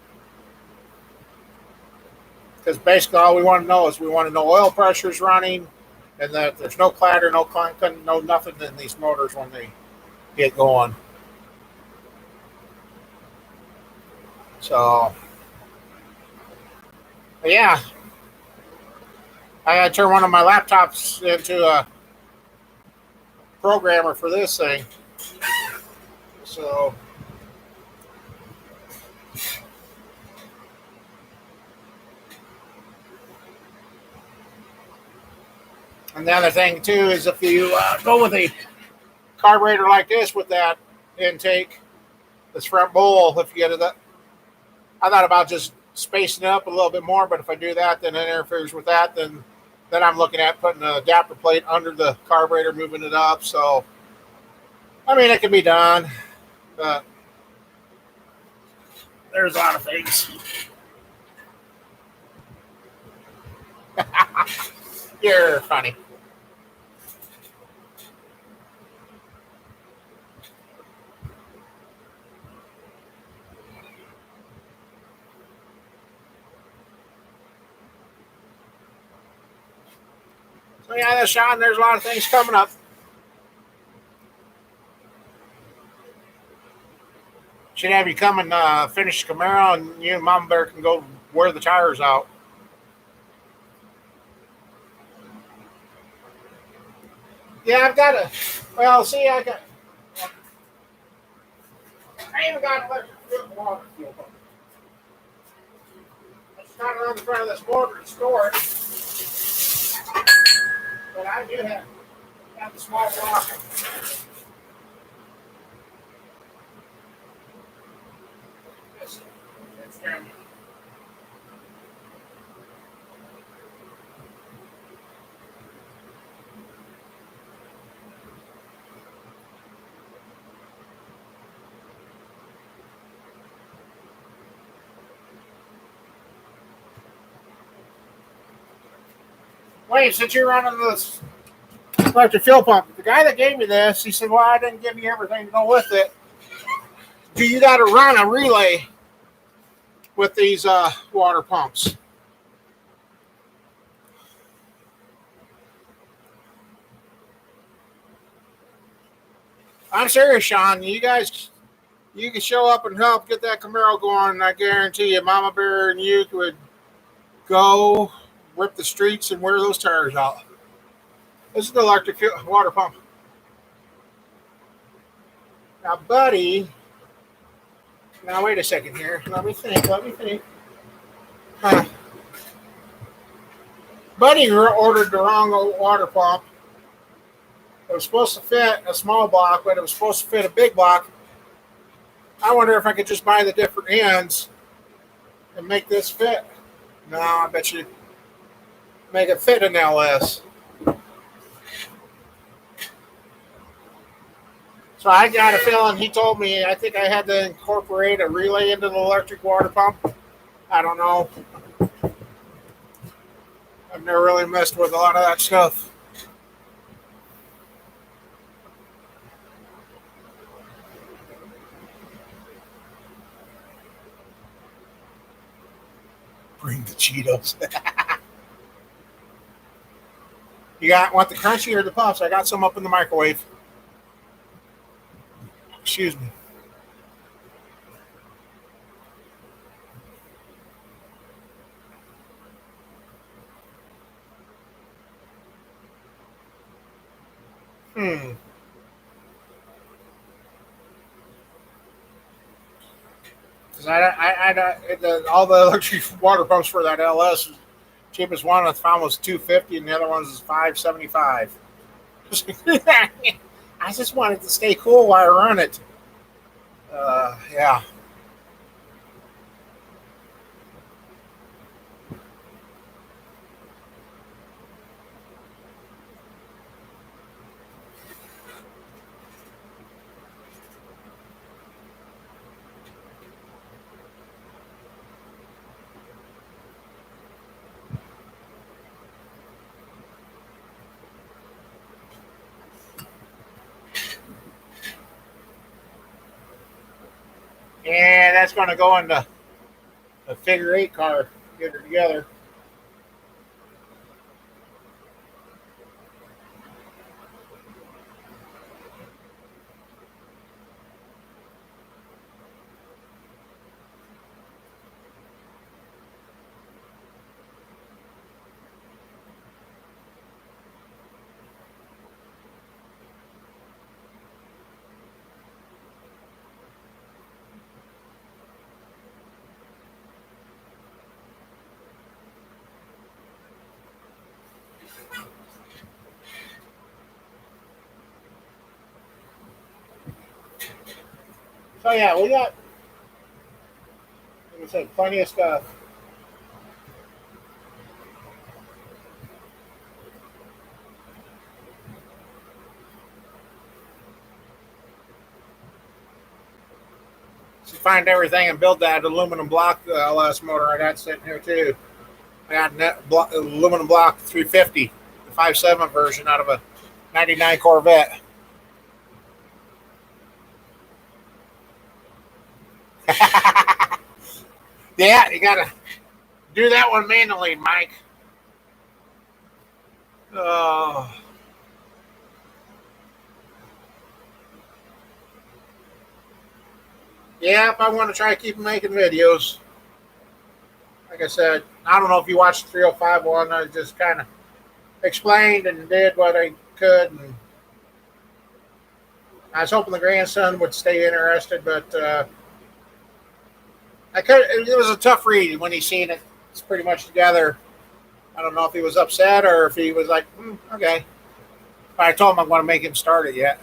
because basically all we want to know is we want to know oil pressure is running, and that there's no clatter, no clank, no nothing in these motors when they get going. So, but yeah, I got to turn one of my laptops into a programmer for this thing. So, and the other thing too is if you go with a carburetor like this with that intake, this front bowl, if you get it up, I thought about just spacing it up a little bit more. But if I do that, then it interferes with that. Then I'm looking at putting an adapter plate under the carburetor, moving it up. So, I mean, it can be done, but there's a lot of things. You're funny. So yeah, that's Sean. There's a lot of things coming up. Should have you come and finish Camaro, and you and Mom Bear can go wear the tires out. Yeah, I've got a. Well, see, I even got an electric water fuel pump. It's not on the front of this motor to store it, but I do have the small block. It's, it's down. Wait, since you're running this electric fuel pump, the guy that gave me this, he said, "Well, I didn't give you everything to go with it. Do you got to run a relay with these water pumps?" I'm serious, Sean. You can show up and help get that Camaro going, and I guarantee you, Mama Bear and you could go rip the streets and wear those tires out. This is the electric water pump. Now, Buddy, now wait a second here. Let me think. Huh. Buddy ordered the wrong water pump. It was supposed to fit a small block, but it was supposed to fit a big block. I wonder if I could just buy the different ends and make this fit. No, I bet you make it fit an LS. So I got a feeling he told me I think I had to incorporate a relay into the electric water pump. I don't know. I've never really messed with a lot of that stuff. Bring the Cheetos. You want the crunchy or the puffs? I got some up in the microwave. Excuse me. Hmm. Because all the electric water pumps for that LS, cheapest one I found was $250, and the other ones is $575. I just wanted to stay cool while I run it. Yeah. Yeah, that's going to go into a figure eight car. Get her together. So yeah, we got, like I said, plenty of stuff. So find everything and build that aluminum block LS motor I got sitting here too. I got aluminum block 350, the 5.7 version out of a 99 Corvette. Yeah, you gotta do that one manually, Mike. Uh, yeah, if I want to try to keep making videos, like I said, I don't know if you watched the 305 one. I just kind of explained and did what I could, and I was hoping the grandson would stay interested, but I could. It was a tough read when he seen it. It's pretty much together. I don't know if he was upset or if he was like, okay. But I told him I'm going to make him start it yet.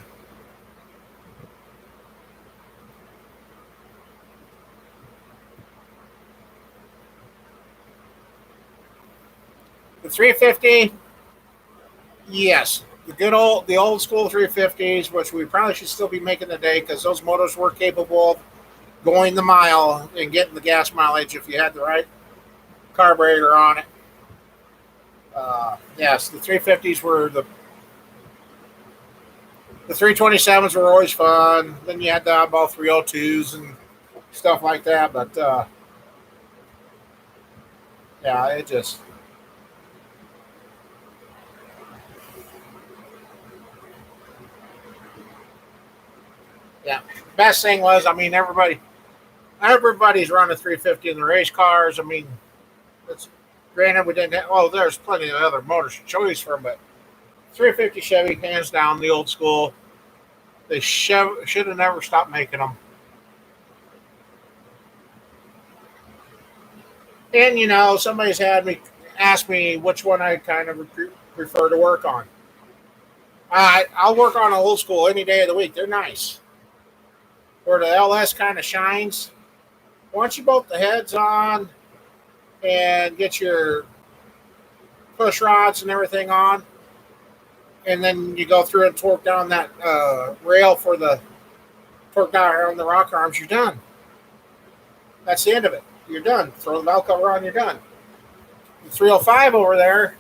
The 350, yes, the old school 350s, which we probably should still be making today because those motors were capable of going the mile and getting the gas mileage if you had the right carburetor on it. Yes, the 350s were the 327s were always fun. Then you had the oddball 302s and stuff like that. But yeah, it just yeah. Best thing was, I mean, everybody's running 350 in the race cars. I mean, it's granted we didn't have, well, there's plenty of other motors to choose from, but 350 Chevy, hands down, the old school. They should have never stopped making them. And you know, somebody's had me ask me which one I kind of prefer to work on. I'll work on an old school any day of the week. They're nice. Where the LS kind of shines. Once you bolt the heads on and get your push rods and everything on, and then you go through and torque down that rail for the torque down on the rocker arms, you're done. That's the end of it. You're done. Throw the valve cover on, you're done. The 305 over there,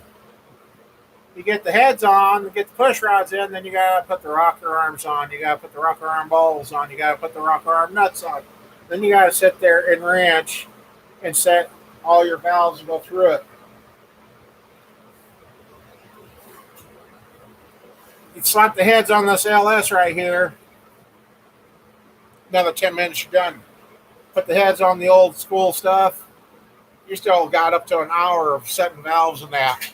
you get the heads on, get the push rods in, then you gotta put the rocker arms on, you gotta put the rocker arm balls on, you gotta put the rocker arm nuts on. Then you gotta sit there and wrench and set all your valves and go through it. You slap the heads on this LS right here, another 10 minutes, you're done. Put the heads on the old school stuff, you still got up to an hour of setting valves and that.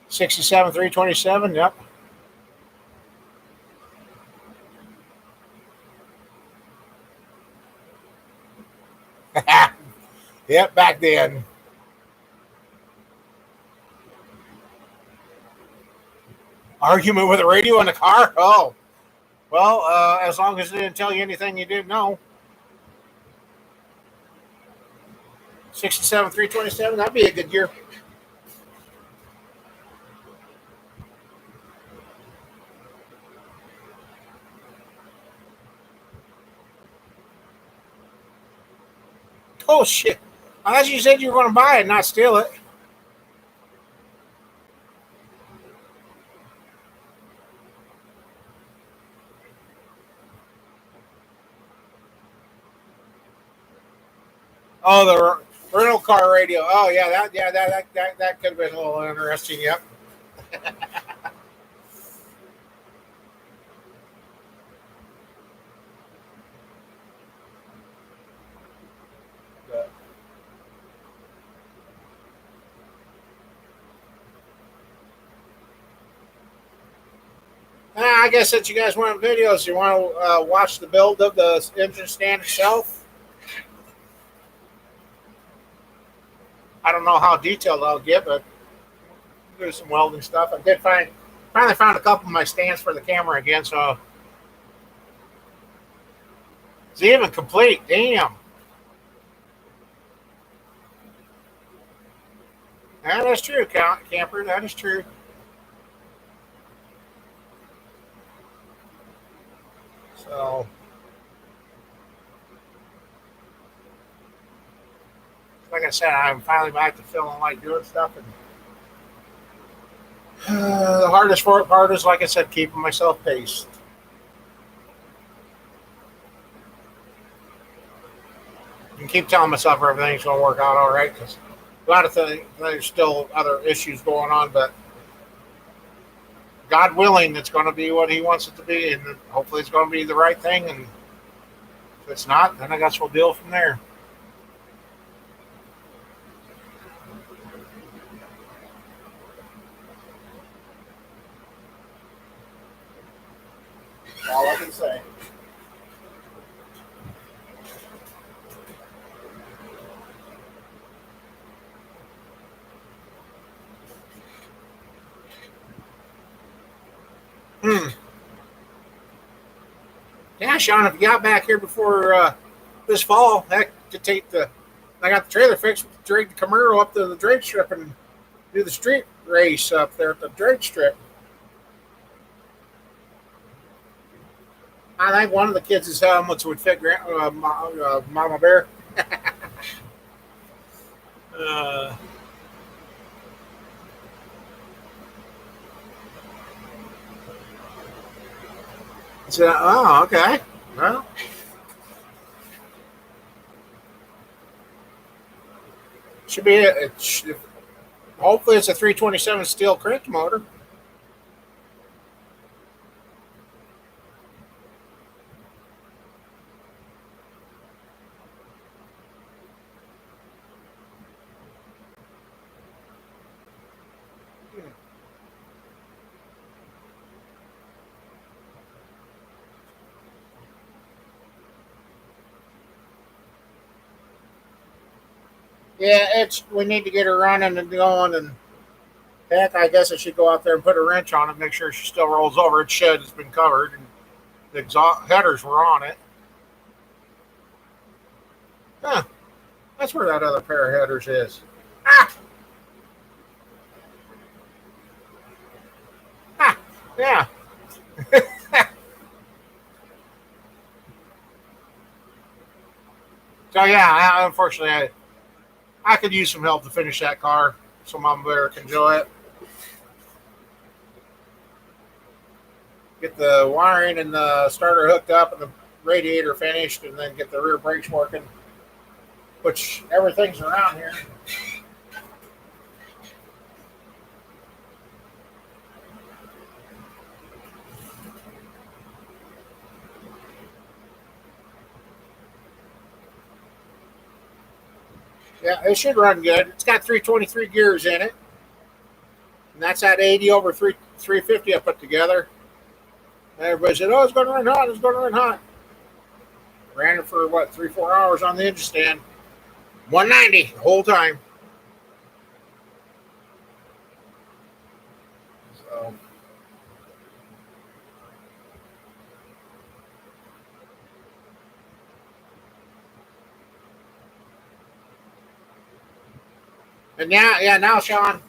67 327, yep. Yep, back then. Argument with a radio in the car? Oh, well, as long as it didn't tell you anything you didn't know. 67 327, that'd be a good year. Oh, shit. I thought you said you were going to buy it, not steal it. Oh, the rental car radio. Oh, yeah, that could have been a little interesting. Yep. I guess since you guys want videos, you want to watch the build of the engine stand itself. I don't know how detailed I'll get, but do some welding stuff. I did find Finally found a couple of my stands for the camera again, so it's even complete. Damn. That is true, camper. That is true. So, like I said, I'm finally back to feeling like doing stuff. And the hardest part is, like I said, keeping myself paced. And keep telling myself everything's going to work out all right because a lot of things, there's still other issues going on, but God willing, it's going to be what He wants it to be, and hopefully it's going to be the right thing. And if it's not, then I guess we'll deal from there. All I can say. Hmm. Yeah, Sean, if you got back here before this fall, heck, to take the, I got the trailer fixed, drag the Camaro up to the drag strip and do the street race up there at the drag strip. I think one of the kids' helmets would fit Mama Bear. Uh, so, oh, okay. Well, should be hopefully it's a 327 steel crank motor. Yeah, it's we need to get her running and going, and heck, I guess I should go out there and put a wrench on it, make sure she still rolls over. Its shed has been covered, and the exhaust headers were on it. Huh? That's where that other pair of headers is. Ah, ah, yeah. So yeah, unfortunately, I could use some help to finish that car, so Mama Bear can enjoy it. Get the wiring and the starter hooked up and the radiator finished, and then get the rear brakes working, which everything's around here. Yeah, it should run good. It's got 323 gears in it, and that's at 80 over 350 I put together. And everybody said, "Oh, it's going to run hot. It's going to run hot." Ran it for what 3 4 hours on the engine stand. 190 the whole time. So, and now, Sean,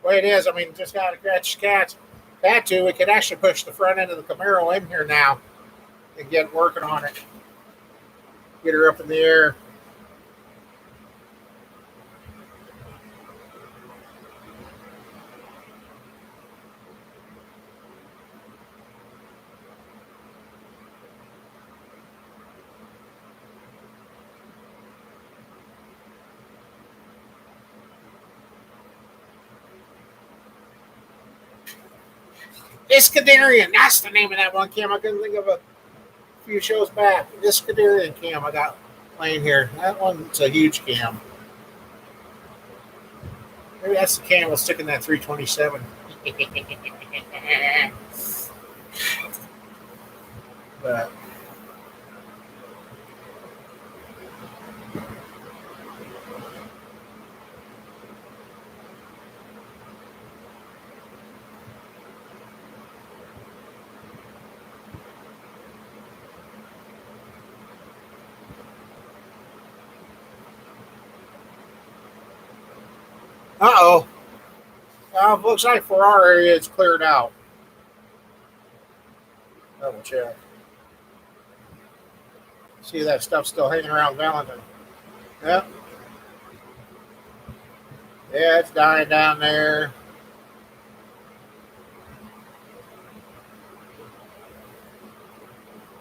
the way it is, I mean, just got to catch cats. That too, we could actually push the front end of the Camaro in here now and get working on it. Get her up in the air. Iscadarian, that's the name of that one cam. I couldn't think of a few shows back. Iscadarian cam I got playing here. That one's a huge cam. Maybe that's the cam we'll stick in that 327. But Uh-oh. Looks like for our area it's cleared out. Double check. See that stuff still hanging around Valentine. Yep. Yeah, it's dying down there.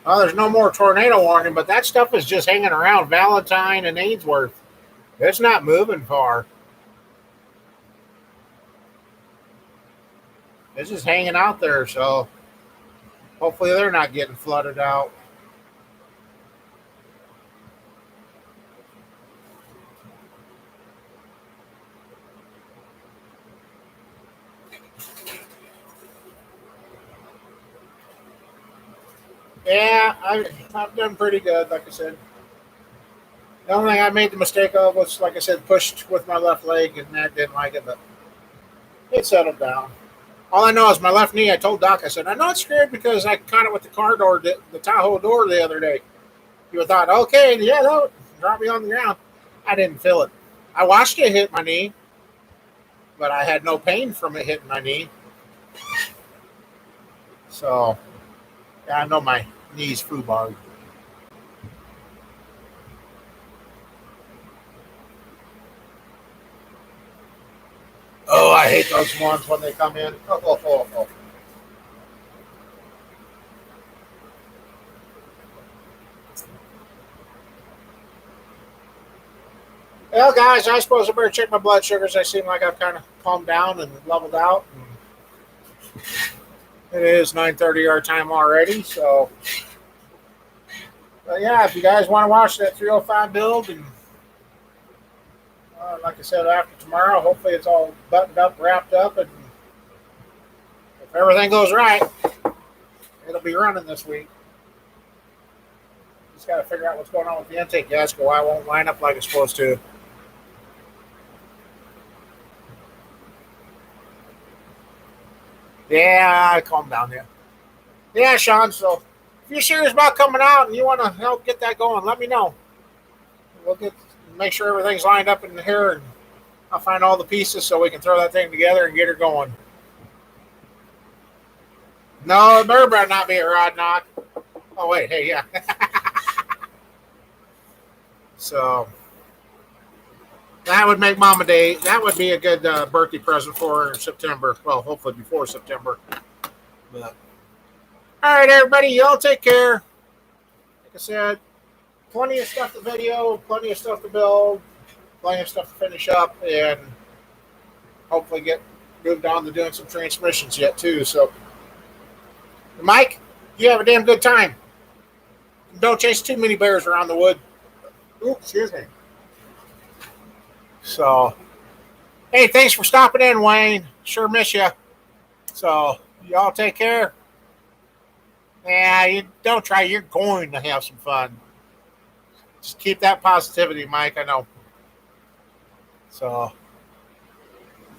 Oh, there's no more tornado warning, but that stuff is just hanging around Valentine and Ainsworth. It's not moving far. It's just hanging out there, so hopefully they're not getting flooded out. Yeah, I've done pretty good, like I said. The only thing I made the mistake of was, like I said, pushed with my left leg, and that didn't like it, but it settled down. All I know is my left knee. I told Doc, I said, I know it's scared because I caught it with the car door, the Tahoe door the other day. You would thought, okay, yeah, that would drop me on the ground. I didn't feel it. I watched it hit my knee, but I had no pain from it hitting my knee. So, yeah, I know my knee's foobarred. Oh, I hate those ones when they come in. Oh. Well, guys, I suppose I better check my blood sugars. I seem like I've kind of calmed down and leveled out. It is 9:30 our time already, so yeah. If you guys want to watch that 305 build, and like I said, after tomorrow, hopefully it's all buttoned up, wrapped up, and if everything goes right, it'll be running this week. Just got to figure out what's going on with the intake gasket. Why it won't line up like it's supposed to. Yeah, calm down there. Yeah, Sean. So if you're serious about coming out and you want to help get that going, let me know. We'll make sure everything's lined up in here, and I'll find all the pieces so we can throw that thing together and get her going. No, there better not be a rod knock. Oh wait, hey, yeah. So that would make Mama Day. That would be a good birthday present for her in September. Well, hopefully before September. But all right, everybody, y'all take care. Like I said, plenty of stuff to video, plenty of stuff to build, plenty of stuff to finish up, and hopefully get moved on to doing some transmissions yet too. So, Mike, you have a damn good time. Don't chase too many bears around the wood. Oops, excuse me. So, hey, thanks for stopping in, Wayne. Sure miss you. So, y'all take care. Yeah, you don't try. You're going to have some fun. Just keep that positivity, Mike. I know. So, all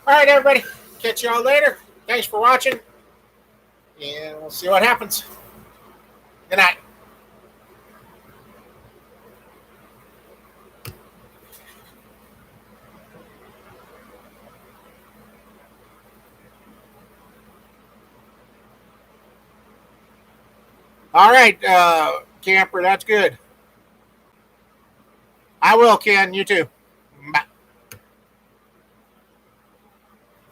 right, everybody. Catch y'all later. Thanks for watching. And we'll see what happens. Good night. All right, camper. That's good. I will, Ken. You too.